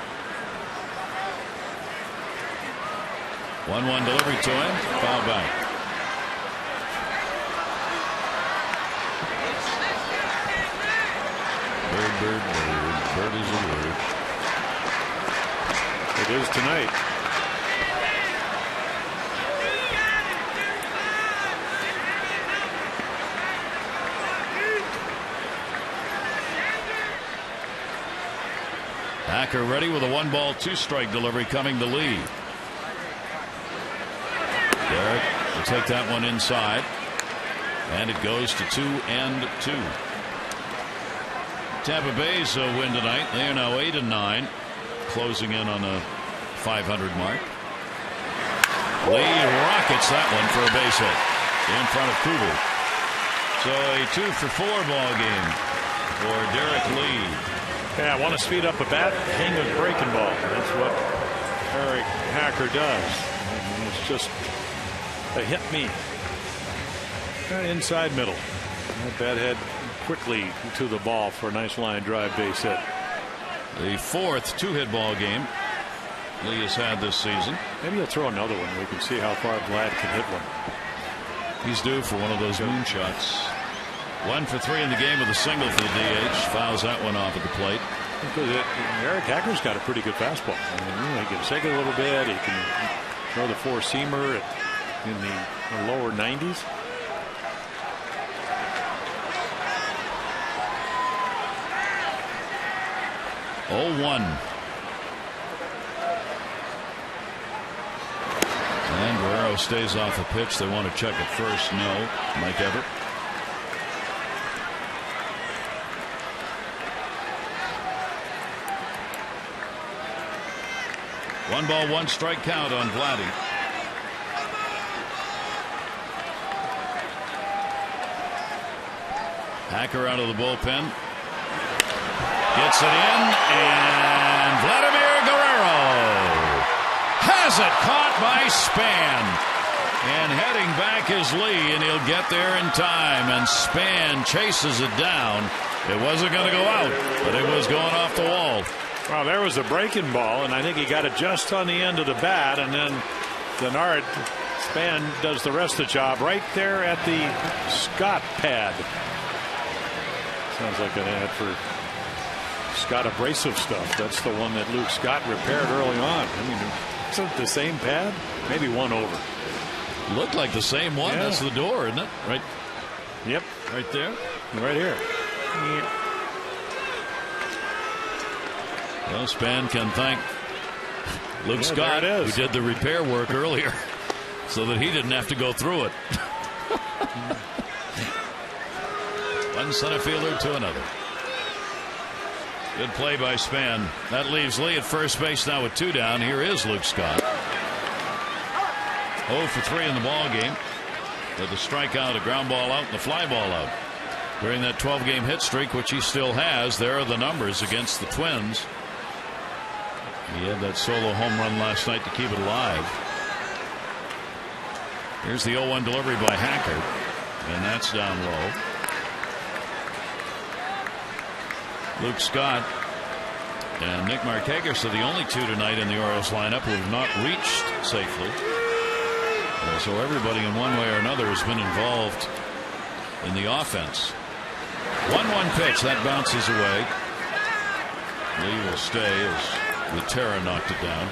1-1 delivery to him, foul back. Bird, bird, bird. Bird is a word. It is tonight. Hacker ready with a 1-ball, 2-strike delivery coming to Lee. Derek will take that one inside, and it goes to 2-2. Tampa Bay's win tonight. They are now 8-9, closing in on a 500 mark. Lee rockets that one for a base hit in front of Kubel. So a 2-for-4 ball game for Derek Lee. Yeah, I want to speed up a bat, hang a breaking ball. That's what Eric Hacker does. It's just a hit me. Inside middle. That bat head quickly to the ball for a nice line drive base hit. The 4th 2-hit ball game Lee has had this season. Maybe he'll throw another one. We can see how far Vlad can hit one. He's due for one of those moonshots. 1 for 3 in the game with a single for the DH. Fouls that one off at the plate. Eric Hacker's got a pretty good fastball. I mean, he can shake it a little bit. He can throw the 4-seamer in the lower 90s. And Guerrero stays off a pitch. They want to check it first. No. Mike Everett. One ball, 1-strike count on Vladdy. Hacker out of the bullpen. Gets it in, and Vladimir Guerrero has it, caught by Span. And heading back is Lee, and he'll get there in time. And Span chases it down. It wasn't going to go out, but it was going off the wall. Well, there was a breaking ball, and I think he got it just on the end of the bat, and then Denard Span does the rest of the job right there at the Scott pad. Sounds like an ad for Scott abrasive stuff. That's the one that Luke Scott repaired early on. I mean, isn't it the same pad? Maybe one over. Looked like the same one. Yeah. That's the door, isn't it? Right. Yep. Right there. Right here. Yeah. Well, Span can thank Luke Scott, who did the repair work earlier, so that he didn't have to go through it. One center fielder to another. Good play by Span. That leaves Lee at first base now with 2 down. Here is Luke Scott. 0 for 3 in the ball game with a strikeout, a ground ball out, and a fly ball out. During that 12-game hit streak, which he still has, there are the numbers against the Twins. He had that solo home run last night to keep it alive. Here's the 0-1 delivery by Hacker, and that's down low. Luke Scott and Nick Markakis are the only 2 tonight in the Orioles lineup who have not reached safely. So everybody in one way or another has been involved in the offense. 1-1 pitch that bounces away. Lee will stay as Laterra knocked it down.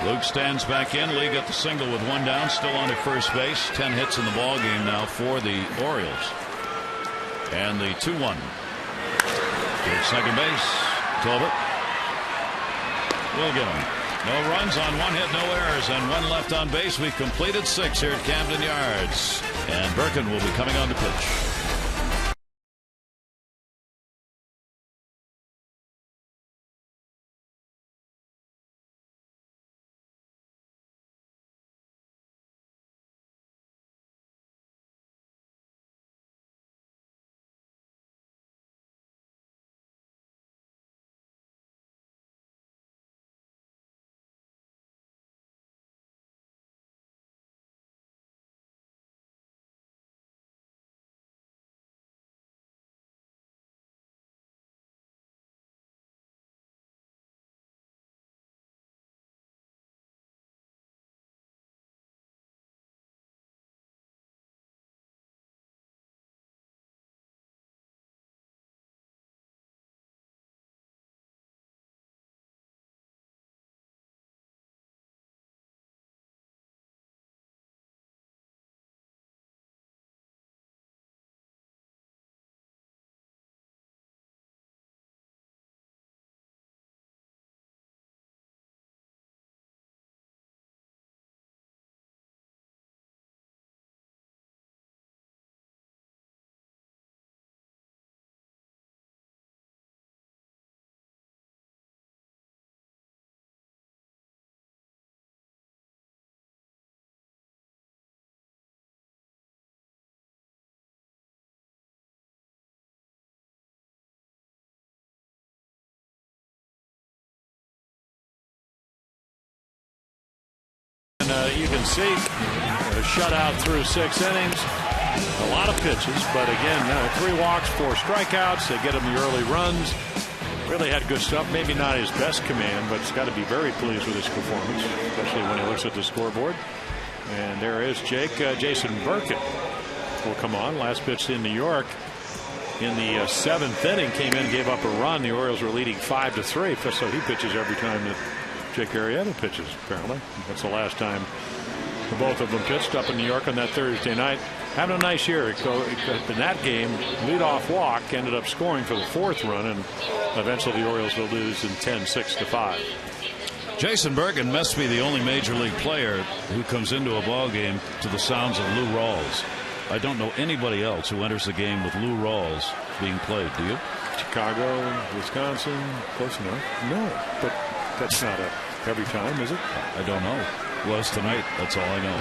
Luke stands back in. Lee got the single with 1 down, still on at first base. 10 hits in the ball game now for the Orioles. And the 2-1. To second base, Tolbert will get him. No runs on 1 hit, no errors, and 1 left on base. We've completed 6 here at Camden Yards. And Birkin will be coming on the pitch. You can see a shutout through 6 innings. A lot of pitches, but again, 3 walks, 4 strikeouts. They get him the early runs. Really had good stuff. Maybe not his best command, but he's got to be very pleased with his performance, especially when he looks at the scoreboard. And there is Jake. Jason Birkin will come on. Last pitch in New York in the 7th inning. Came in, gave up a run. The Orioles were leading 5-3. So he pitches every time that Jake Arrieta pitches, apparently. That's the last time the both of them pitched up in New York on that Thursday night. Having a nice year. In that game, leadoff walk ended up scoring for the 4th run, and eventually the Orioles will lose in 10-6-5. Jason Birkin must be the only major league player who comes into a ball game to the sounds of Lou Rawls. I don't know anybody else who enters the game with Lou Rawls being played. Do you? Chicago, Wisconsin, close enough. No, but that's not every time, is it? I don't know. Was tonight. That's all I know.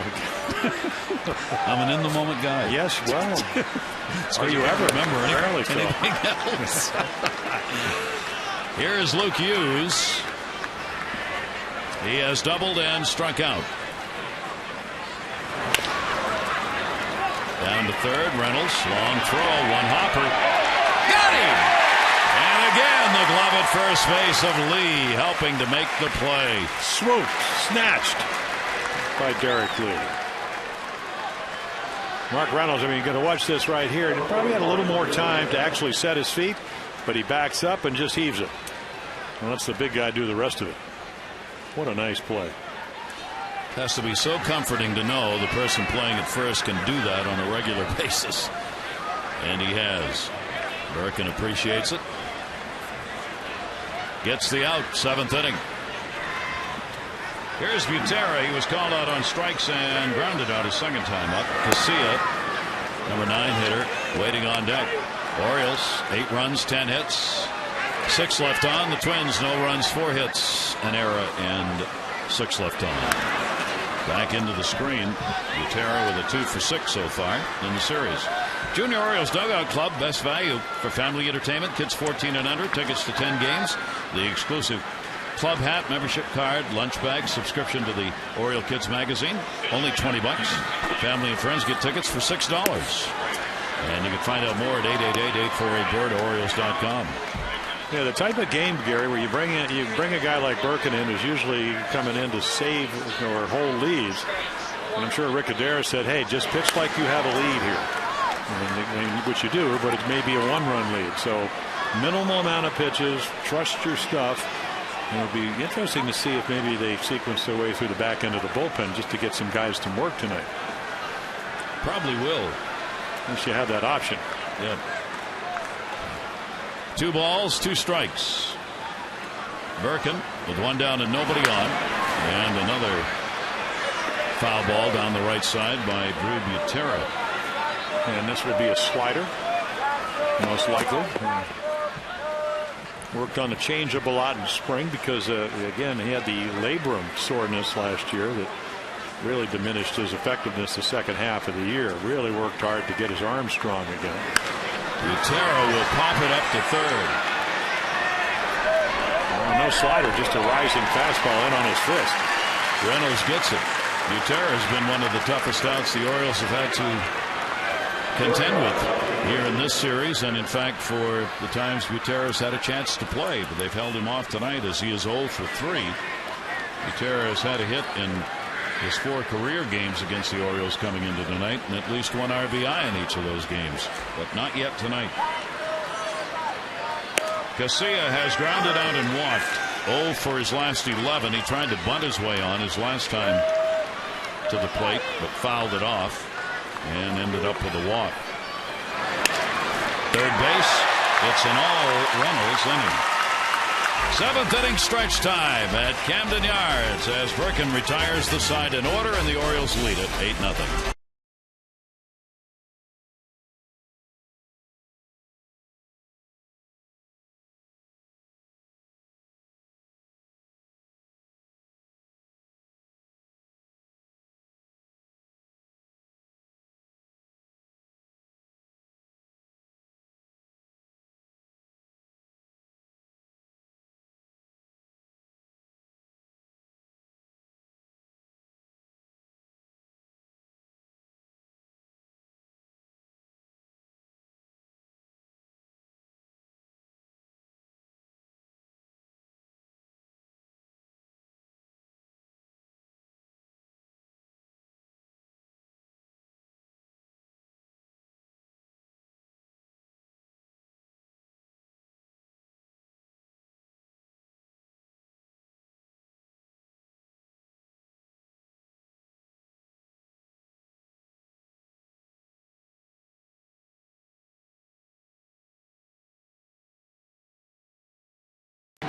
I'm an in-the-moment guy. Yes, well, are you ever remember anything else? Here is Luke Hughes. He has doubled and struck out. Down to third. Reynolds, long throw, 1 hopper. Got him! And again, the glove at first base of Lee, helping to make the play. Swooped, snatched by Derek Lee. Mark Reynolds, I mean, you're going to watch this right here. He probably had a little more time to actually set his feet, but he backs up and just heaves it. And lets the big guy do the rest of it. What a nice play. It has to be so comforting to know the person playing at first can do that on a regular basis. And he has. Birkin appreciates it. gets the out. 7th inning. Here's Butera. He was called out on strikes and grounded out his second time up. Casilla, number 9 hitter, waiting on deck. Orioles 8 runs, 10 hits, 6 left on. The Twins no runs, 4 hits, an error, and 6 left on. Back into the screen. Butera with a 2 for 6 so far in the series. Junior Orioles Dugout Club, best value for family entertainment. Kids 14 and under. Tickets to 10 games. The exclusive club hat, membership card, lunch bag, subscription to the Oriole Kids magazine. Only $20. Family and friends get tickets for $6. And you can find out more at 888-848-BIRD or Orioles.com. Yeah, the type of game, Gary, where you bring a guy like Birkin in who's usually coming in to save or hold leads. And I'm sure Rick Adair said, hey, just pitch like you have a lead here. Which you do, but it may be a 1-run lead. So minimal amount of pitches, trust your stuff. And it'll be interesting to see if maybe they sequence their way through the back end of the bullpen just to get some guys to work tonight. Probably will. At least you have that option. Yeah. 2 balls, 2 strikes. Birkin with 1 down and nobody on. And another foul ball down the right side by Drew Butera. And this would be a slider, most likely. Worked on the changeup a lot in spring because, again, he had the labrum soreness last year that really diminished his effectiveness the second half of the year. Really worked hard to get his arm strong again. Guerrero will pop it up to third. Well, no slider, just a rising fastball in on his fist. Reynolds gets it. Butera has been one of the toughest outs the Orioles have had to contend with here in this series, and in fact for the times Butera's had a chance to play, but they've held him off tonight as he is 0 for 3. Butera has had a hit in his 4 career games against the Orioles coming into tonight, and at least 1 RBI in each of those games, but not yet tonight. Casilla has grounded out and walked. 0 for his last 11. He tried to bunt his way on his last time to the plate, but fouled it off and ended up with a walk. Third base, it's an all-Reynolds inning. 7th inning stretch time at Camden Yards as Birkin retires the side in order and the Orioles lead it 8-0.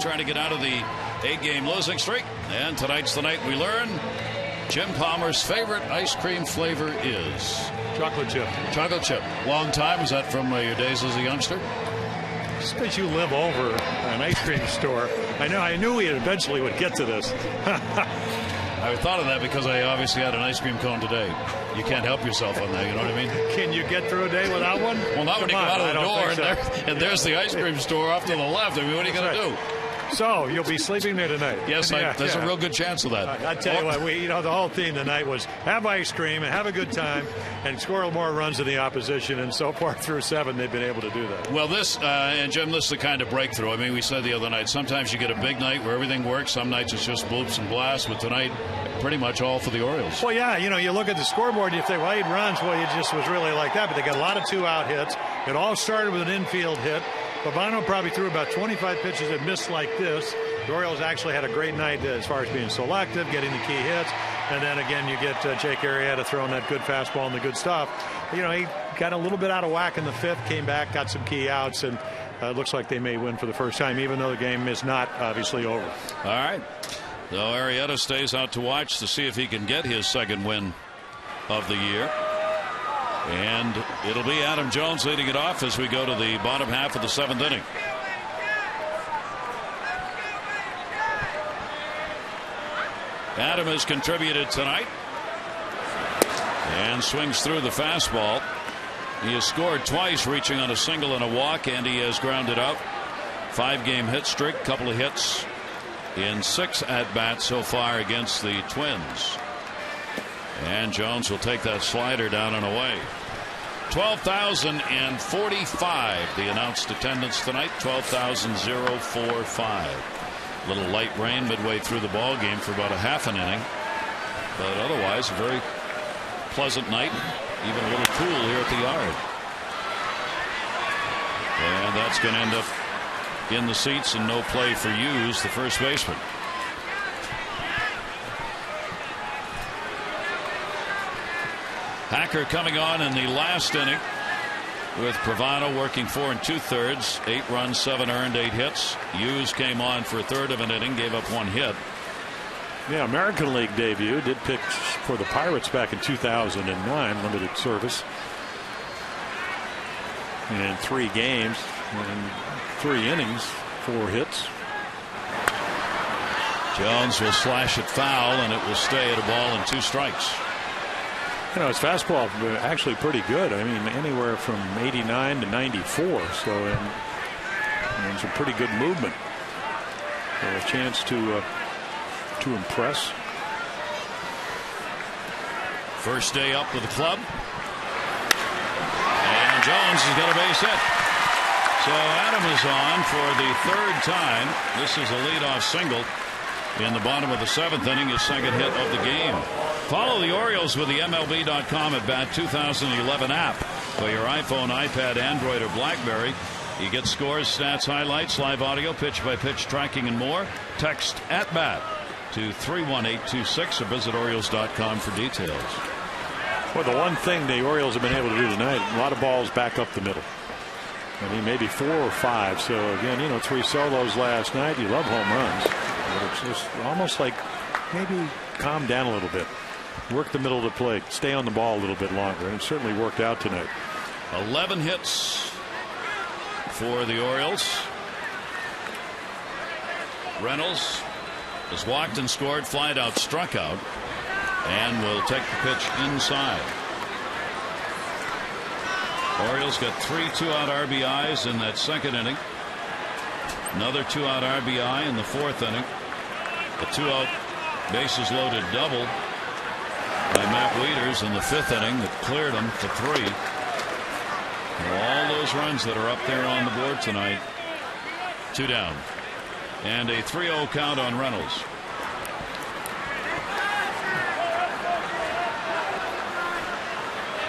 Trying to get out of the 8-game losing streak, and tonight's the night we learn Jim Palmer's favorite ice cream flavor is chocolate chip. Chocolate chip. Long time. Is that from your days as a youngster? Just because you live over an ice cream store, I knew we eventually would get to this. I thought of that because I obviously had an ice cream cone today. You can't help yourself on that, you know what I mean? Can you get through a day without one? Well, not when you come out of the door and there's the ice cream store off to the left. I mean, what are you going to do? So you'll be sleeping there tonight. Yes, there's a real good chance of that. I tell you what, the whole theme tonight was have ice cream and have a good time and score more runs than the opposition. And so far through 7, they've been able to do that. Well, and Jim, this is the kind of breakthrough. I mean, we said the other night, sometimes you get a big night where everything works. Some nights it's just bloops and blasts. But tonight, pretty much all for the Orioles. Well, yeah, you look at the scoreboard. If they were 8 runs, well, it just was really like that. But they got a lot of 2-out hits. It all started with an infield hit. Pavano probably threw about 25 pitches that missed like this. The Orioles actually had a great night as far as being selective, getting the key hits. And then again, you get Jake Arrieta throwing that good fastball and the good stuff. He got a little bit out of whack in the 5th, came back, got some key outs. And it looks like they may win for the first time, even though the game is not obviously over. All right. So Arrieta stays out to watch to see if he can get his second win of the year. And it'll be Adam Jones leading it off as we go to the bottom half of the 7th inning. Adam has contributed tonight and swings through the fastball. He has scored twice, reaching on a single and a walk, and he has grounded out. 5-game hit streak, couple of hits in 6 at-bats so far against the Twins. And Jones will take that slider down and away. 12,045 the announced attendance tonight. 12,045. Little light rain midway through the ball game for about a half an inning, but otherwise a very pleasant night, even a little cool here at the yard. And that's going to end up in the seats and no play for Hughes, the first baseman. Hacker coming on in the last inning with Pravano working 4 2/3, 8 runs, 7 earned, 8 hits. Hughes came on for a third of an inning, gave up 1 hit. Yeah, American League debut. Did pitch for the Pirates back in 2009, limited service. And 3 games and 3 innings, 4 hits. Jones will slash it foul, and it will stay at a ball and 2 strikes. You know, his fastball actually pretty good. I mean, anywhere from 89 to 94. So, and some pretty good movement. So a chance to impress. First day up with the club, and Jones has got a base hit. So Adam is on for the 3rd time. This is a leadoff single in the bottom of the 7th inning, his second hit of the game. Follow the Orioles with the MLB.com at Bat 2011 app for your iPhone, iPad, Android, or BlackBerry. You get scores, stats, highlights, live audio, pitch-by-pitch tracking, and more. Text at Bat to 31826 or visit Orioles.com for details. Well, the one thing the Orioles have been able to do tonight, a lot of balls back up the middle. I mean, maybe 4 or 5. So, again, you know, 3 solos last night. You love home runs. But it's just almost like maybe calm down a little bit. Work the middle of the plate. Stay on the ball a little bit longer. And it certainly worked out tonight. 11 hits for the Orioles. Reynolds has walked and scored, flied out, struck out, and will take the pitch inside. Orioles got 3 2-out RBIs in that 2nd inning. Another 2-out RBI in the 4th inning. A 2-out bases loaded double by Matt Wieters in the 5th inning that cleared him for 3. And all those runs that are up there on the board tonight. 2 down. And a 3-0 count on Reynolds.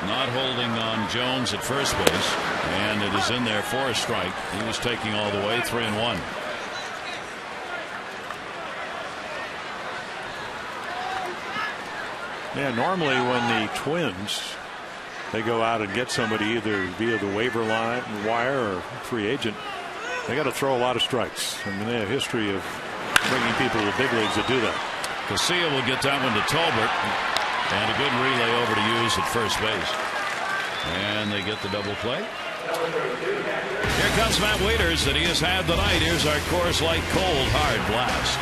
Not holding on Jones at first base, and it is in there for a strike. He was taking all the way, 3-1. Yeah, normally when the Twins, they go out and get somebody either via the waiver line, wire, or free agent, they got to throw a lot of strikes. I mean, they have a history of bringing people to the big leagues that do that. Casilla will get that one to Tolbert, and a good relay over to Hughes at first base. And they get the double play. Here comes Matt Wieters that he has had tonight. Here's our Coors Light Cold Hard Blast.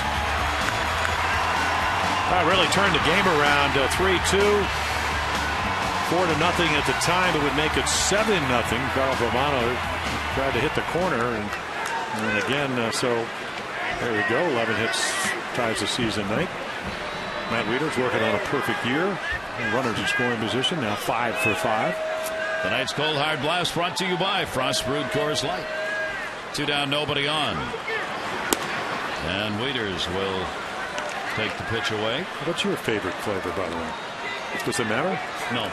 Really turned the game around. 3-2, 4-0 at the time. It would make it 7-0. Carl Romano tried to hit the corner, and again, so there we go. 11 hits ties the season night. Matt Wieters working on a perfect year. Runners in scoring position now, 5 for 5. Tonight's Cold Hard Blast brought to you by Frost Brewed Coors Light. 2 down, nobody on, and Wieters will take the pitch away. What's your favorite flavor, by the way? Does it matter? No.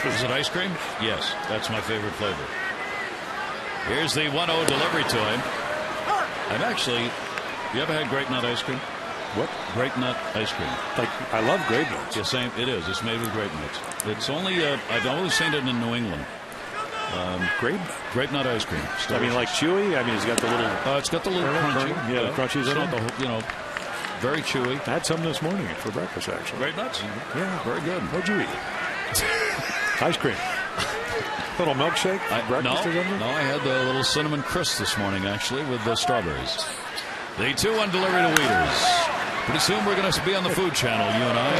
Is it ice cream? Yes, that's my favorite flavor. Here's the 1-0 delivery to him. You ever had grape nut ice cream? What? Grape nut ice cream. Like, I love grape nuts. Yeah, same. It is. It's made with grape nuts. It's only I've only seen it in New England. Grape nut ice cream. I mean, like chewy. I mean, it's got the little. It's got the little crunchy. Yeah, the crunchies in it. You know, very chewy. I had some this morning for breakfast, actually. Grape nuts. Yeah, very good. What'd you eat? Ice cream. Little milkshake. Breakfast or something? No, I had the little cinnamon crisp this morning, actually, with the strawberries. The 2-1 delivery to Wieters. Pretty soon we're going to be on the Food Channel, you and I.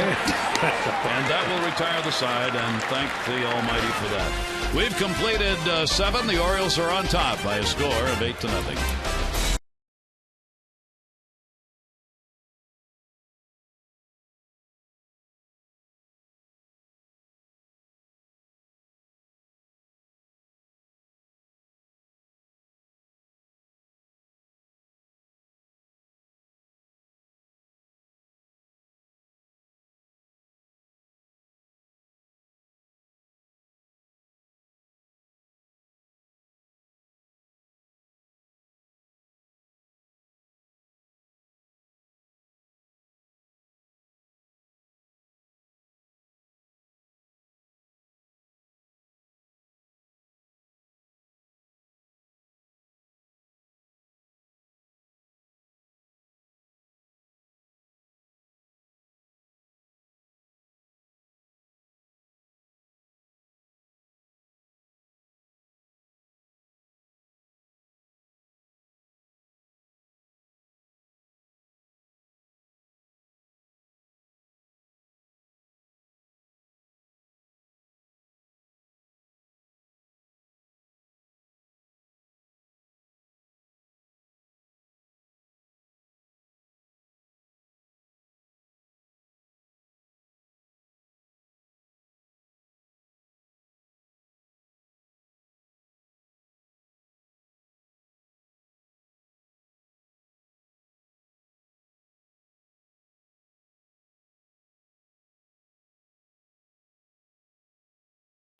And that will retire the side, and thank the Almighty for that. We've completed 7. The Orioles are on top by a score of 8-0.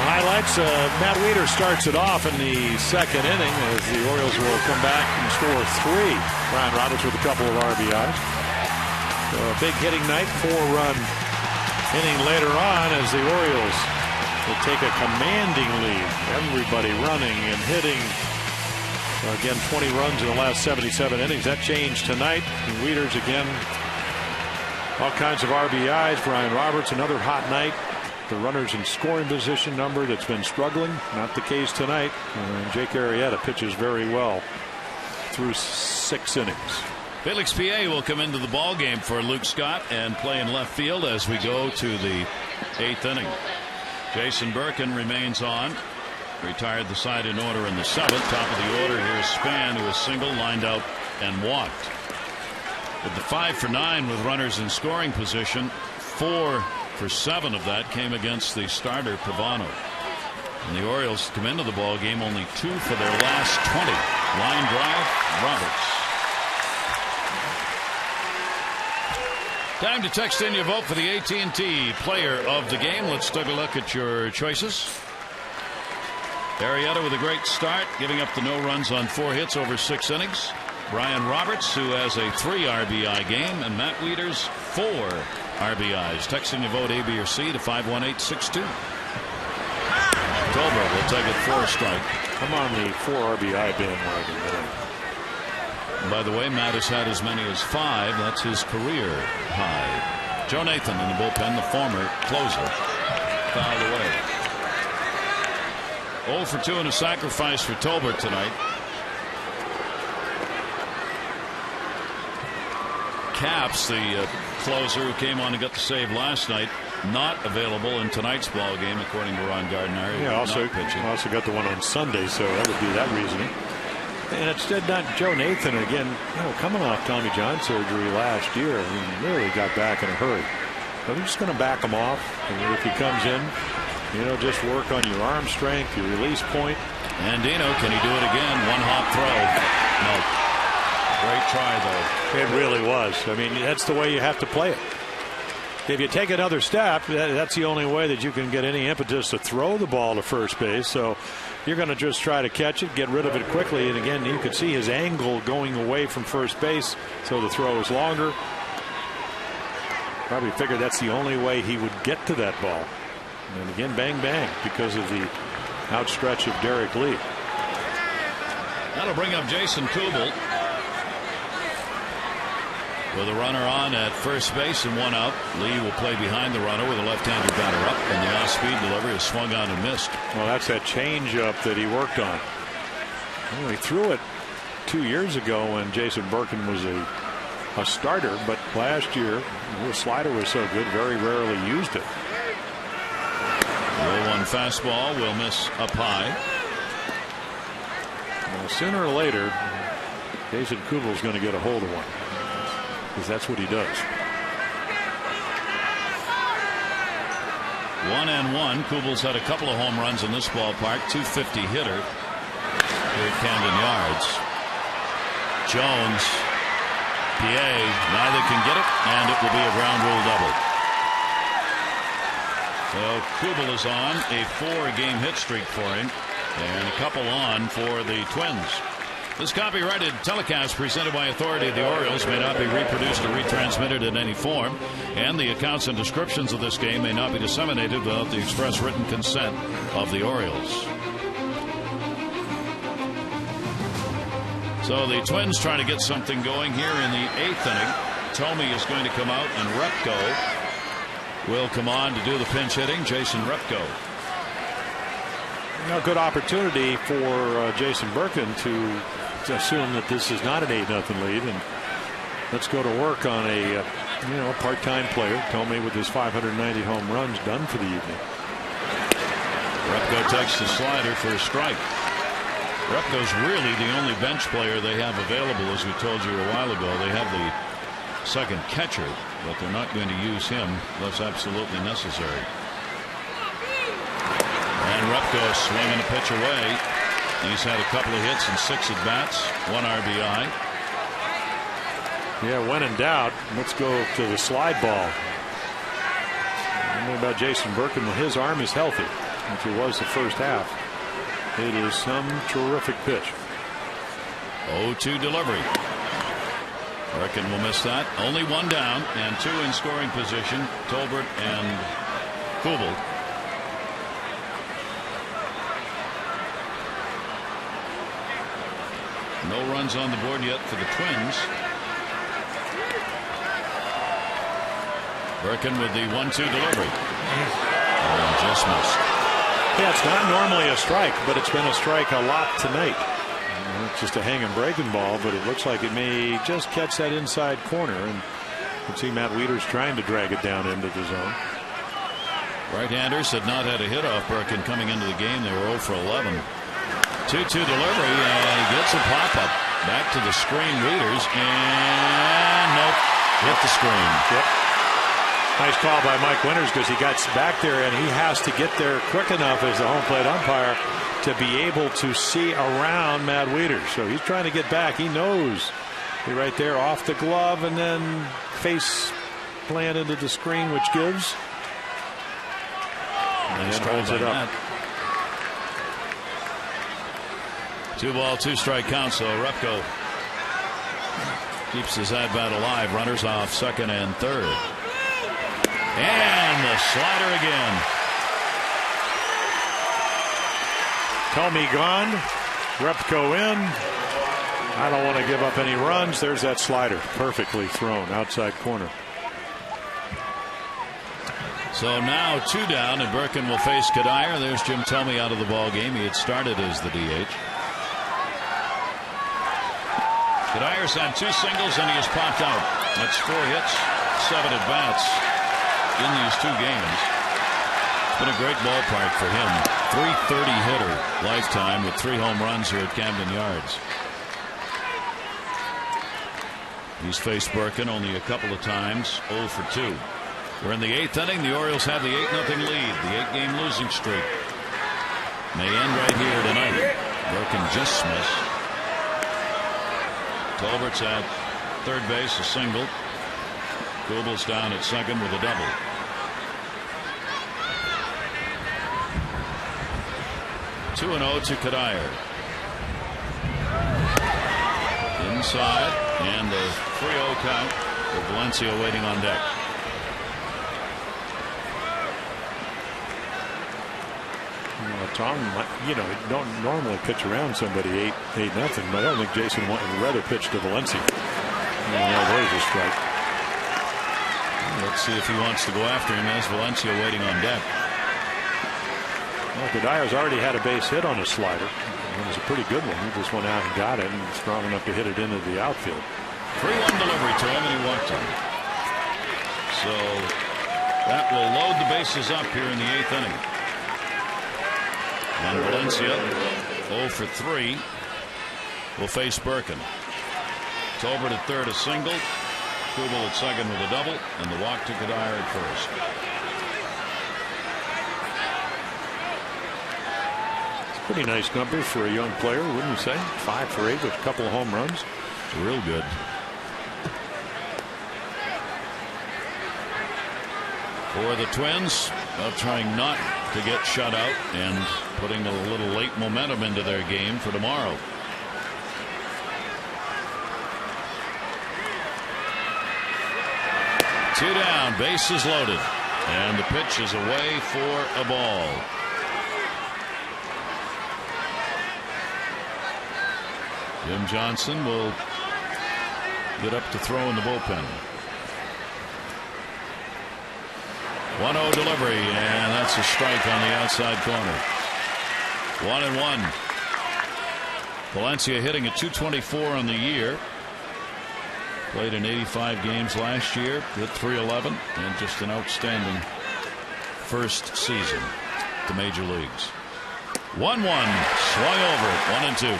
Highlights. Matt Wieters starts it off in the 2nd inning as the Orioles will come back and score 3. Brian Roberts with a couple of RBIs. So a big hitting night, 4-run inning later on as the Orioles will take a commanding lead. Everybody running and hitting. Again, 20 runs in the last 77 innings. That changed tonight. And Wieters again, all kinds of RBIs. Brian Roberts, another hot night. The runners in scoring position number that's been struggling. Not the case tonight. Jake Arrieta pitches very well through 6 innings. Felix P.A. will come into the ball game for Luke Scott and play in left field as we go to the 8th inning. Jason Birkin remains on. Retired the side in order in the 7th. Top of the order, here's Span, who is single, lined out, and walked. With the 5 for 9 with runners in scoring position, 4 for 7 of that came against the starter Pavano. And the Orioles come into the ball game only 2 for their last 20. Line drive, Roberts. Time to text in your vote for the AT&T player of the game. Let's take a look at your choices. Arrieta with a great start, giving up the no runs on 4 hits over 6 innings. Brian Roberts, who has a 3 RBI game, and Matt Wieters 4 RBIs. Texting your vote A, B, or C to 51862. Tolbert will take it for a strike. I'm on the 4 RBI bandwagon today. By the way, Matt has had as many as 5. That's his career high. Joe Nathan in the bullpen, the former closer, fouled away. 0 for 2 and a sacrifice for Tolbert tonight. Capps, the closer who came on and got the save last night, not available in tonight's ball game, according to Ron Gardner. Yeah, also got the one on Sunday, so that would be that reasoning. And instead, not Joe Nathan again. Coming off Tommy John surgery last year, he really got back in a hurry. But we're just going to back him off. And if he comes in, just work on your arm strength, your release point. And Dino, can he do it again? One hop throw. No. Great try, though. It really was. I mean, that's the way you have to play it. If you take another step, that's the only way that you can get any impetus to throw the ball to first base. So you're going to just try to catch it, get rid of it quickly. And again, you could see his angle going away from first base, so the throw is longer. Probably figured that's the only way he would get to that ball. And again, bang, bang, because of the outstretch of Derek Lee. That'll bring up Jason Kubel with a runner on at first base and 1 out. Lee will play behind the runner with a left-handed batter up, and the off-speed delivery is swung on and missed. Well, that's that changeup that he worked on. Well, he threw it 2 years ago when Jason Birkin was a starter, but last year the slider was so good, very rarely used it. 0-1 fastball will miss up high. Well, sooner or later, Jason Kubel's going to get a hold of one, because that's what he does. 1-1. Kubel's had a couple of home runs in this ballpark. .250 hitter here at Camden Yards. Jones, PA, neither can get it, and it will be a ground rule double. So Kubel is on a 4-game hit streak for him, and a couple on for the Twins. This copyrighted telecast presented by authority of the Orioles may not be reproduced or retransmitted in any form, and the accounts and descriptions of this game may not be disseminated without the express written consent of the Orioles. So the Twins trying to get something going here in the 8th inning. Tomey is going to come out, and Repko will come on to do the pinch hitting. Jason Repko. Good opportunity for Jason Birkin to assume that this is not an 8-0 lead, and let's go to work on a part-time player. Tomey with his 590 home runs done for the evening. Repko takes the slider for a strike. Repko's really the only bench player they have available, as we told you a while ago. They have the second catcher, but they're not going to use him unless absolutely necessary. And Repko swinging a pitch away. He's had a couple of hits and 6 at-bats, 1 RBI. Yeah, when in doubt, let's go to the slide ball. I don't know about Jason Birkin, but his arm is healthy, which it was the first half. It is some terrific pitch. 0-2 delivery. Birkin will miss that. Only 1 down and 2 in scoring position. Tolbert and Kubel. No runs on the board yet for the Twins. Birkin with the 1-2 delivery. And just missed. Yeah, it's not normally a strike, but it's been a strike a lot tonight. It's just a hanging breaking ball, but it looks like it may just catch that inside corner. And you can see Matt Wieters trying to drag it down into the zone. Right-handers had not had a hit off Birkin coming into the game. They were 0 for 11. 2-2 delivery, and he gets a pop-up. Back to the screen, Wieters, and nope, hit the screen. Yep. Nice call by Mike Winters, because he got back there and he has to get there quick enough as the home plate umpire to be able to see around Matt Wieters. So he's trying to get back. He knows he's right there off the glove and then face plant into the screen, which gives. And then holds it up. 2-ball, 2-strike count, so Repko keeps his at-bat alive. Runners off second and third. And the slider again. Tomey gone. Repko in. I don't want to give up any runs. There's that slider. Perfectly thrown outside corner. So now 2 down, and Birkin will face Kadire. There's Jim Tomey out of the ball game. He had started as the DH. Kadire's had 2 singles, and he has popped out. That's 4 hits, 7 at-bats in these 2 games. It's been a great ballpark for him. .330 hitter lifetime with 3 home runs here at Camden Yards. He's faced Birkin only a couple of times, 0 for 2. We're in the 8th inning. The Orioles have the 8-0 lead. The 8-game losing streak may end right here tonight. Birkin just missed. Tolbert's at third base, a single. Kubel's down at second with a double. Two and 0 to Kadire. Inside, and a 3-0 count with Valencia waiting on deck. Tom, you don't normally pitch around somebody 8-0, but I don't think Jason would rather pitch to Valencia. There's a strike. Let's see if he wants to go after him as Valencia waiting on deck. Well, Guerrero's already had a base hit on his slider. It was a pretty good one. He just went out and got it, and strong enough to hit it into the outfield. 3-1 delivery to him, and he walked him. So that will load the bases up here in the 8th inning. And Valencia, 0 for 3, will face Birkin. Tolbert at third, a single. Kubel at second with a double, and the walk to Guerrero at first. Pretty nice number for a young player, wouldn't you say? 5 for 8 with a couple of home runs. Real good. For the Twins, trying not to get shut out and putting a little late momentum into their game for tomorrow. Two down, bases loaded, and the pitch is away for a ball. Jim Johnson will get up to throw in the bullpen. 1-0 delivery, and that's a strike on the outside corner. 1-1. Valencia hitting at .224 on the year. Played in 85 games last year, hit .311, and just an outstanding first season at the major leagues. 1-1, swung over it, 1-2.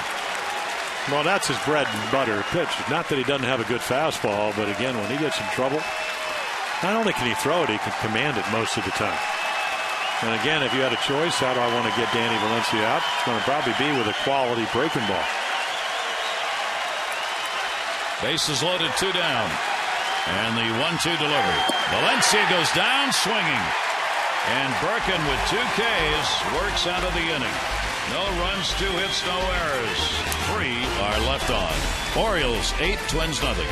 Well, that's his bread and butter pitch. Not that he doesn't have a good fastball, but again, when he gets in trouble, not only can he throw it, he can command it most of the time. And again, if you had a choice, how do I want to get Danny Valencia out? It's going to probably be with a quality breaking ball. Bases loaded, 2 down. And the 1-2 delivery. Valencia goes down swinging. And Birkin with 2 Ks works out of the inning. No runs, 2 hits, no errors. 3 are left on. Orioles 8, Twins nothing.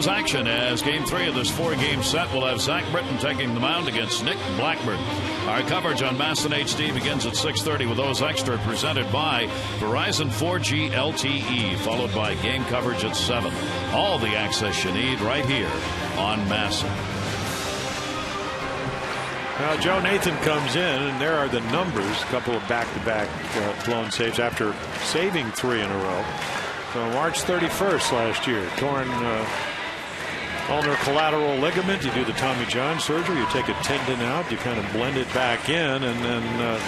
Action as game 3 of this 4-game set will have Zach Britton taking the mound against Nick Blackburn. Our coverage on MASN HD begins at 6:30 with those extra presented by Verizon 4G LTE, followed by game coverage at 7. All the access you need right here on MASN. Now Joe Nathan comes in, and there are the numbers. A couple of back-to-back blown saves after saving 3 in a row. So March 31st last year, torn ulnar collateral ligament. You do the Tommy John surgery. You take a tendon out. You kind of blend it back in, and then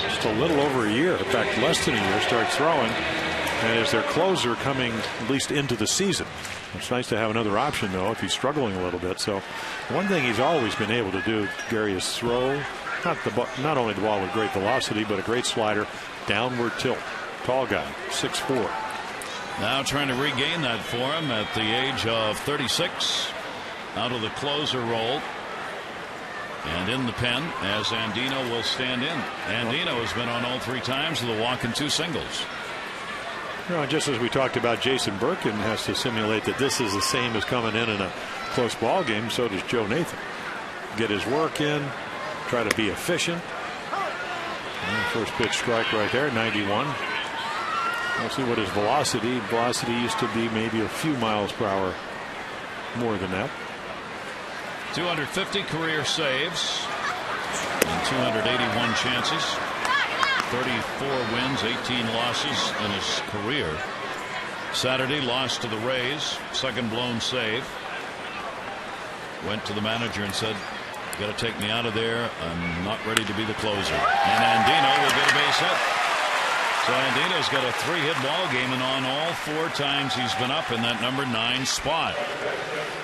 just a little over a year, in fact less than a year, starts throwing. And as their closer coming at least into the season. It's nice to have another option, though, if he's struggling a little bit. So one thing he's always been able to do, Gary, is throw not only the ball with great velocity, but a great slider, downward tilt. Tall guy, 6'4". Now trying to regain that form at the age of 36. Out of the closer role. And in the pen as Andino will stand in. Andino has been on all 3 times with a walk and 2 singles. Just as we talked about, Jason Birkin has to simulate that this is the same as coming in a close ball game. So does Joe Nathan. Get his work in, try to be efficient. And first pitch strike right there, 91. We'll see what his velocity used to be maybe a few miles per hour more than that. 250 career saves and 281 chances. 34 wins, 18 losses in his career. Saturday lost to the Rays. Second blown save. Went to the manager and said, "You got to take me out of there. I'm not ready to be the closer." And Andino will get a base hit. So Andino's got a 3-hit ball game, and on all 4 times he's been up in that number 9 spot.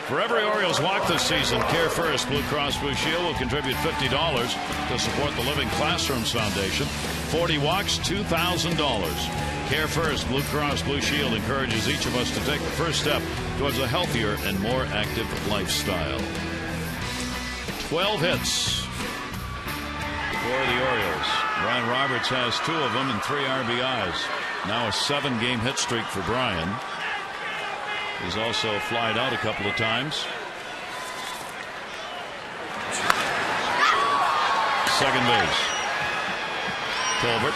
For every Orioles walk this season, Care First Blue Cross Blue Shield will contribute $50 to support the Living Classrooms Foundation. 40 walks, $2,000. Care First Blue Cross Blue Shield encourages each of us to take the first step towards a healthier and more active lifestyle. 12 hits for the Orioles. Brian Roberts has 2 of them and 3 RBIs. Now a 7-game hit streak for Brian. He's also flied out a couple of times. Second base. Colbert.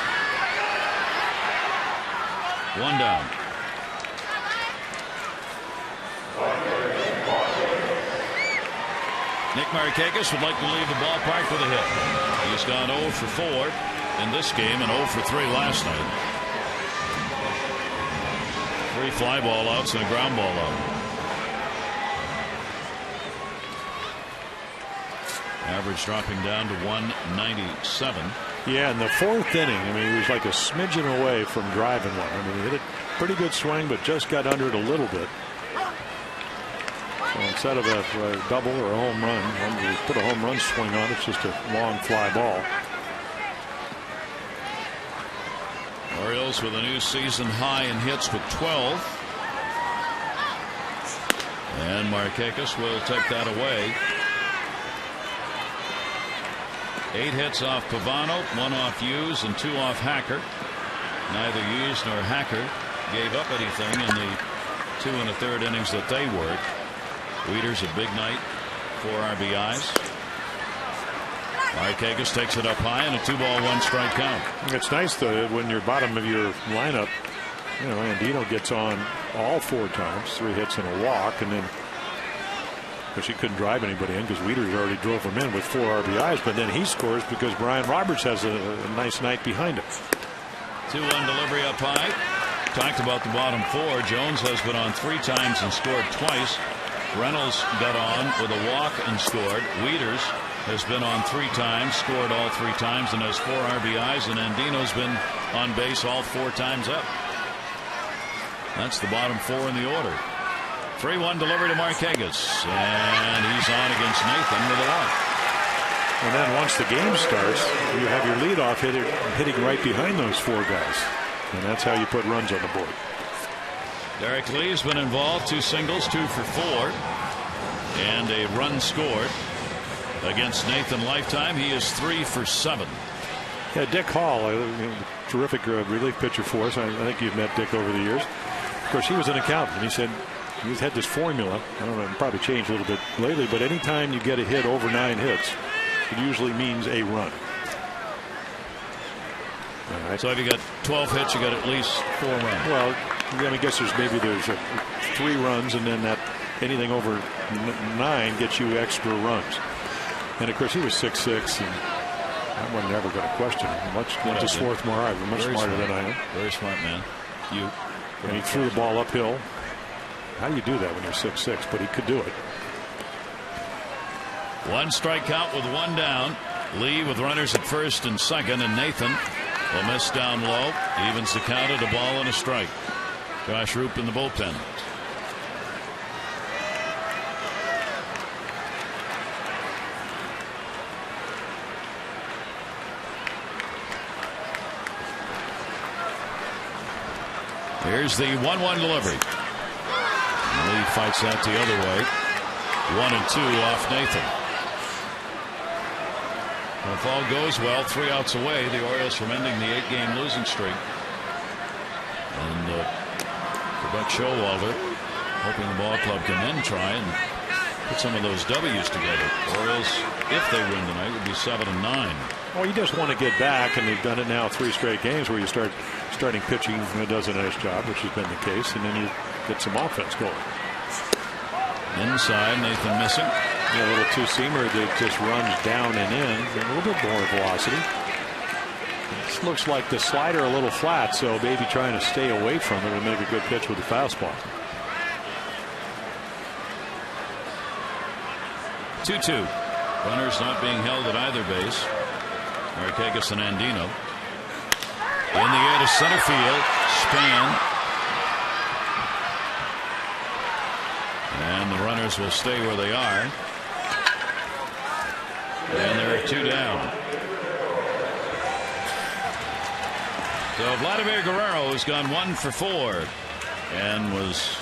1 down. Nick Markakis would like to leave the ballpark with a hit. He's gone 0 for 4 in this game and 0 for 3 last night. 3 fly ball outs and a ground ball out. Average dropping down to 197. Yeah, in the 4th inning, he was like a smidgen away from driving one. He hit a pretty good swing, but just got under it a little bit. So instead of a double or a home run, when you put a home run swing on, it's just a long fly ball. Orioles with a new season high in hits with 12. And Markakis will take that away. 8 hits off Pavano, 1 off Hughes, and 2 off Hacker. Neither Hughes nor Hacker gave up anything in the 2 1/3 innings that they worked. Wieters a big night, 4 RBIs. Markakis takes it up high and a 2-ball 1-strike count. It's nice though when you're bottom of your lineup, Andino gets on all 4 times, 3 hits and a walk, and then because he couldn't drive anybody in because Wieters already drove him in with 4 RBIs, but then he scores because Brian Roberts has a nice night behind him. 2-1 delivery up high. Talked about the bottom 4. Jones has been on 3 times and scored twice. Reynolds got on with a walk and scored. Wieters has been on 3 times, scored all 3 times, and has 4 RBIs. And Andino's been on base all 4 times up. That's the bottom 4 in the order. 3-1 delivery to Markakis, and he's on against Nathan with a walk. And then once the game starts, you have your leadoff hitter hitting right behind those 4 guys, and that's how you put runs on the board. Derek Lee's been involved, 2 singles, 2 for 4, and a run scored against Nathan Lifetime. He is 3 for 7. Yeah, Dick Hall, a terrific relief pitcher for us. I think you've met Dick over the years. Of course, he was an accountant. He said he's had this formula. I don't know, it probably changed a little bit lately, but anytime you get a hit over 9 hits, it usually means a run. All right. So if you got 12 hits, you got at least 4 runs. Well, I guess there's 3 runs, and then that anything over 9 gets you extra runs. And of course, he was 6'6", and I wasn't ever going to question him. Much Swarthmore, I'm much smarter than I am. Very smart man. And he threw the ball uphill. How do you do that when you're 6'6"? But he could do it. 1 strike count with 1 down. Lee with runners at first and second, and Nathan will miss down low. Evens the count at a ball and a strike. Josh Roop in the bullpen. Here's the 1-1 delivery. Lee fights that the other way. 1-2 off Nathan. Well, if all goes well, 3 outs away, the Orioles from ending the 8-game losing streak. And Buck Showalter hoping the ball club can then try and put some of those W's together. Orioles, if they win tonight, would be 7-9. Well, you just want to get back, and they've done it now 3 straight games where you starting pitching does a nice job, which has been the case, and then you get some offense going. Inside, Nathan missing. Yeah, a little two-seamer that just runs down and in, and a little bit more velocity. This looks like the slider a little flat, so maybe trying to stay away from it and make a good pitch with the fastball. 2-2. Runners not being held at either base. Markakis and Andino. In the air to center field. Span. And the runners will stay where they are. And there are 2 down. So Vladimir Guerrero has gone 1 for 4 and was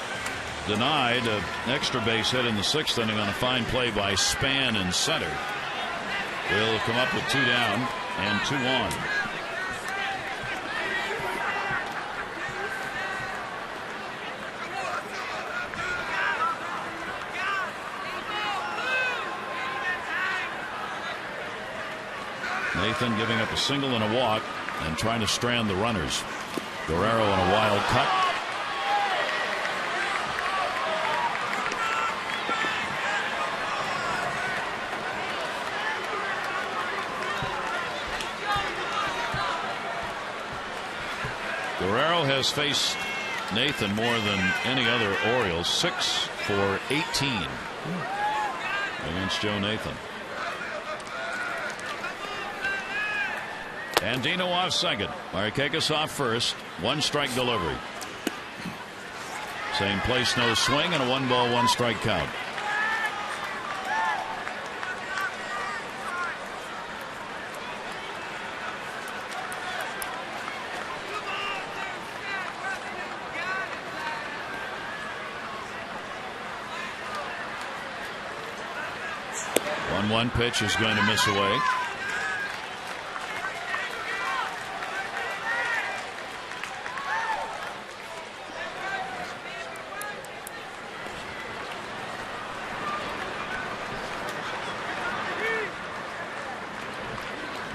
denied an extra base hit in the 6th inning on a fine play by Span in center. He'll come up with 2 down and 2 on. Nathan giving up a single and a walk and trying to strand the runners. Guerrero on a wild cut. Guerrero has faced Nathan more than any other Orioles. 6 for 18 against Joe Nathan. Andino off second. Markakis off first. 1 strike delivery. Same place, no swing, and a 1-ball, 1-strike count. One pitch is going to miss away.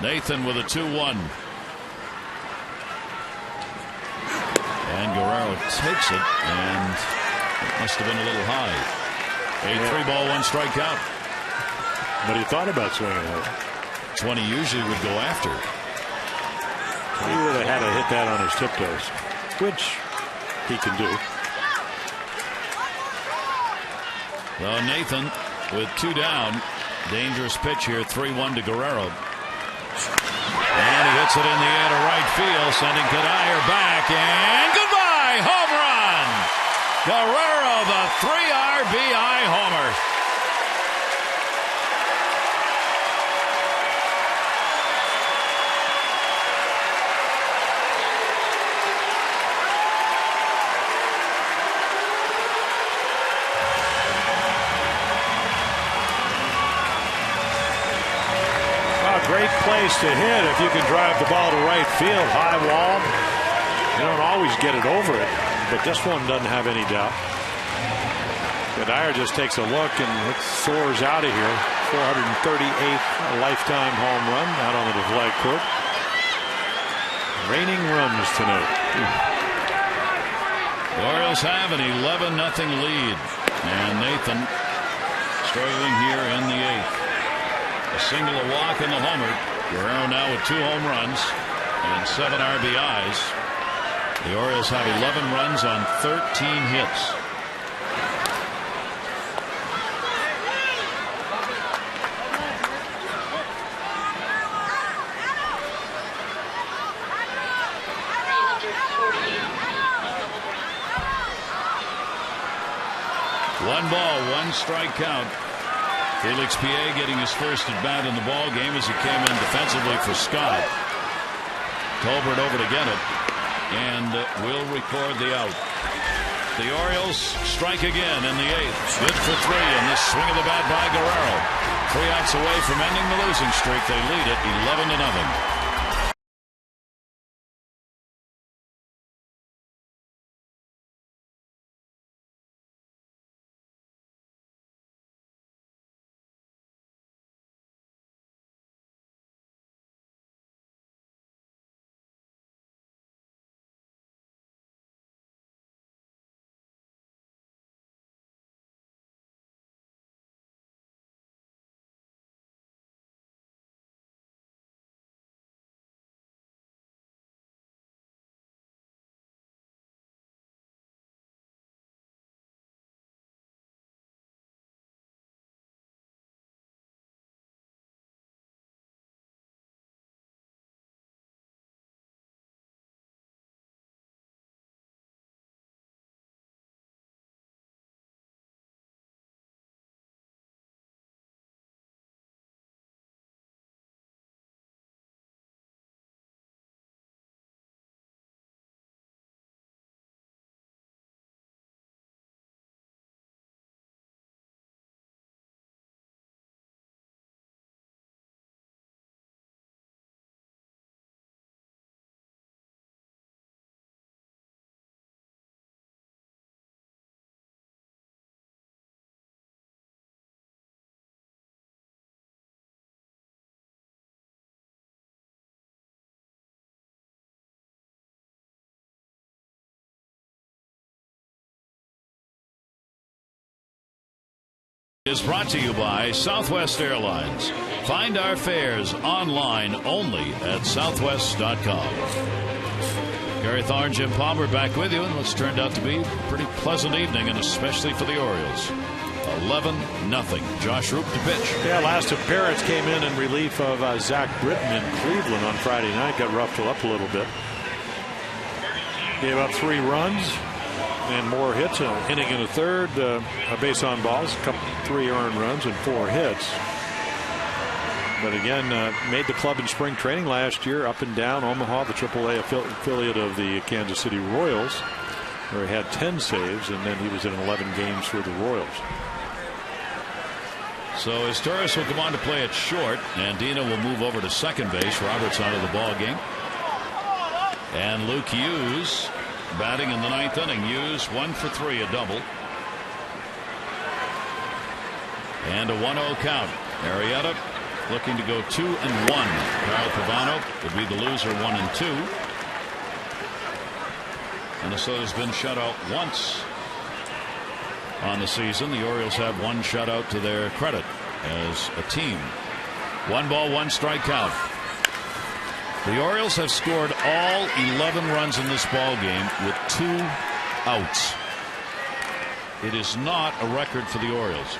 Nathan with a 2-1. And Guerrero takes it, and it must have been a little high. A 3-ball, 1-strike count. But he thought about swinging it. 20 usually would go after. He would have had to hit that on his tiptoes, which he can do. Well, Nathan with 2 down. Dangerous pitch here. 3-1 to Guerrero. And he hits it in the air to right field, sending Kadire back. And goodbye! Home run! Guerrero, the 3 RBI homer. Great place to hit if you can drive the ball to right field. High wall. You don't always get it over it, but this one doesn't have any doubt. Kadire just takes a look and it soars out of here. 438th lifetime home run out on the flag court. Raining runs tonight. The Orioles have an 11-0 lead, and Nathan struggling here in the 8th. A single, a walk, and the homer. Guerrero now with 2 home runs and 7 RBIs. The Orioles have 11 runs on 13 hits. One ball, 1-strike count. Felix Piet getting his first at bat in the ball game as he came in defensively for Scott. Tolbert over to get it. and will record the out. The Orioles strike again in the 8th. Good for 3 in this swing of the bat by Guerrero. 3 outs away from ending the losing streak. They lead it 11-0. Is brought to you by Southwest Airlines. Find our fares online only at southwest.com. Gary Thorne, Jim Palmer back with you, and what's turned out to be a pretty pleasant evening, and especially for the Orioles. 11-0. Josh Roop to pitch. Yeah, last appearance came in relief of Zach Britton in Cleveland on Friday night. Got roughed up a little bit. Gave up 3 runs and more hits, an inning in the 3rd, a base on balls, 3 earned runs and 4 hits. But again, made the club in spring training last year, up and down Omaha, the AAA affiliate of the Kansas City Royals, where he had 10 saves, and then he was in 11 games for the Royals. So as Torres will come on to play at short, and Dina will move over to second base. Roberts out of the ball game. And Luke Hughes batting in the 9th inning. Hughes 1 for 3, a double. And a 1-0 count. Arrieta looking to go 2-1. Kyle Pavano would be the loser, 1-2. Minnesota's been shut out once on the season. The Orioles have 1 shutout to their credit as a team. 1 ball, 1 strike count. The Orioles have scored all 11 runs in this ball game with 2 outs. It is not a record for the Orioles.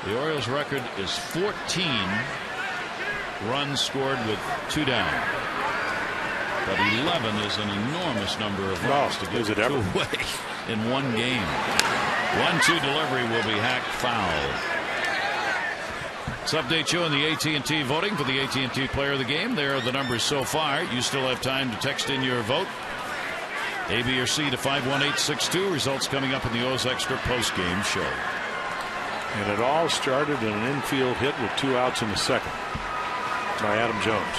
The Orioles record is 14 runs scored with 2 down. But 11 is an enormous number of runs to give 2 away in 1 game. 1-2 delivery will be hacked foul. Let's update you on the AT&T voting for the AT&T Player of the Game. There are the numbers so far. You still have time to text in your vote. A, B, or C to 51862. Results coming up in the O's Extra post-game show. And it all started in an infield hit with 2 outs in the 2nd by Adam Jones.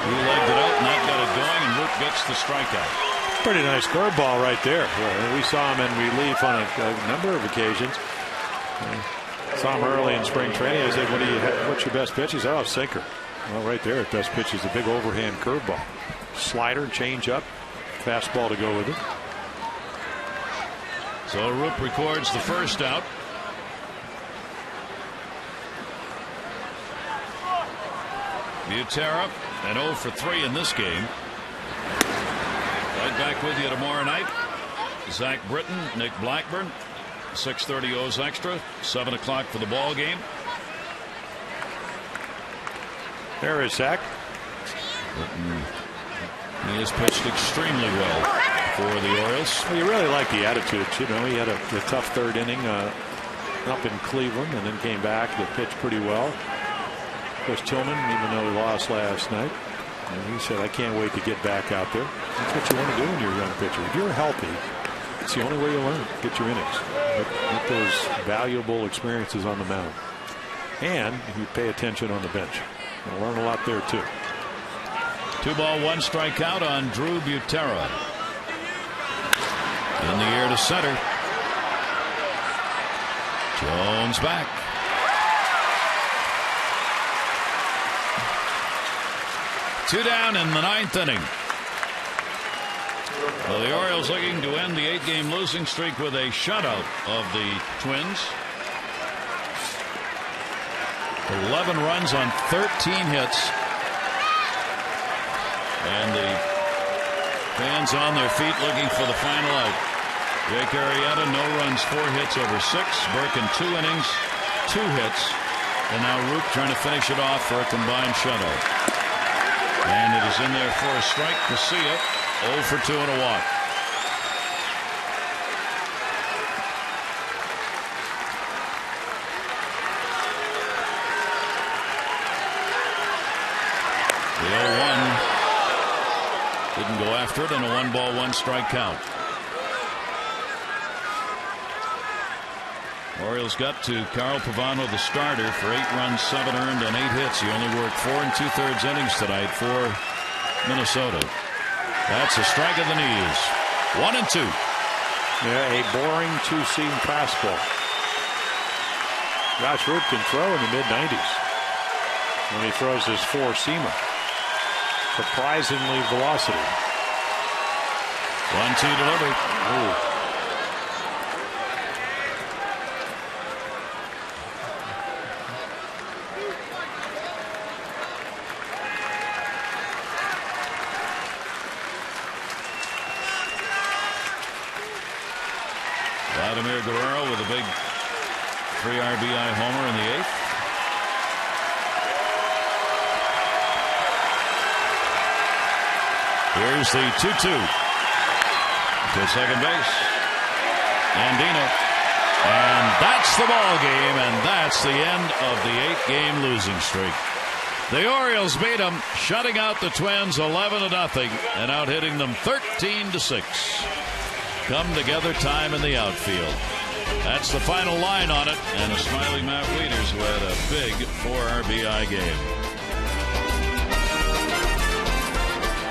He legged it out, and that got it going, and Luke gets the strikeout. Pretty nice curveball right there. We saw him in relief on a number of occasions. Saw him early in spring training. I said, what's your best pitch? He said, sinker. Well, right there, his best pitch is the big overhand curveball. Slider, change up, fastball to go with it. So Roop records the first out. Butera, an 0 for 3 in this game. Right back with you tomorrow night. Zach Britton, Nick Blackburn. 6:30 O's Extra. 7 o'clock for the ball game. There is Zach. He has pitched extremely well for the Orioles. Well, you really like the attitude. You know, he had a tough 3rd inning up in Cleveland, and then came back to pitch pretty well. Chris Tillman, even though he lost last night. And he said, I can't wait to get back out there. That's what you want to do when you're a young pitcher. If you're healthy, it's the only way you learn. Get your innings. Get those valuable experiences on the mound. And you pay attention on the bench. You'll learn a lot there, too. 2 ball, 1 strikeout on Drew Butera. In the air to center. Jones back. Two down in the 9th inning. Well, the Orioles looking to end the 8-game losing streak with a shutout of the Twins. 11 runs on 13 hits. And the fans on their feet looking for the final out. Jake Arrieta, no runs, 4 hits over 6. Burke in 2 innings, 2 hits. And now Roop trying to finish it off for a combined shutout. And it is in there for a strike. Casilla 0 for 2 and a walk. The 0-1 didn't go after it, and a 1 ball, 1 strike count. Orioles got to Carl Pavano, the starter, for 8 runs, 7 earned, and 8 hits. He only worked 4 2/3 innings tonight for Minnesota. That's a strike of the knees. 1-2. Yeah, a boring 2-seam fastball. Josh Roop can throw in the mid-90s when he throws his 4-seamer. Surprisingly velocity. 1-2 delivery. Ooh. Guerrero with a big 3 RBI homer in the 8th. Here's the 2-2 to second base. Andino. And that's the ball game, and that's the end of the 8-game losing streak. The Orioles beat them, shutting out the Twins 11-0 and out hitting them 13-6. Come together time in the outfield. That's the final line on it, and a smiling Matt Wieters who had a big 4 RBI game.